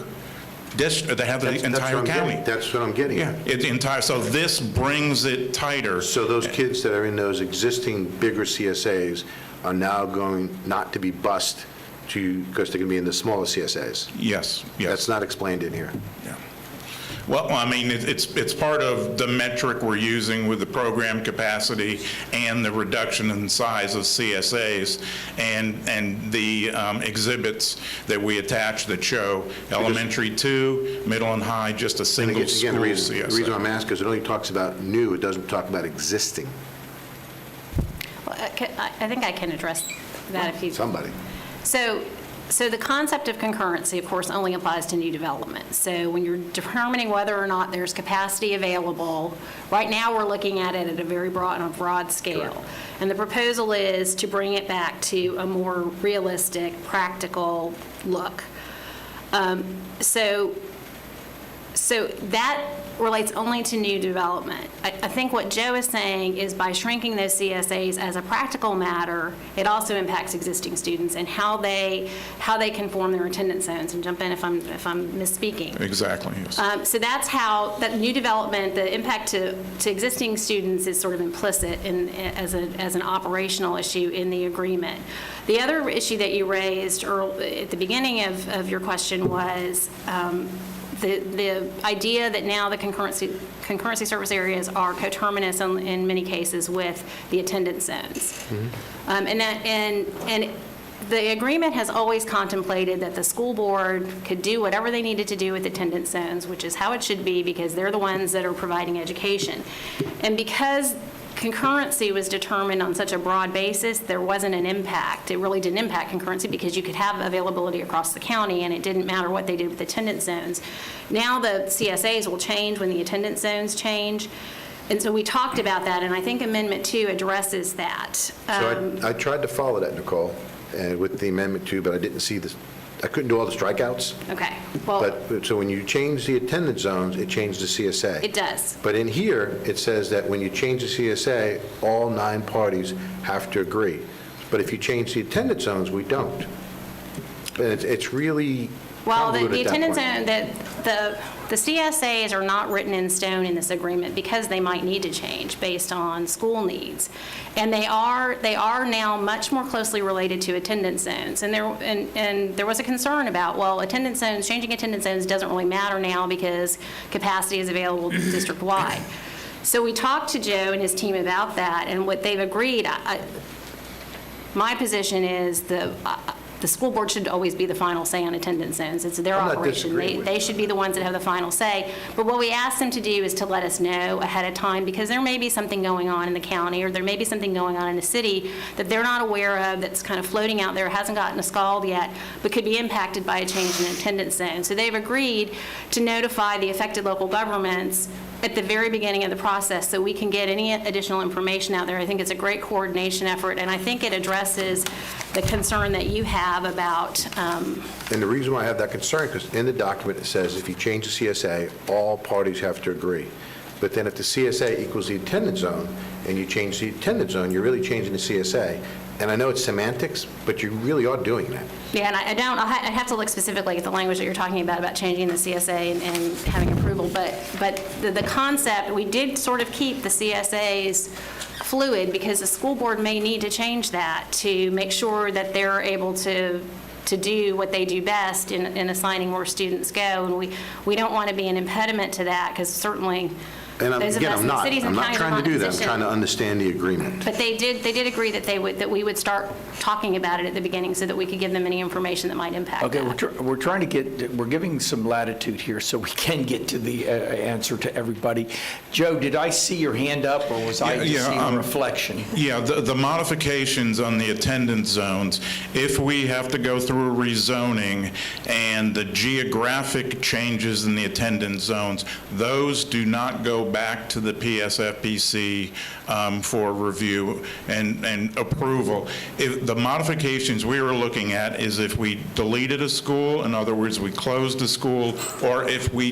[SPEAKER 10] district, that have the entire county.
[SPEAKER 8] That's what I'm getting
[SPEAKER 10] Yeah,
[SPEAKER 8] at.
[SPEAKER 10] it's entire, so this brings it tighter.
[SPEAKER 8] So those kids that are in those existing bigger CSAs are now going not to be bused because they're going to be in the smaller CSAs?
[SPEAKER 10] Yes, yes.
[SPEAKER 8] That's not explained in here.
[SPEAKER 10] Yeah. Well, I mean, it's part of the metric we're using with the program capacity and the reduction in size of CSAs and the exhibits that we attach that show elementary 2, middle and high, just a single school
[SPEAKER 8] The
[SPEAKER 10] CSA.
[SPEAKER 8] reason I'm asking is it only talks about new, it doesn't talk about existing.
[SPEAKER 13] Well, I think I can address that if you...
[SPEAKER 8] Somebody.
[SPEAKER 13] So the concept of concurrency, of course, only applies to new development. So when you're determining whether or not there's capacity available, right now we're looking at it at a very broad scale. Correct. And the proposal is to bring it back to a more realistic, practical look. So that relates only to new development. I think what Joe is saying is by shrinking those CSAs as a practical matter, it also impacts existing students and how they can form their attendance zones. And jump in if I'm misspeaking.
[SPEAKER 10] Exactly, yes.
[SPEAKER 13] So that's how that new development, the impact to existing students is sort of implicit as an operational issue in the agreement. The other issue that you raised at the beginning of your question was the idea that now the concurrency service areas are coterminous in many cases with the attendance zones. And the agreement has always contemplated that the school board could do whatever they needed to do with attendance zones, which is how it should be because they're the ones that are providing education. And because concurrency was determined on such a broad basis, there wasn't an impact. It really didn't impact concurrency because you could have availability across the county and it didn't matter what they did with attendance zones. Now the CSAs will change when the attendance zones change. And so we talked about that, and I think Amendment 2 addresses that.
[SPEAKER 8] So I tried to follow that, Nicole, with the Amendment 2, but I didn't see this. I couldn't do all the strikeouts.
[SPEAKER 13] Okay. Well,
[SPEAKER 8] But, so when you change the attendance zones, it changed the CSA.
[SPEAKER 13] it does.
[SPEAKER 8] But in here, it says that when you change the CSA, all 9 parties have to agree. But if you change the attendance zones, we don't. And it's really
[SPEAKER 13] Well, the
[SPEAKER 8] convoluted at
[SPEAKER 13] attendance
[SPEAKER 8] that
[SPEAKER 13] zone, the CSAs are not written in stone in this agreement because they might need to change based on school needs. And they are now much more closely related to attendance zones. And there was a concern about, well, attendance zones, changing attendance zones doesn't really matter now because capacity is available district-wide. So we talked to Joe and his team about that, and what they've agreed, my position is the school board should always be the final say on attendance zones. It's their
[SPEAKER 8] I'm not
[SPEAKER 13] operation.
[SPEAKER 8] disagreeing with
[SPEAKER 13] They should be the ones that have the final say. But what we asked them to do is to let us know ahead of time, because there may be something going on in the county, or there may be something going on in the city that they're not aware of, that's kind of floating out there, hasn't gotten a scald yet, but could be impacted by a change in attendance zone. So they've agreed to notify the affected local governments at the very beginning of the process so we can get any additional information out there. I think it's a great coordination effort, and I think it addresses the concern that you have about
[SPEAKER 8] And the reason why I have that concern, because in the document it says if you change the CSA, all parties have to agree. But then if the CSA equals the attendance zone, and you change the attendance zone, you're really changing the CSA. And I know it's semantics, but you really are doing that.
[SPEAKER 13] Yeah, and I'd have to look specifically at the language that you're talking about changing the CSA and having approval, but the concept, we did sort of keep the CSAs fluid because the school board may need to change that to make sure that they're able to to do what they do best in assigning where students go, and we don't want to be an impediment to that, because certainly
[SPEAKER 8] And
[SPEAKER 13] those of
[SPEAKER 8] again,
[SPEAKER 13] us in the cities and
[SPEAKER 8] I'm not
[SPEAKER 13] counties are
[SPEAKER 8] trying
[SPEAKER 13] not
[SPEAKER 8] to
[SPEAKER 13] in
[SPEAKER 8] do that. I'm
[SPEAKER 13] position.
[SPEAKER 8] trying to understand the agreement.
[SPEAKER 13] But they did agree that we would start talking about it at the beginning so that we could give them any information that might impact
[SPEAKER 1] Okay,
[SPEAKER 13] that.
[SPEAKER 1] we're trying to get, we're giving some latitude here so we can get to the answer to everybody. Joe, did I see your hand up, or was I just seeing a reflection?
[SPEAKER 10] Yeah, the modifications on the attendance zones, if we have to go through a rezoning and the geographic changes in the attendance zones, those do not go back to the PSFPC for review and approval. If the modifications we were looking at is if we deleted a school, in other words, we closed a school, or if we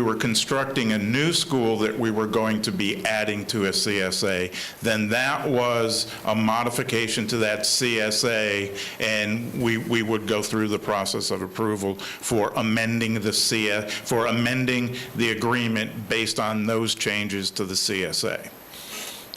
[SPEAKER 10] were constructing a new school that we were going to be adding to a CSA, then that was a modification to that CSA, and we would go through the process of approval for amending the agreement based on those changes to the CSA.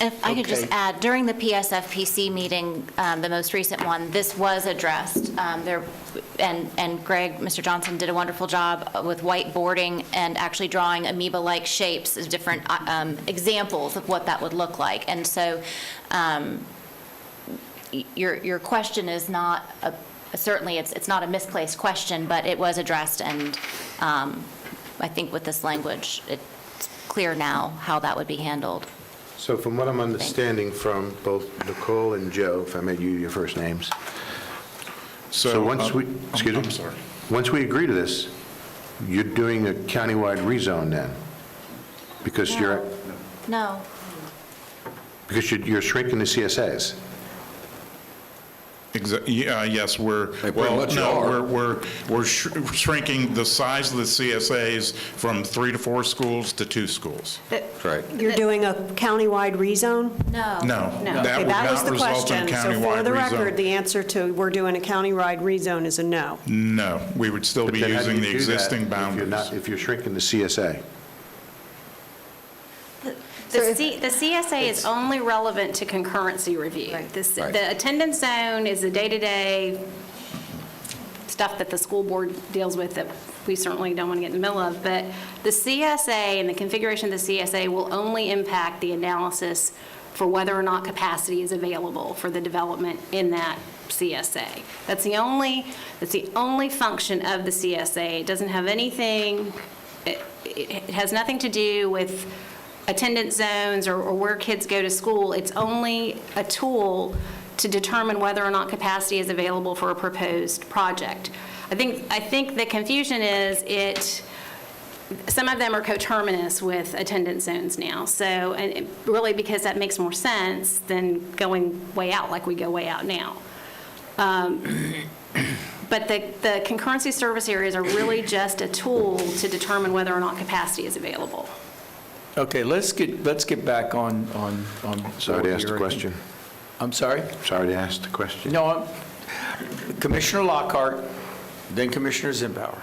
[SPEAKER 3] If I could just
[SPEAKER 1] Okay.
[SPEAKER 3] add, during the PSFPC meeting, the most recent one, this was addressed. And Greg, Mr. Johnson, did a wonderful job with whiteboarding and actually drawing amoeba-like shapes of different examples of what that would look like. And so your question is not, certainly it's not a misplaced question, but it was addressed, and I think with this language, it's clear now how that would be handled.
[SPEAKER 8] So from what I'm understanding from both Nicole and Joe, if I may use your first names. So once we, excuse me?
[SPEAKER 10] I'm sorry.
[SPEAKER 8] Once we agree to this, you're doing a countywide rezone then? Because you're shrinking the CSAs.
[SPEAKER 10] Yes, we're shrinking the size of the CSAs from 3 to 4 schools to 2 schools.
[SPEAKER 5] Right.
[SPEAKER 9] You're doing a countywide rezone?
[SPEAKER 3] No.
[SPEAKER 10] No,
[SPEAKER 13] No.
[SPEAKER 10] that
[SPEAKER 9] Okay,
[SPEAKER 10] would
[SPEAKER 9] that was
[SPEAKER 10] not
[SPEAKER 9] the
[SPEAKER 10] result in
[SPEAKER 9] question. So for
[SPEAKER 10] countywide
[SPEAKER 9] the record,
[SPEAKER 10] rezone.
[SPEAKER 9] the answer to we're doing a countywide rezone is a no.
[SPEAKER 10] No, we would still be
[SPEAKER 8] But then how do
[SPEAKER 10] using
[SPEAKER 8] you
[SPEAKER 10] the
[SPEAKER 8] do that
[SPEAKER 10] existing
[SPEAKER 8] if you're
[SPEAKER 10] boundaries.
[SPEAKER 8] not- If you're shrinking the CSA?
[SPEAKER 13] The CSA is only relevant to concurrency review. The attendance zone is the day-to-day stuff that the school board deals with that we certainly don't want to get in the middle of. But the CSA and the configuration of the CSA will only impact the analysis for whether or not capacity is available for the development in that CSA. That's the only function of the CSA. It doesn't have anything, it has nothing to do with attendance zones or where kids go to school. It's only a tool to determine whether or not capacity is available for a proposed project. I think the confusion is some of them are coterminous with attendance zones now. So, and really because that makes more sense than going way out like we go way out now. But the concurrency service areas are really just a tool to determine whether or not capacity is available.
[SPEAKER 1] Okay, let's get back on.
[SPEAKER 8] Sorry to ask the
[SPEAKER 1] board here.
[SPEAKER 8] question.
[SPEAKER 1] I'm sorry?
[SPEAKER 8] Sorry to ask the question.
[SPEAKER 1] No, Commissioner Lockhart, then Commissioner Zimbauer.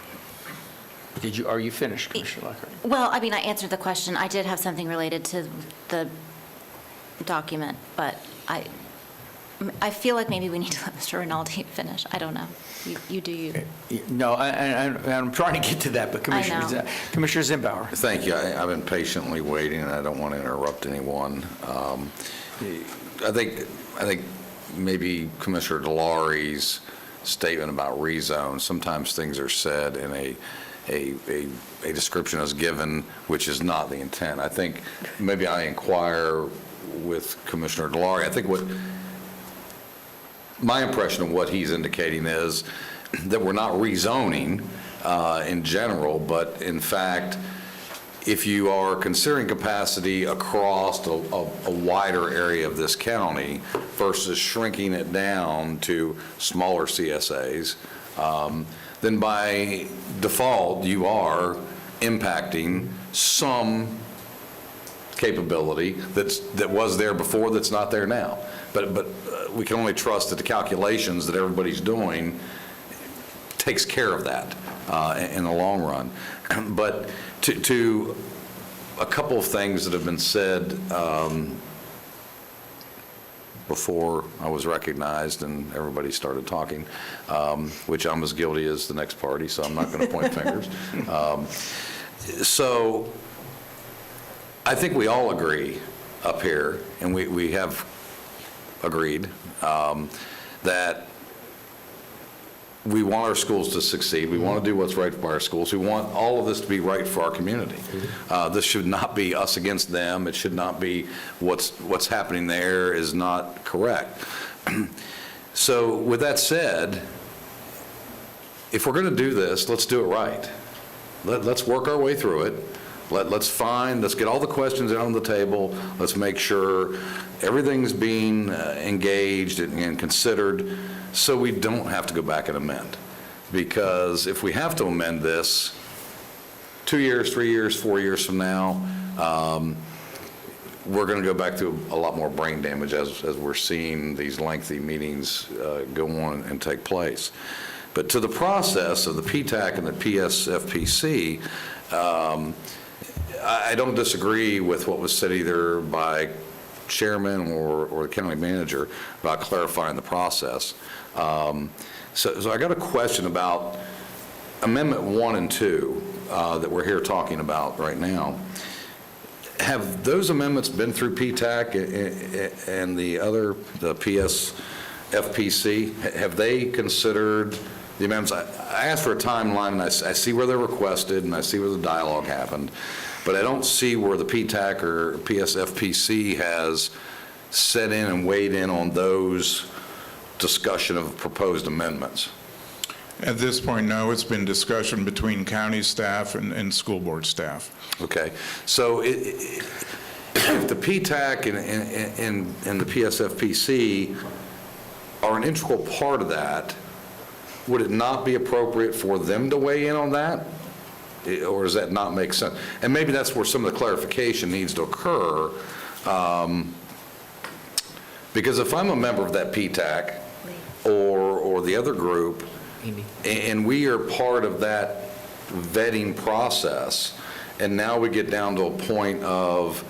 [SPEAKER 1] Are you finished, Commissioner Lockhart?
[SPEAKER 3] Well, I mean, I answered the question. I did have something related to the document, but I feel like maybe we need to let Mr. Rinaldi finish. I don't know. You do you.
[SPEAKER 1] No, I'm trying to get to that, but Commissioner
[SPEAKER 3] know.
[SPEAKER 1] Commissioner Zimbauer.
[SPEAKER 5] Thank you. I've been patiently waiting, and I don't want to interrupt anyone. I think maybe Commissioner DeLaury's statement about rezone, sometimes things are said in a description is given, which is not the intent. I think maybe I inquire with Commissioner DeLaury. I think my impression of what he's indicating is that we're not rezoning in general, but in fact, if you are considering capacity across a wider area of this county versus shrinking it down to smaller CSAs, then by default, you are impacting some capability that was there before that's not there now. But we can only trust that the calculations that everybody's doing takes care of that in the long run. But to a couple of things that have been said, before I was recognized and everybody started talking, which I'm as guilty as the next party, so I'm not going to point fingers. So I think we all agree up here, and we have agreed, that we want our schools to succeed. We want to do what's right by our schools. We want all of this to be right for our community. This should not be us against them. It should not be what's happening there is not correct. So with that said, if we're going to do this, let's do it right. Let's work our way through it. Let's get all the questions out on the table. Let's make sure everything's being engaged and considered, so we don't have to go back and amend. Because if we have to amend this 2 years, 3 years, 4 years from now, we're going to go back to a lot more brain damage as we're seeing these lengthy meetings go on and take place. But to the process of the PTAC and the PSFPC, I don't disagree with what was said either by chairman or the county manager about clarifying the process. So I got a question about Amendment 1 and 2 that we're here talking about right now. Have those amendments been through PTAC and the PSFPC? Have they considered the amendments? I asked for a timeline, and I see where they're requested, and I see where the dialogue happened, but I don't see where the PTAC or PSFPC has set in and weighed in on those discussion of proposed amendments.
[SPEAKER 10] At this point, no. It's been discussion between county staff and school board staff.
[SPEAKER 5] Okay. So if the PTAC and the PSFPC are an integral part of that, would it not be appropriate for them to weigh in on that? Or does that not make sense? And maybe that's where some of the clarification needs to occur. Because if I'm a member of that PTAC or the other group, and we are part of that vetting process, and now we get down to a point of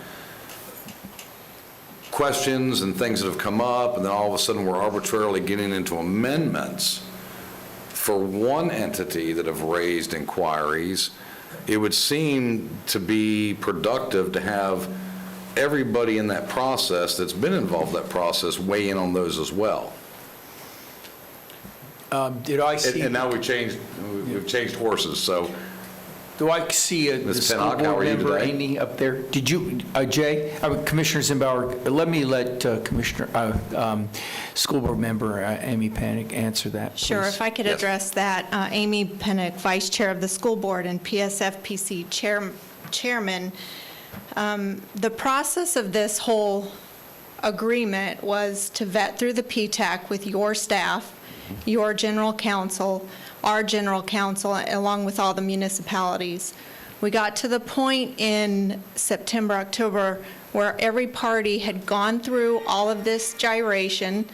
[SPEAKER 5] questions and things that have come up, and then all of a sudden we're arbitrarily getting into amendments for one entity that have raised inquiries, it would seem to be productive to have everybody in that process that's been involved in that process weigh in on those as well.
[SPEAKER 1] Did I see?
[SPEAKER 5] And now we've changed horses, so.
[SPEAKER 1] Do I see the
[SPEAKER 5] Ms.
[SPEAKER 1] school
[SPEAKER 5] Pinnock, how
[SPEAKER 1] board
[SPEAKER 5] are you
[SPEAKER 1] member,
[SPEAKER 5] today?
[SPEAKER 1] Amy, up there? Did you, Jay, Commissioner Zimbauer, let school board member Amy Pinnock answer that, please.
[SPEAKER 15] Sure, if I could
[SPEAKER 5] Yes.
[SPEAKER 15] address that. Amy Pinnock, Vice Chair of the School Board and PSFPC Chairman. The process of this whole agreement was to vet through the PTAC with your staff, your general counsel, our general counsel, along with all the municipalities. We got to the point in September, October, where every party had gone through all of this gyration,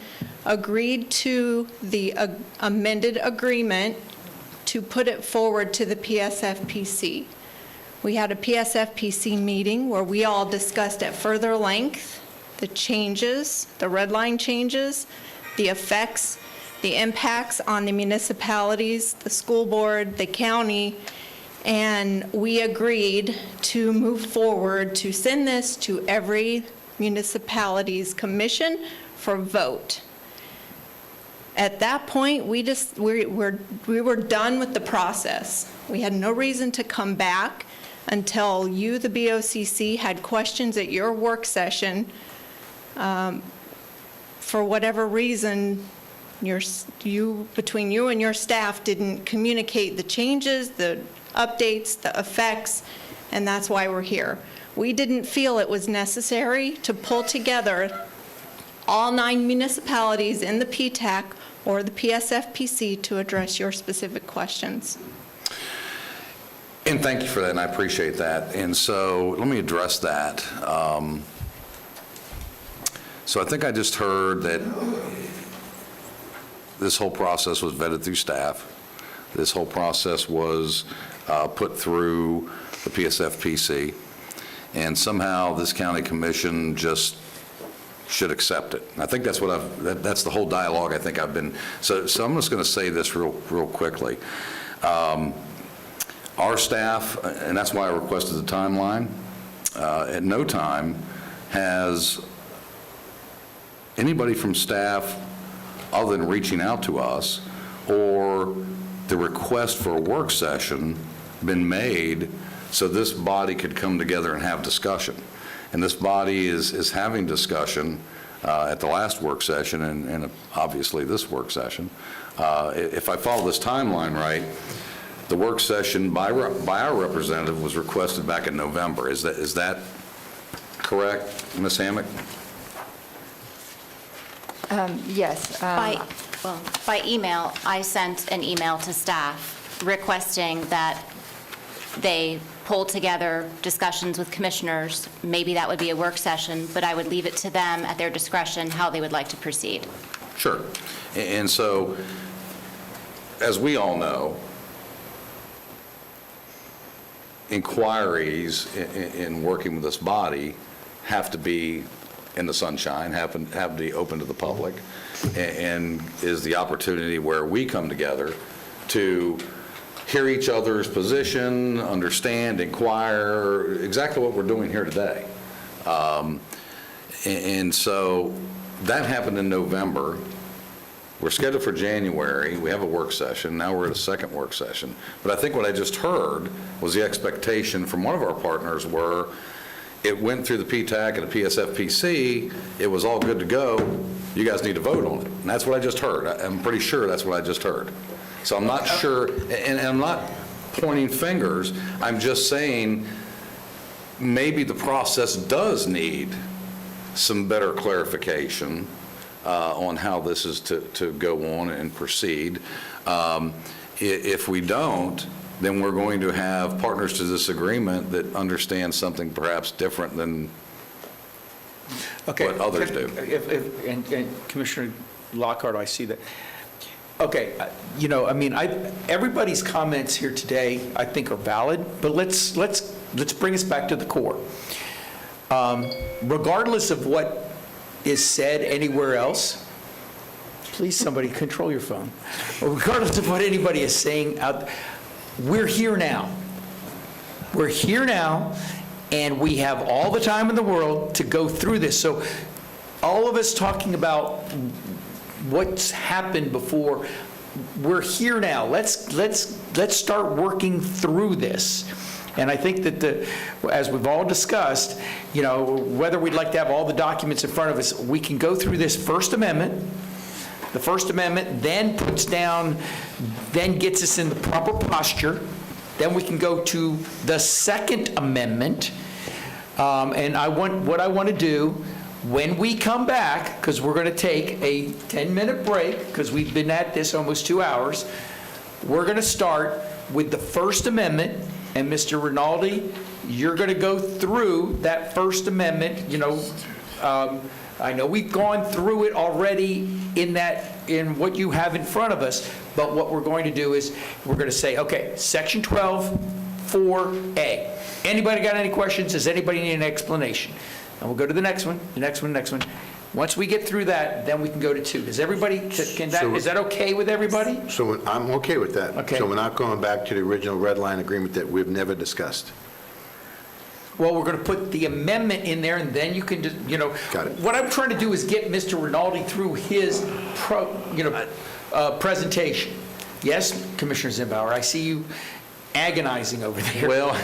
[SPEAKER 15] agreed to the amended agreement to put it forward to the PSFPC. We had a PSFPC meeting where we all discussed at further length the changes, the red line changes, the effects, the impacts on the municipalities, the school board, the county, and we agreed to move forward to send this to every municipality's commission for vote. At that point, we were done with the process. We had no reason to come back until you, the BOCC, had questions at your work session. For whatever reason, between you and your staff didn't communicate the changes, the updates, the effects, and that's why we're here. We didn't feel it was necessary to pull together all 9 municipalities in the PTAC or the PSFPC to address your specific questions.
[SPEAKER 5] And thank you for that, and I appreciate that. And so let me address that. So I think I just heard that this whole process was vetted through staff. This whole process was put through the PSFPC. And somehow this county commission just should accept it. And I think that's what that's the whole dialogue I think I've been, so I'm just going to say this real quickly. Our staff, and that's why I requested the timeline, at no time has anybody from staff, other than reaching out to us, or the request for a work session been made so this body could come together and have discussion. And this body is having discussion at the last work session and obviously this work session. If I follow this timeline right, the work session by our representative was requested back in November. Is that correct, Ms. Hammack?
[SPEAKER 11] Yes.
[SPEAKER 3] By email, I sent an email to staff requesting that they pull together discussions with commissioners. Maybe that would be a work session, but I would leave it to them at their discretion how they would like to proceed.
[SPEAKER 5] Sure. And so, as we all know, inquiries in working with this body have to be in the sunshine, have to be open to the public, and is the opportunity where we come together to hear each other's position, understand, inquire, exactly what we're doing here today. And so that happened in November. We're scheduled for January. We have a work session. Now we're at a second work session. But I think what I just heard was the expectation from one of our partners were it went through the PTAC and the PSFPC. It was all good to go. You guys need to vote on it. And that's what I just heard. I'm pretty sure that's what I just heard. So I'm not sure, and I'm not pointing fingers. I'm just saying maybe the process does need some better clarification on how this is to go on and proceed. If we don't, then we're going to have partners to this agreement that understand something perhaps different than what others do.
[SPEAKER 1] And Commissioner Lockhart, I see that. Okay, I mean, everybody's comments here today, I think, are valid, but let's bring us back to the core. Regardless of what is said anywhere else, please somebody control your phone. Regardless of what anybody is saying out, we're here now. We're here now, and we have all the time in the world to go through this. So all of us talking about what's happened before, we're here now. Let's start working through this. And I think that as we've all discussed, whether we'd like to have all the documents in front of us, we can go through this First Amendment. The First Amendment then gets us in the proper posture. Then we can go to the Second Amendment. And what I want to do, when we come back, because we're going to take a 10-minute break, because we've been at this almost 2 hours, we're going to start with the First Amendment. And Mr. Rinaldi, you're going to go through that First Amendment. I know we've gone through it already in what you have in front of us, but what we're going to do is we're going to say, okay, Section 12, 4A. Anybody got any questions? Does anybody need an explanation? And we'll go to the next one, the next one, the next one. Once we get through that, then we can go to 2. Does everybody, is that okay with everybody?
[SPEAKER 8] So I'm okay with that.
[SPEAKER 1] Okay.
[SPEAKER 8] So we're not going back to the original red line agreement that we've never discussed.
[SPEAKER 1] Well, we're going to put the amendment in there, and then you can just,
[SPEAKER 8] Got it.
[SPEAKER 1] What I'm trying to do is get Mr. Rinaldi through his, presentation. Yes, Commissioner Zimbauer, I see you agonizing over there.
[SPEAKER 5] Well,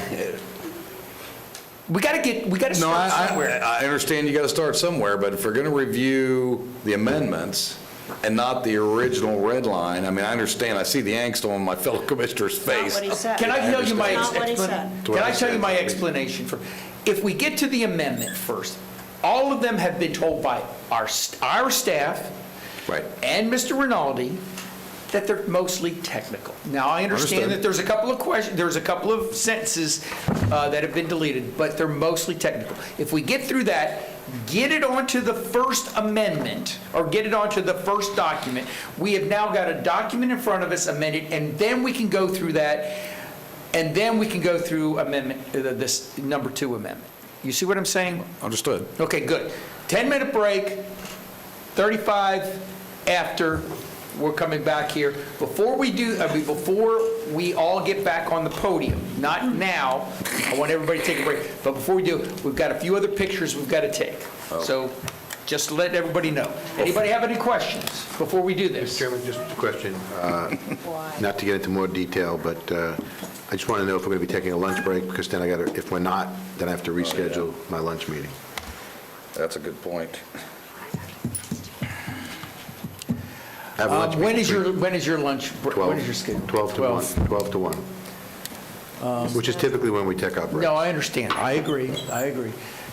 [SPEAKER 1] we got to start somewhere.
[SPEAKER 5] I understand you got to start somewhere, but if we're going to review the amendments and not the original red line, I mean, I understand, I see the angst on my fellow commissioner's face.
[SPEAKER 9] Not what he said.
[SPEAKER 1] Can I tell you my
[SPEAKER 9] Not what he said.
[SPEAKER 1] Can I tell you my explanation for? If we get to the amendment first, all of them have been told by our staff,
[SPEAKER 5] Right.
[SPEAKER 1] and Mr. Rinaldi, that they're mostly technical. Now, I understand
[SPEAKER 5] Understood.
[SPEAKER 1] that there's a couple of questions, there's a couple of sentences that have been deleted, but they're mostly technical. If we get through that, get it onto the First Amendment, or get it onto the first document, we have now got a document in front of us amended, and then we can go through that, and then we can go through this number 2 amendment. You see what I'm saying?
[SPEAKER 5] Understood.
[SPEAKER 1] Okay, good. 10-minute break, 35 after, we're coming back here. Before we all get back on the podium, not now, I want everybody to take a break, but before we do, we've got a few other pictures we've got to take. So just to let everybody know. Anybody have any questions before we do this?
[SPEAKER 8] Mr. Chairman, just a question, not to get into more detail, but I just want to know if we're going to be taking a lunch break, because then if we're not, then I have to reschedule my lunch meeting.
[SPEAKER 5] That's a good point.
[SPEAKER 8] I have a lunch
[SPEAKER 1] When
[SPEAKER 8] meeting
[SPEAKER 1] is your lunch, when is your schedule?
[SPEAKER 8] 12 to 1, 12 to 1, which is typically when we take our break.
[SPEAKER 1] No, I understand. I agree.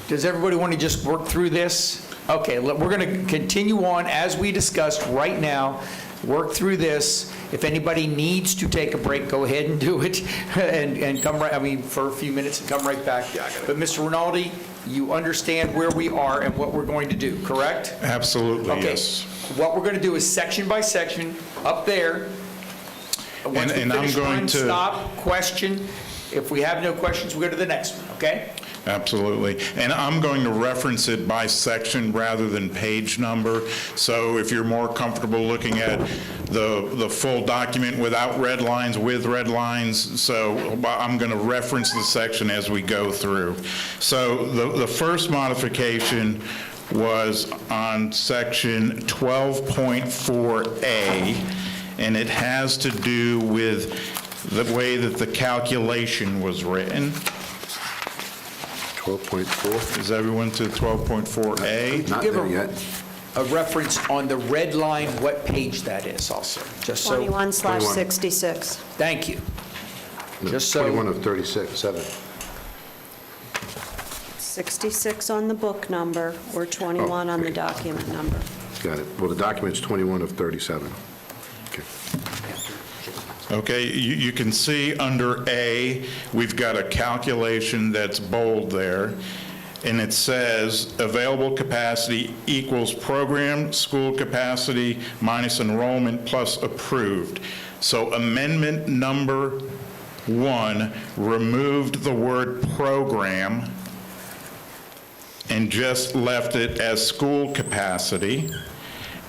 [SPEAKER 1] Does everybody want to just work through this? Okay, we're going to continue on as we discussed right now, work through this. If anybody needs to take a break, go ahead and do it, and come right, for a few minutes and come right back. But Mr. Rinaldi, you understand where we are and what we're going to do, correct?
[SPEAKER 10] Absolutely,
[SPEAKER 1] Okay.
[SPEAKER 10] yes.
[SPEAKER 1] What we're going to do is section by section, up there. Once we
[SPEAKER 10] And I'm
[SPEAKER 1] finish
[SPEAKER 10] going
[SPEAKER 1] one,
[SPEAKER 10] to-
[SPEAKER 1] stop, question. If we have no questions, we'll go to the next one, okay?
[SPEAKER 10] Absolutely. And I'm going to reference it by section rather than page number. So if you're more comfortable looking at the full document without red lines, with red lines, so I'm going to reference the section as we go through. So the first modification was on section 12.4A, and it has to do with the way that the calculation was written.
[SPEAKER 8] 12.4?
[SPEAKER 10] Is everyone to 12.4A?
[SPEAKER 8] Not
[SPEAKER 1] Give
[SPEAKER 8] there
[SPEAKER 1] a-
[SPEAKER 8] yet.
[SPEAKER 1] A reference on the red line, what page that is also, just so.
[SPEAKER 9] 21/66.
[SPEAKER 1] Thank you. Just so.
[SPEAKER 8] 21 of 37.
[SPEAKER 9] 66 on the book number, or 21 on the document number.
[SPEAKER 8] Got it. Well, the document's 21 of 37. Okay.
[SPEAKER 10] Okay, you can see under A, we've got a calculation that's bold there, and it says available capacity equals program school capacity minus enrollment plus approved. So amendment number 1 removed the word program and just left it as school capacity.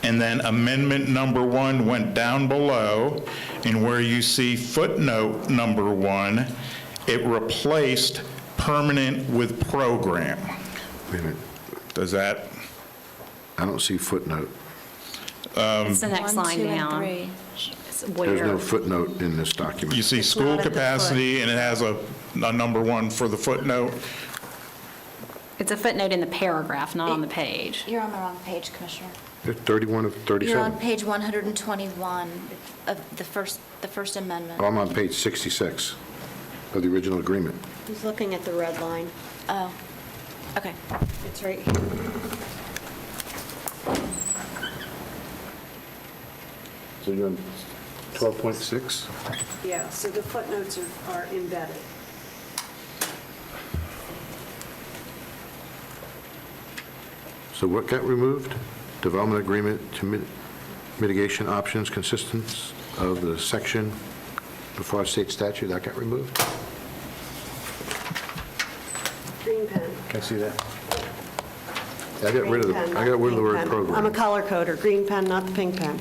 [SPEAKER 10] And then amendment number 1 went down below, and where you see footnote number 1, it replaced permanent with program.
[SPEAKER 8] Wait a minute.
[SPEAKER 10] Does that?
[SPEAKER 8] I don't see footnote.
[SPEAKER 13] It's the next
[SPEAKER 3] 1,
[SPEAKER 13] line
[SPEAKER 3] 2, and
[SPEAKER 13] down.
[SPEAKER 3] 3.
[SPEAKER 13] It's
[SPEAKER 8] There's
[SPEAKER 13] where-
[SPEAKER 8] no footnote in this document.
[SPEAKER 10] You see
[SPEAKER 9] not
[SPEAKER 10] school
[SPEAKER 9] at the foot.
[SPEAKER 10] capacity, and it has a number 1 for the footnote.
[SPEAKER 13] It's a footnote in the paragraph, not on the page.
[SPEAKER 3] You're on the wrong page, Commissioner.
[SPEAKER 8] There's 31 of
[SPEAKER 3] You're on
[SPEAKER 8] 37.
[SPEAKER 3] page 121 of the First Amendment.
[SPEAKER 8] Oh, I'm on page 66 of the original agreement.
[SPEAKER 9] He's looking at the red line.
[SPEAKER 3] Oh, okay.
[SPEAKER 9] It's right here.
[SPEAKER 8] So you're on 12.6?
[SPEAKER 9] Yeah, so the footnotes are embedded.
[SPEAKER 8] So what got removed? Development agreement to mitigation options consistent of the section before state statute, that got removed?
[SPEAKER 9] Green pen.
[SPEAKER 8] Can I see that? I got rid of
[SPEAKER 9] Green pen,
[SPEAKER 8] the
[SPEAKER 9] not
[SPEAKER 8] word
[SPEAKER 9] pink pen. I'm a
[SPEAKER 8] program.
[SPEAKER 9] color coder, green pen, not the pink pen.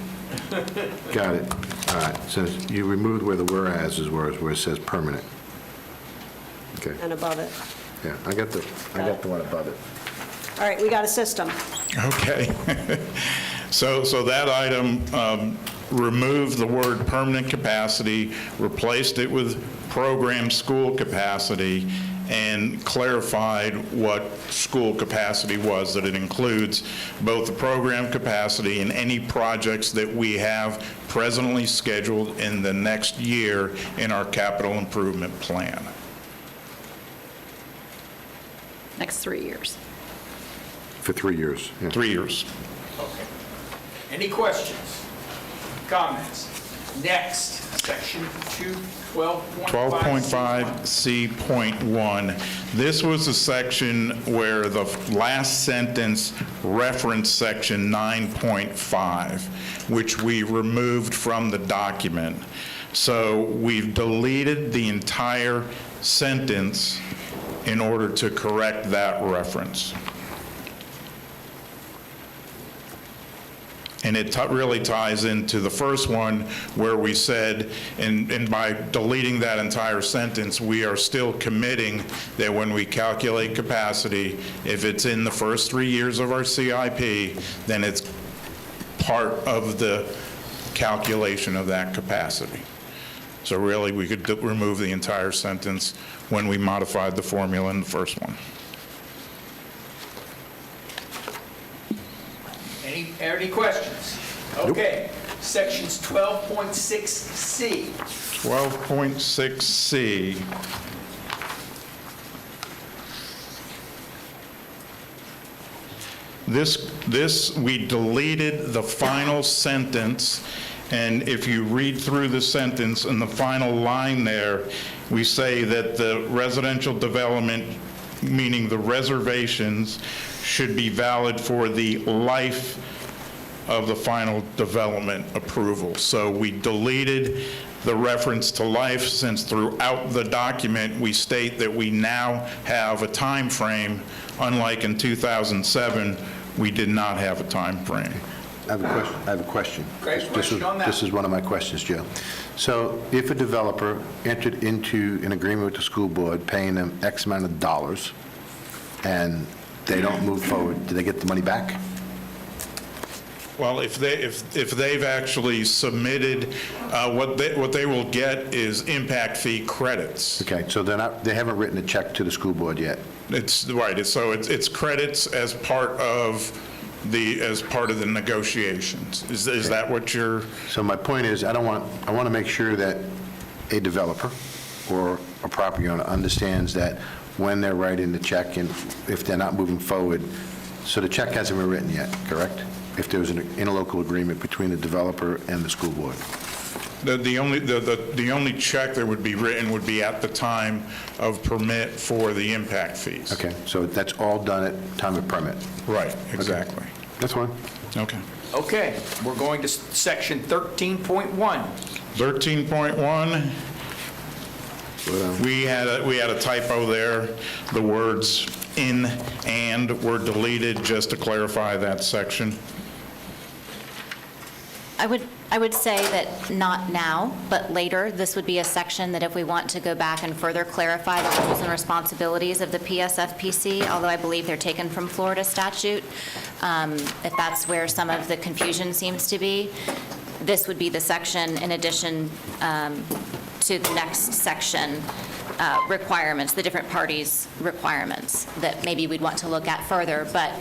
[SPEAKER 8] Got it. All right, so you removed where the whereas where it says permanent. Okay,
[SPEAKER 9] And above it.
[SPEAKER 8] yeah, I got the one above it.
[SPEAKER 9] All right, we got a system.
[SPEAKER 10] Okay. So that item removed the word permanent capacity, replaced it with program school capacity, and clarified what school capacity was, that it includes both the program capacity and any projects that we have presently scheduled in the next year in our capital improvement plan.
[SPEAKER 13] Next 3 years.
[SPEAKER 8] For 3 years, yeah.
[SPEAKER 10] 3 years.
[SPEAKER 1] Okay. Any questions, comments? Next, section
[SPEAKER 10] 12.5C.1. This was a section where the last sentence referenced section 9.5, which we removed from the document. So we've deleted the entire sentence in order to correct that reference. And it really ties into the first one where we said, and by deleting that entire sentence, we are still committing that when we calculate capacity, if it's in the first 3 years of our CIP, then it's part of the calculation of that capacity. So really, we could remove the entire sentence when we modified the formula in the first one.
[SPEAKER 1] Any questions? Okay. Sections 12.6C.
[SPEAKER 10] 12.6C. This, we deleted the final sentence, and if you read through the sentence in the final line there, we say that the residential development, meaning the reservations, should be valid for the life of the final development approval. So we deleted the reference to life, since throughout the document we state that we now have a time frame, unlike in 2007, we did not have a time frame.
[SPEAKER 8] I have a question.
[SPEAKER 1] Great question on that.
[SPEAKER 8] This is one of my questions, Joe. So if a developer entered into an agreement with the school board paying them X amount of dollars and they don't move forward, do they get the money back?
[SPEAKER 10] Well, if they've actually submitted, what they will get is impact fee credits.
[SPEAKER 8] Okay, so they haven't written a check to the school board yet?
[SPEAKER 10] It's right. So it's credits as part of the negotiations. Is that what you're?
[SPEAKER 8] So my point is, I want to make sure that a developer or a property owner understands that when they're writing the check, and if they're not moving forward, so the check hasn't been written yet, correct? If there was an interlocal agreement between the developer and the school board.
[SPEAKER 10] The only check that would be written would be at the time of permit for the impact fees.
[SPEAKER 8] Okay, so that's all done at time of permit?
[SPEAKER 10] Right, exactly.
[SPEAKER 8] Okay. That's fine.
[SPEAKER 10] Okay.
[SPEAKER 1] Okay, we're going to section 13.1.
[SPEAKER 10] 13.1, we had a typo there. The words "in" and were deleted, just to clarify that section.
[SPEAKER 3] I would say that not now, but later, this would be a section that if we want to go back and further clarify the roles and responsibilities of the PSFPC, although I believe they're taken from Florida statute, if that's where some of the confusion seems to be, this would be the section in addition to the next section requirements, the different parties' requirements that maybe we'd want to look at further. But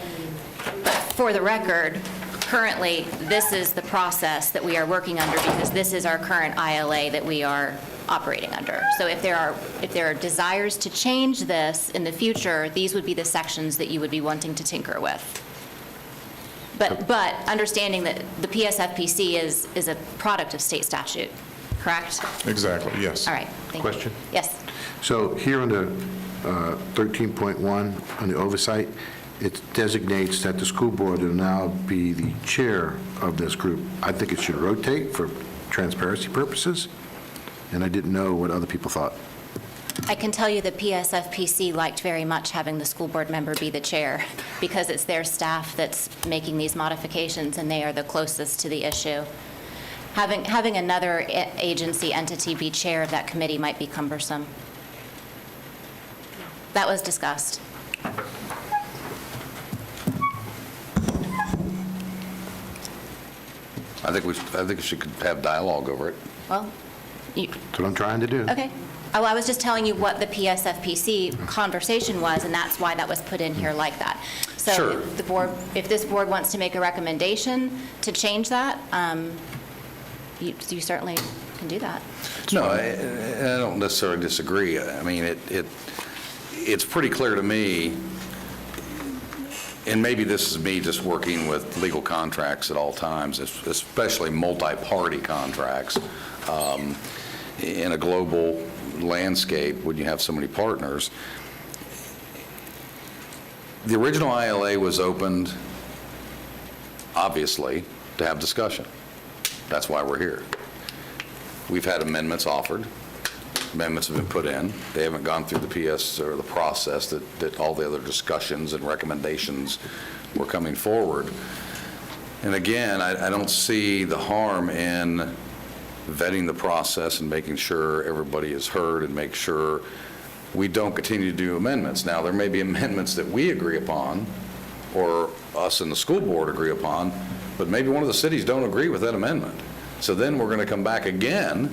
[SPEAKER 3] for the record, currently, this is the process that we are working under because this is our current ILA that we are operating under. So if there are desires to change this in the future, these would be the sections that you would be wanting to tinker with. But understanding that the PSFPC is a product of state statute, correct?
[SPEAKER 10] Exactly, yes.
[SPEAKER 3] All right, thank you.
[SPEAKER 8] Question?
[SPEAKER 3] Yes.
[SPEAKER 8] So here under 13.1, on the oversight, it designates that the school board will now be the chair of this group. I think it should rotate for transparency purposes, and I didn't know what other people thought.
[SPEAKER 3] I can tell you the PSFPC liked very much having the school board member be the chair because it's their staff that's making these modifications and they are the closest to the issue. Having another agency entity be chair of that committee might be cumbersome. That was discussed.
[SPEAKER 5] I think we should have dialogue over it.
[SPEAKER 3] Well,
[SPEAKER 8] That's what I'm trying to do.
[SPEAKER 3] okay. Oh, I was just telling you what the PSFPC conversation was, and that's why that was put in here like that. So
[SPEAKER 5] Sure.
[SPEAKER 3] if this board wants to make a recommendation to change that, you certainly can do that.
[SPEAKER 5] No, I don't necessarily disagree. I mean, it's pretty clear to me, and maybe this is me just working with legal contracts at all times, especially multi-party contracts. In a global landscape, when you have so many partners, the original ILA was opened, obviously, to have discussion. That's why we're here. We've had amendments offered. Amendments have been put in. They haven't gone through the PS or the process that all the other discussions and recommendations were coming forward. And again, I don't see the harm in vetting the process and making sure everybody is heard and make sure we don't continue to do amendments. Now, there may be amendments that we agree upon, or us and the school board agree upon, but maybe one of the cities don't agree with that amendment. So then we're going to come back again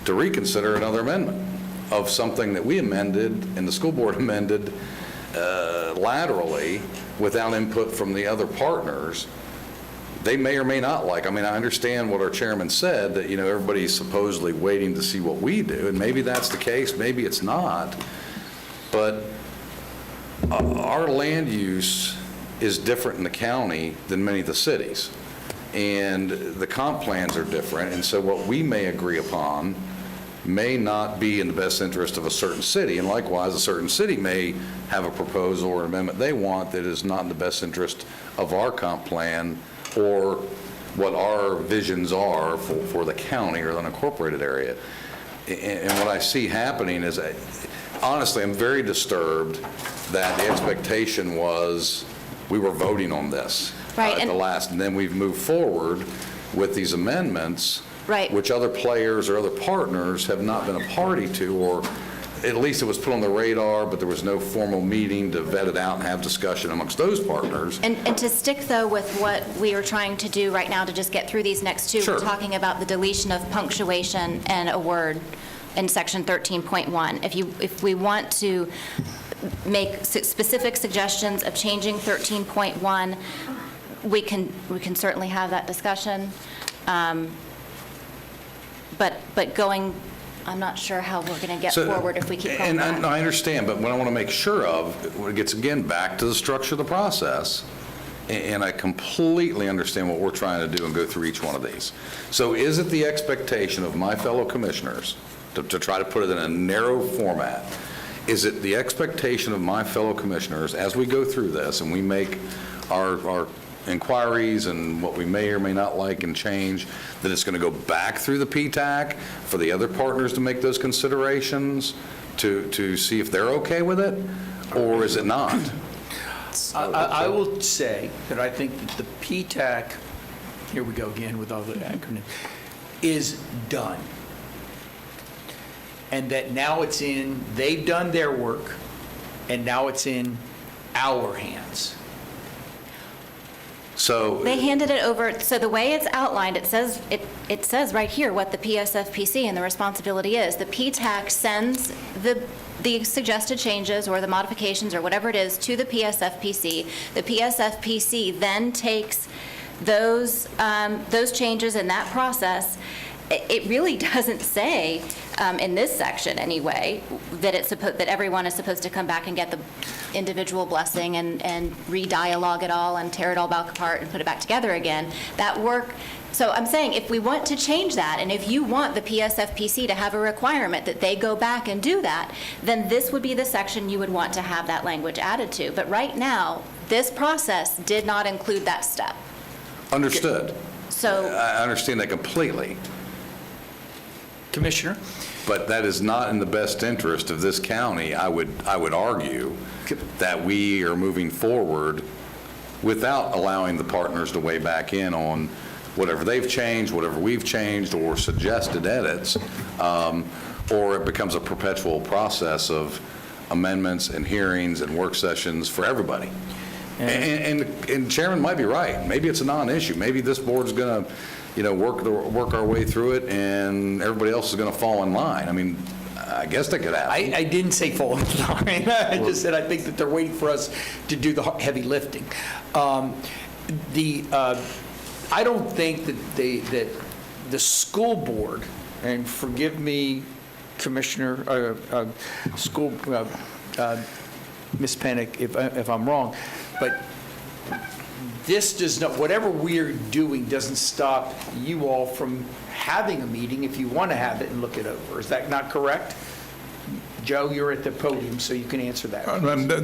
[SPEAKER 5] to reconsider another amendment of something that we amended and the school board amended laterally without input from the other partners. They may or may not like. I mean, I understand what our chairman said, that, everybody's supposedly waiting to see what we do, and maybe that's the case, maybe it's not. But our land use is different in the county than many of the cities. And the comp plans are different, and so what we may agree upon may not be in the best interest of a certain city, and likewise, a certain city may have a proposal or amendment they want that is not in the best interest of our comp plan or what our visions are for the county or the unincorporated area. And what I see happening is, honestly, I'm very disturbed that the expectation was we were voting on this at the last, and then we've moved forward with these amendments, which other players or other partners have not been a party to, or at least it was put on the radar, but there was no formal meeting to vet it out and have discussion amongst those partners.
[SPEAKER 3] And to stick, though, with what we are trying to do right now to just get through these next two,
[SPEAKER 5] Sure.
[SPEAKER 3] We're talking about the deletion of punctuation and a word in section 13.1. If we want to make specific suggestions of changing 13.1, we can certainly have that discussion. But going, I'm not sure how we're going to get forward if we keep going back.
[SPEAKER 5] And I understand, but what I want to make sure of, when it gets again back to the structure of the process, and I completely understand what we're trying to do and go through each one of these. So is it the expectation of my fellow commissioners, to try to put it in a narrow format, is it the expectation of my fellow commissioners as we go through this and we make our inquiries and what we may or may not like and change, that it's going to go back through the PTAC for the other partners to make those considerations to see if they're okay with it, or is it not?
[SPEAKER 1] I will say that I think that the PTAC, here we go again with all the acronyms, is done. And that now they've done their work, and now it's in our hands.
[SPEAKER 5] So
[SPEAKER 3] They handed it over, so the way it's outlined, it says right here what the PSFPC and the responsibility is. The PTAC sends the suggested changes or the modifications or whatever it is to the PSFPC. The PSFPC then takes those changes in that process. It really doesn't say, in this section anyway, that that everyone is supposed to come back and get the individual blessing and re-dialogue it all and tear it all back apart and put it back together again. That work. So I'm saying, if we want to change that, and if you want the PSFPC to have a requirement that they go back and do that, then this would be the section you would want to have that language added to. But right now, this process did not include that step.
[SPEAKER 5] Understood.
[SPEAKER 3] So
[SPEAKER 5] I understand that completely.
[SPEAKER 1] Commissioner?
[SPEAKER 5] But that is not in the best interest of this county. I would argue that we are moving forward without allowing the partners to weigh back in on whatever they've changed, whatever we've changed, or suggested edits, or it becomes a perpetual process of amendments and hearings and work sessions for everybody. And Chairman might be right. Maybe it's a non-issue. Maybe this board's going to work our way through it, and everybody else is going to fall in line. I mean, I guess that could happen.
[SPEAKER 1] I didn't say fall in line. I just said I think that they're waiting for us to do the heavy lifting. I don't think that the school board, and forgive me, Commissioner, Ms. Pennick, if I'm wrong, but this does not, whatever we're doing doesn't stop you all from having a meeting if you want to have it and look it over. Is that not correct? Joe, you're at the podium, so you can answer that.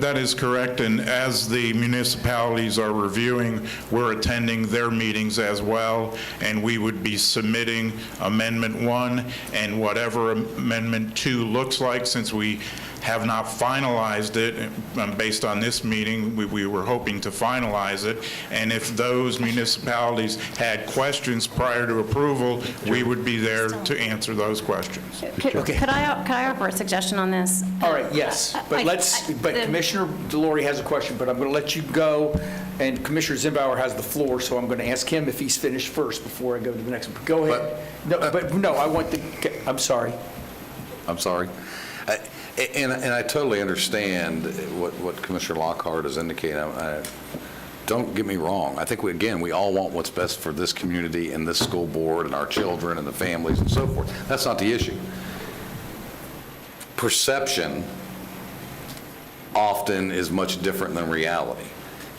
[SPEAKER 10] That is correct, and as the municipalities are reviewing, we're attending their meetings as well, and we would be submitting Amendment 1 and whatever Amendment 2 looks like, since we have not finalized it. Based on this meeting, we were hoping to finalize it, and if those municipalities had questions prior to approval, we would be there to answer those questions.
[SPEAKER 13] Could I offer a suggestion on this?
[SPEAKER 1] All right, yes, but Commissioner Delory has a question, but I'm going to let you go, and Commissioner Zimbauer has the floor, so I'm going to ask him if he's finished first before I go to the next one. Go ahead. I'm sorry.
[SPEAKER 5] I'm sorry. And I totally understand what Commissioner Lockhart is indicating. Don't get me wrong. I think, we all want what's best for this community and this school board and our children and the families and so forth. That's not the issue. Perception often is much different than reality.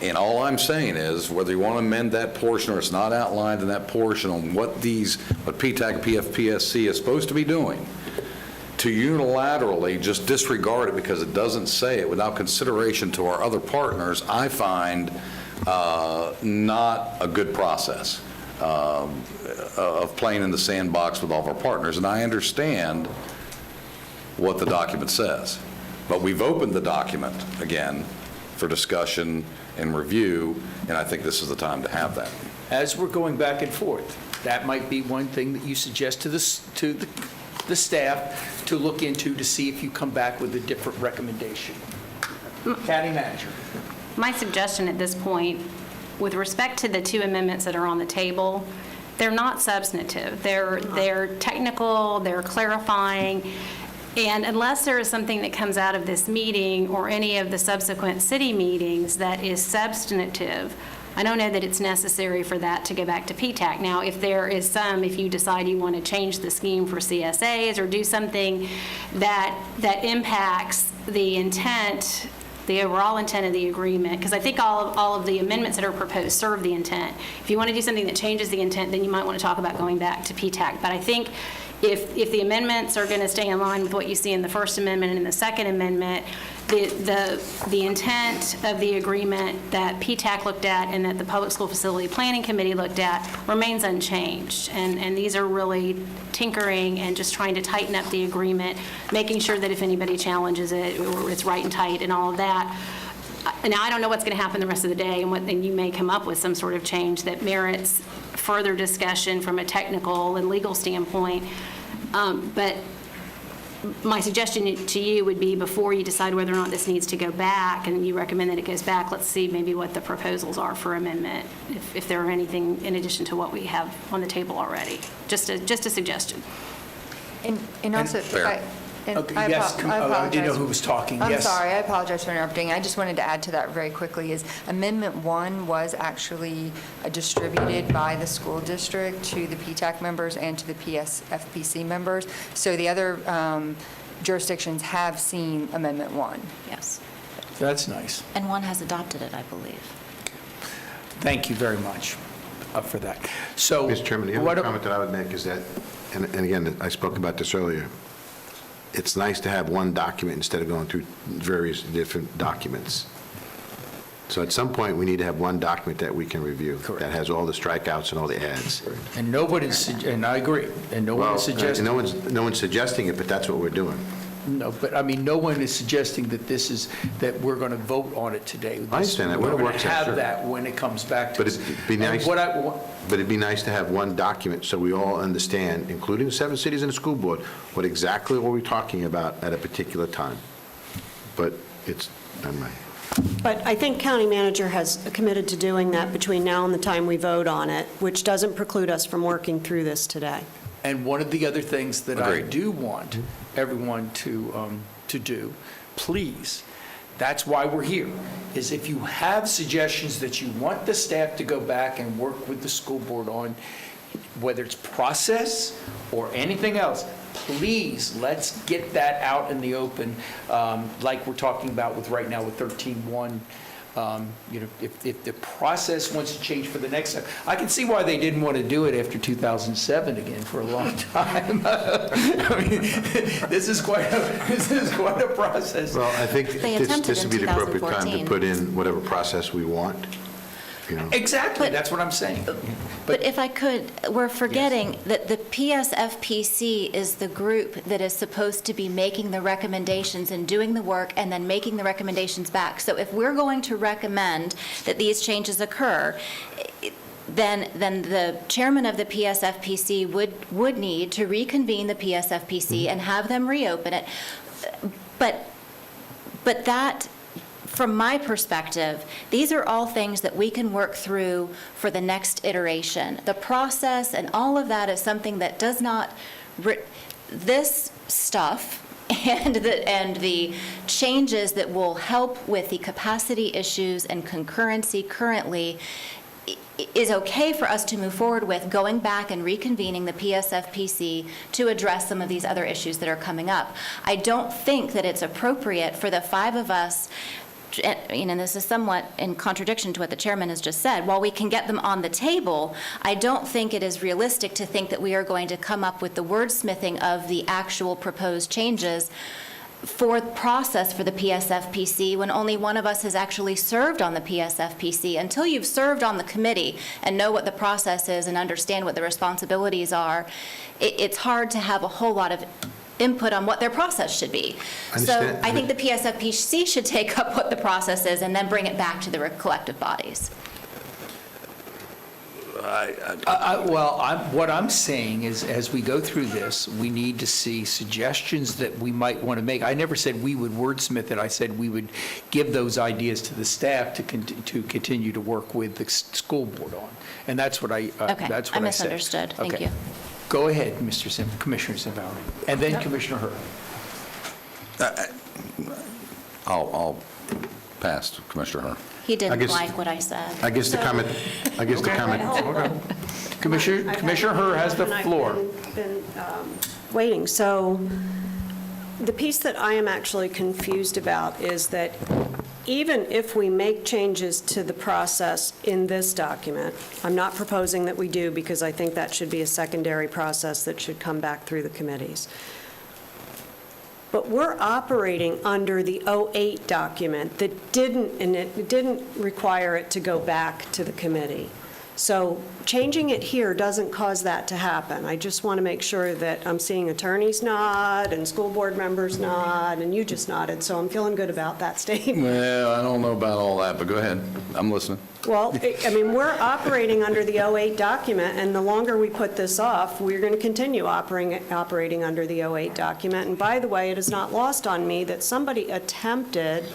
[SPEAKER 5] And all I'm saying is, whether you want to amend that portion or it's not outlined in that portion on what PTAC and PFPSC is supposed to be doing, to unilaterally just disregard it because it doesn't say it without consideration to our other partners, I find not a good process of playing in the sandbox with all of our partners. And I understand what the document says, but we've opened the document again for discussion and review, and I think this is the time to have that.
[SPEAKER 1] As we're going back and forth, that might be one thing that you suggest to the staff to look into to see if you come back with a different recommendation. County Manager.
[SPEAKER 13] My suggestion at this point, with respect to the two amendments that are on the table, they're not substantive. They're technical, they're clarifying, and unless there is something that comes out of this meeting or any of the subsequent city meetings that is substantive, I don't know that it's necessary for that to go back to PTAC. Now, if there is if you decide you want to change the scheme for CSAs or do something that impacts the intent, the overall intent of the agreement, because I think all of the amendments that are proposed serve the intent. If you want to do something that changes the intent, then you might want to talk about going back to PTAC. But I think if the amendments are going to stay in line with what you see in the First Amendment and in the Second Amendment, the intent of the agreement that PTAC looked at and that the Public School Facility Planning Committee looked at remains unchanged. And these are really tinkering and just trying to tighten up the agreement, making sure that if anybody challenges it, it's right and tight and all of that. Now, I don't know what's going to happen the rest of the day, and you may come up with some sort of change that merits further discussion from a technical and legal standpoint. But my suggestion to you would be, before you decide whether or not this needs to go back, and you recommend that it goes back, let's see maybe what the proposals are for amendment, if there are anything in addition to what we have on the table already. Just a suggestion.
[SPEAKER 11] And also,
[SPEAKER 1] Yes, I didn't know who was talking.
[SPEAKER 11] I'm
[SPEAKER 1] Yes.
[SPEAKER 11] sorry, I apologize for interrupting. I just wanted to add to that very quickly is Amendment 1 was actually distributed by the school district to the PTAC members and to the PSFPC members. So the other jurisdictions have seen Amendment 1.
[SPEAKER 3] Yes.
[SPEAKER 1] That's nice.
[SPEAKER 3] And one has adopted it, I believe.
[SPEAKER 1] Thank you very much for that. So,
[SPEAKER 8] Mr. Chairman, the only comment that I would make is that, and again, I spoke about this earlier, it's nice to have one document instead of going through various different documents. So at some point, we need to have one document that we can review.
[SPEAKER 1] Correct.
[SPEAKER 8] That has all the strikeouts and all the adds.
[SPEAKER 1] And and I agree, and no one is suggesting.
[SPEAKER 8] No one's suggesting it, but that's what we're doing.
[SPEAKER 1] No, but I mean, no one is suggesting that we're going to vote on it today.
[SPEAKER 8] I understand that.
[SPEAKER 1] We're
[SPEAKER 8] We're
[SPEAKER 1] going
[SPEAKER 8] work
[SPEAKER 1] to
[SPEAKER 8] session,
[SPEAKER 1] have
[SPEAKER 8] sure.
[SPEAKER 1] that when it comes back to
[SPEAKER 8] But
[SPEAKER 1] us.
[SPEAKER 8] it'd be
[SPEAKER 1] And
[SPEAKER 8] nice.
[SPEAKER 1] But
[SPEAKER 8] it'd be nice to have one document so we all understand, including the 7 cities and the school board, what exactly are we talking about at a particular time. But it's, never mind.
[SPEAKER 9] But I think county manager has committed to doing that between now and the time we vote on it, which doesn't preclude us from working through this today.
[SPEAKER 1] And one of the other things that I
[SPEAKER 5] Agreed.
[SPEAKER 1] do want everyone to do, please, that's why we're here, is if you have suggestions that you want the staff to go back and work with the school board on, whether it's process or anything else, please, let's get that out in the open, like we're talking about right now with 13.1. If the process wants to change for the next time, I can see why they didn't want to do it after 2007 again for a long time. I mean, this is quite a process.
[SPEAKER 8] Well, I think
[SPEAKER 3] They attempted
[SPEAKER 8] this
[SPEAKER 3] in
[SPEAKER 8] would be the appropriate time to
[SPEAKER 3] 2014.
[SPEAKER 8] put in whatever process we want. you know.
[SPEAKER 1] Exactly, that's what I'm saying.
[SPEAKER 3] But if I could, we're forgetting that the PSFPC is the group that is supposed to be making the recommendations and doing the work and then making the recommendations back. So if we're going to recommend that these changes occur, then the chairman of the PSFPC would need to reconvene the PSFPC and have them reopen it. But that, from my perspective, these are all things that we can work through for the next iteration. The process and all of that is something that does not, this stuff and the changes that will help with the capacity issues and concurrency currently is okay for us to move forward with, going back and reconvening the PSFPC to address some of these other issues that are coming up. I don't think that it's appropriate for the five of us, and this is somewhat in contradiction to what the chairman has just said, while we can get them on the table, I don't think it is realistic to think that we are going to come up with the wordsmithing of the actual proposed changes for process for the PSFPC when only one of us has actually served on the PSFPC. Until you've served on the committee and know what the process is and understand what the responsibilities are, it's hard to have a whole lot of input on what their process should be. So I think the PSFPC should take up what the process is and then bring it back to the collective bodies.
[SPEAKER 1] What I'm saying is, as we go through this, we need to see suggestions that we might want to make. I never said we would wordsmith it. I said we would give those ideas to the staff to continue to work with the school board on. And that's what I that's what I said.
[SPEAKER 3] I misunderstood. Thank you.
[SPEAKER 1] Go ahead, Commissioner Cimbali, and then Commissioner Hur.
[SPEAKER 5] I'll pass to Commissioner Hur.
[SPEAKER 3] He didn't
[SPEAKER 8] guess-
[SPEAKER 3] like what I said.
[SPEAKER 8] I guess the comment,
[SPEAKER 1] Commissioner Hur has the floor.
[SPEAKER 9] I've been waiting. So the piece that I am actually confused about is that even if we make changes to the process in this document, I'm not proposing that we do because I think that should be a secondary process that should come back through the committees. But we're operating under the 08 document that didn't require it to go back to the committee. So changing it here doesn't cause that to happen. I just want to make sure that I'm seeing attorneys nod and school board members nod, and you just nodded, so I'm feeling good about that statement.
[SPEAKER 5] Well, I don't know about all that, but go ahead. I'm listening.
[SPEAKER 9] Well, I mean, we're operating under the 08 document, and the longer we put this off, we're going to continue operating under the 08 document. And by the way, it is not lost on me that somebody attempted,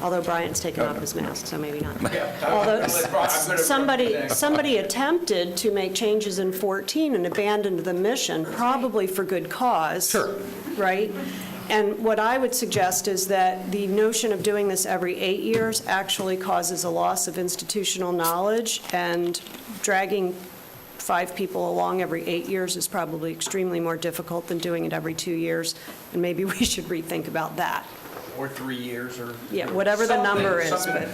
[SPEAKER 9] although Brian's taken off his mask, so maybe not. Although somebody attempted to make changes in 14 and abandoned the mission, probably for good cause. Sure. Right? And what I would suggest is that the notion of doing this every 8 years actually causes a loss of institutional knowledge, and dragging 5 people along every 8 years is probably extremely more difficult than doing it every 2 years, and maybe we should rethink about that.
[SPEAKER 1] Or 3 years, or...
[SPEAKER 9] Yeah, whatever the number is, but...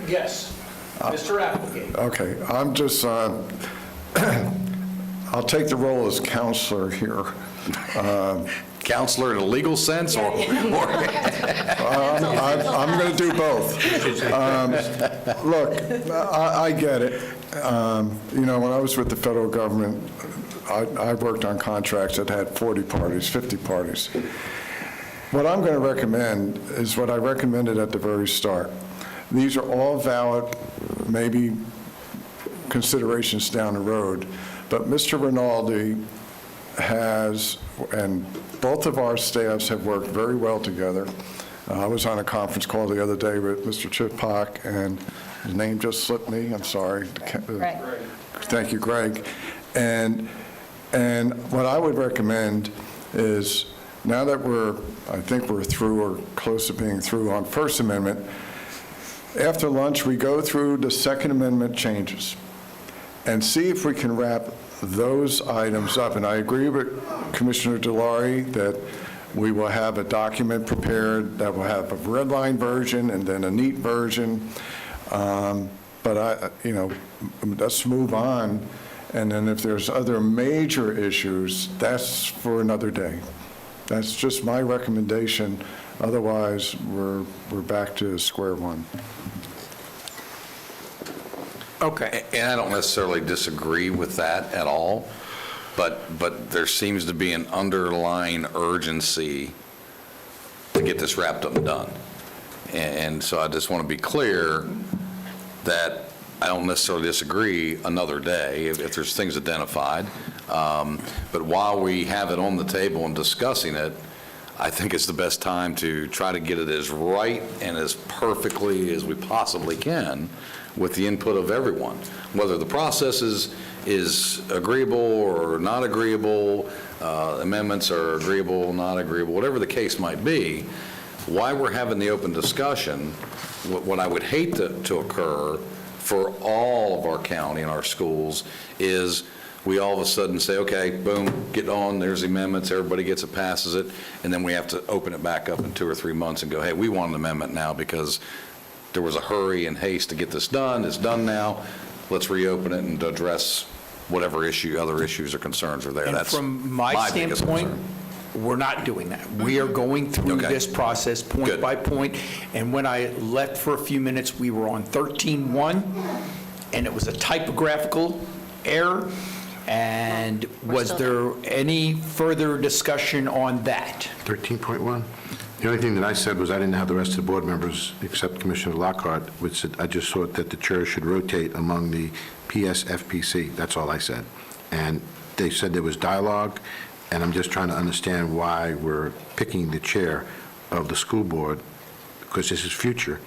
[SPEAKER 1] Yes, Mr. Applegate.
[SPEAKER 7] Okay, I'm just, I'll take the role as counselor here.
[SPEAKER 5] Counselor in a legal sense, or
[SPEAKER 7] I'm going to do both. Look, I get it. You know, when I was with the federal government, I worked on contracts that had 40 parties, 50 parties. What I'm going to recommend is what I recommended at the very start. These are all valid, maybe considerations down the road, but Mr. Rinaldi has, and both of our staffs have worked very well together. I was on a conference call the other day with Mr. Chipak, and his name just slipped me, I'm sorry.
[SPEAKER 11] Right.
[SPEAKER 7] Thank you, Greg. And what I would recommend is, now that I think we're through or close to being through on First Amendment, after lunch, we go through the Second Amendment changes and see if we can wrap those items up. And I agree with Commissioner DeLaury that we will have a document prepared that will have a red line version and then a neat version. But let's move on. And then if there's other major issues, that's for another day. That's just my recommendation. Otherwise, we're back to square one.
[SPEAKER 1] Okay.
[SPEAKER 5] And I don't necessarily disagree with that at all, but there seems to be an underlying urgency to get this wrapped up and done. And so I just want to be clear that I don't necessarily disagree another day if there's things identified. But while we have it on the table and discussing it, I think it's the best time to try to get it as right and as perfectly as we possibly can with the input of everyone. Whether the process is agreeable or not agreeable, amendments are agreeable, not agreeable, whatever the case might be, why we're having the open discussion, what I would hate to occur for all of our county and our schools is we all of a sudden say, okay, boom, get on, there's the amendments, everybody gets it, passes it, and then we have to open it back up in 2 or 3 months and go, hey, we want an amendment now because there was a hurry and haste to get this done. It's done now. Let's reopen it and address whatever other issues or concerns are there.
[SPEAKER 1] And
[SPEAKER 5] That's
[SPEAKER 1] from my
[SPEAKER 5] biggest
[SPEAKER 1] standpoint,
[SPEAKER 5] concern.
[SPEAKER 1] we're not doing that. We are going through
[SPEAKER 5] Okay.
[SPEAKER 1] this process point
[SPEAKER 5] Good.
[SPEAKER 1] by point, and when I left for a few minutes, we were on 13.1, and it was a typographical error, and was there any further discussion on that?
[SPEAKER 8] 13.1? The only thing that I said was I didn't have the rest of the board members, except Commissioner Lockhart, which said I just thought that the chair should rotate among the PSFPC. That's all I said. And they said there was dialogue, and I'm just trying to understand why we're picking the chair of the school board, because this is future.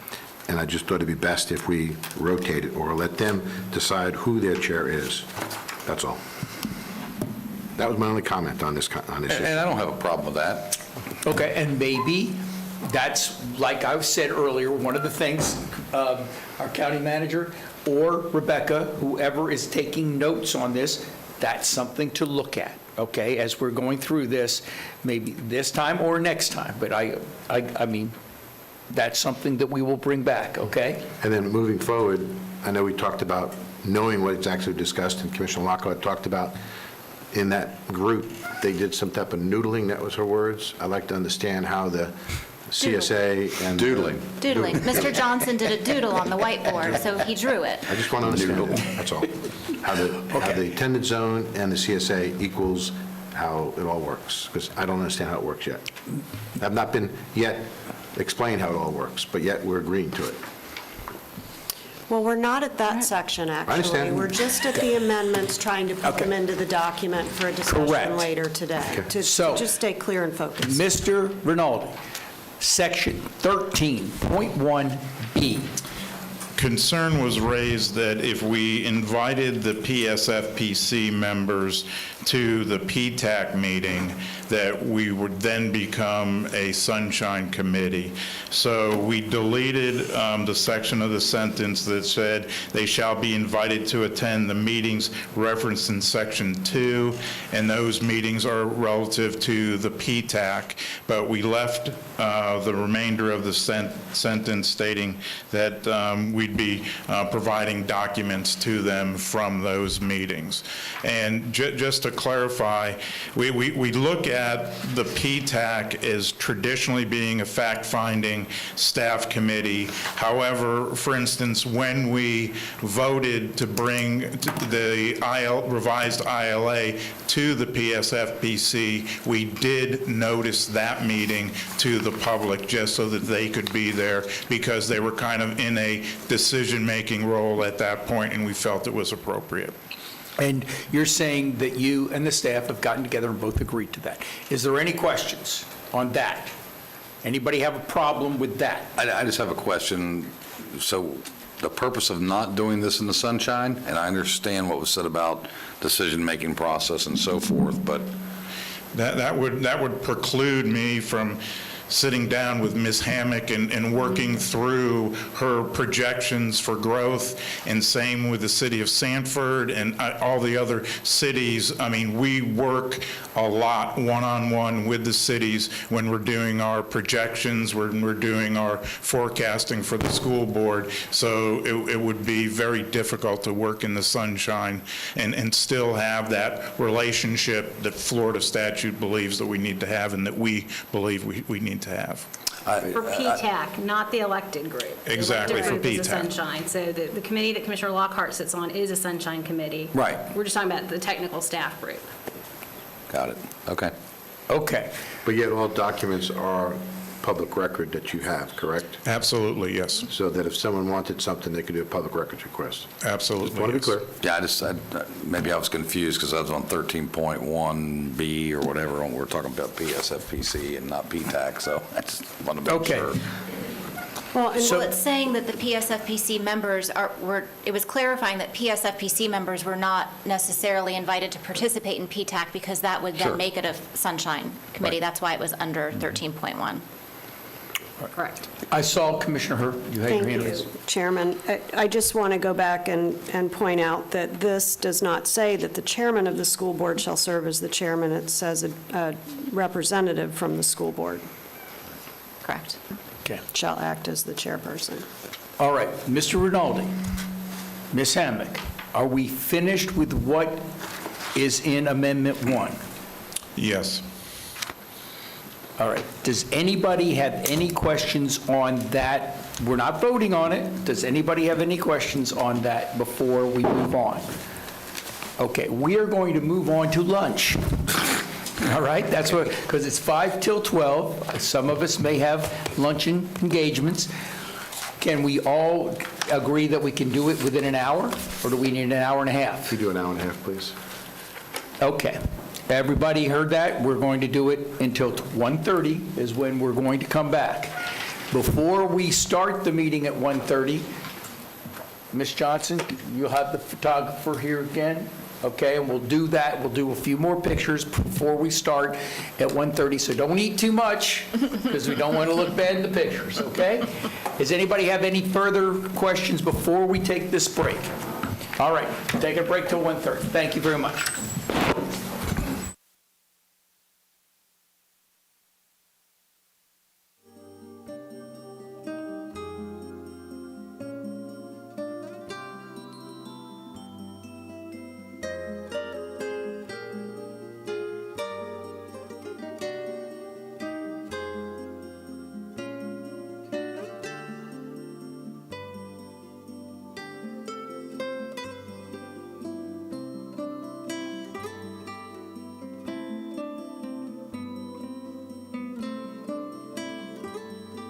[SPEAKER 8] And I just thought it'd be best if we rotate it or let them decide who their chair is. That's all. That was my only comment on this issue.
[SPEAKER 5] And I don't have a problem with that.
[SPEAKER 1] Okay, and maybe that's, like I said earlier, one of the things, our county manager or Rebecca, whoever is taking notes on this, that's something to look at, okay, as we're going through this, maybe this time or next time. But I mean, that's something that we will bring back, okay?
[SPEAKER 8] And then moving forward, I know we talked about knowing what exactly discussed, and Commissioner Lockhart talked about in that group, they did some type of noodling, that was her words. I'd like to understand how the CSA and...
[SPEAKER 5] Doodling.
[SPEAKER 3] Doodling. Mr. Johnson did a doodle on the whiteboard, so he drew it.
[SPEAKER 8] I just want to understand that, that's all. How the attendance zone and the CSA equals how it all works, because I don't understand how it works yet. I've not been yet explained how it all works, but yet we're agreeing to it.
[SPEAKER 9] Well, we're not at that section, actually.
[SPEAKER 8] understand.
[SPEAKER 9] We're just at the amendments, trying to put them into the document for a discussion
[SPEAKER 1] Correct.
[SPEAKER 9] later today, to
[SPEAKER 1] So-
[SPEAKER 9] just stay clear and focused.
[SPEAKER 1] Mr. Rinaldi, section 13.1B.
[SPEAKER 10] Concern was raised that if we invited the PSFPC members to the PTAC meeting, that we would then become a sunshine committee. So we deleted the section of the sentence that said they shall be invited to attend the meetings referenced in section 2, and those meetings are relative to the PTAC, but we left the remainder of the sentence stating that we'd be providing documents to them from those meetings. And just to clarify, we look at the PTAC as traditionally being a fact-finding staff committee. However, for instance, when we voted to bring the revised ILA to the PSFPC, we did notice that meeting to the public just so that they could be there, because they were kind of in a decision-making role at that point, and we felt it was appropriate.
[SPEAKER 1] And you're saying that you and the staff have gotten together and both agreed to that. Is there any questions on that? Anybody have a problem with that?
[SPEAKER 5] I just have a question. So the purpose of not doing this in the sunshine, and I understand what was said about decision-making process and so forth, but
[SPEAKER 10] That would preclude me from sitting down with Ms. Hammock and working through her projections for growth, and same with the city of Sanford and all the other cities. I mean, we work a lot one-on-one with the cities when we're doing our projections, when we're doing our forecasting for the school board. So it would be very difficult to work in the sunshine and still have that relationship that Florida statute believes that we need to have and that we believe we need to have.
[SPEAKER 13] For PTAC, not the elected group. The
[SPEAKER 10] Exactly,
[SPEAKER 13] elected
[SPEAKER 10] for
[SPEAKER 13] group is a
[SPEAKER 10] PTAC.
[SPEAKER 13] Sunshine. So the committee that Commissioner Lockhart sits on is a Sunshine Committee.
[SPEAKER 1] Right.
[SPEAKER 13] We're just talking about the technical staff group.
[SPEAKER 5] Got it. Okay.
[SPEAKER 1] Okay.
[SPEAKER 8] But yet all documents are public record that you have, correct?
[SPEAKER 10] Absolutely, yes.
[SPEAKER 8] So that if someone wanted something, they could do a public records request.
[SPEAKER 10] Absolutely.
[SPEAKER 8] Want to be
[SPEAKER 10] yes.
[SPEAKER 8] clear?
[SPEAKER 5] Yeah, maybe I was confused because I was on 13.1B or whatever, and we're talking about PSFPC and not PTAC, so I just want to make
[SPEAKER 1] Okay.
[SPEAKER 5] sure.
[SPEAKER 9] Well, and
[SPEAKER 3] Well, it's saying that the PSFPC members it was clarifying that PSFPC members were not necessarily invited to participate in PTAC because that would
[SPEAKER 5] Sure.
[SPEAKER 3] then make it a Sunshine Committee.
[SPEAKER 5] Right.
[SPEAKER 3] That's why it was under 13.1.
[SPEAKER 13] Correct.
[SPEAKER 1] I saw Commissioner Hurt, you had your hand raised.
[SPEAKER 9] Thank you, Chairman. I just want to go back and point out that this does not say that the chairman of the school board shall serve as the chairman. It says a representative from the school board
[SPEAKER 3] Correct.
[SPEAKER 1] Okay.
[SPEAKER 9] shall act as the chairperson.
[SPEAKER 1] All right, Mr. Rinaldi, Ms. Hammack, are we finished with what is in Amendment 1?
[SPEAKER 10] Yes.
[SPEAKER 1] All right, does anybody have any questions on that? We're not voting on it. Does anybody have any questions on that before we move on? Okay, we are going to move on to lunch. All right, that's what, because it's 5 till 12. Some of us may have luncheon engagements. Can we all agree that we can do it within an hour, or do we need an hour and a half?
[SPEAKER 8] Could you do an hour and a half, please?
[SPEAKER 1] Okay. Everybody heard that? We're going to do it until 1:30 is when we're going to come back. Before we start the meeting at 1:30, Ms. Johnson, you'll have the photographer here again, okay? And we'll do that. We'll do a few more pictures before we start at 1:30, so don't eat too much because we don't want to look bad in the pictures, okay? Does anybody have any further questions before we take this break? All right, take a break till 1:30. Thank you very much.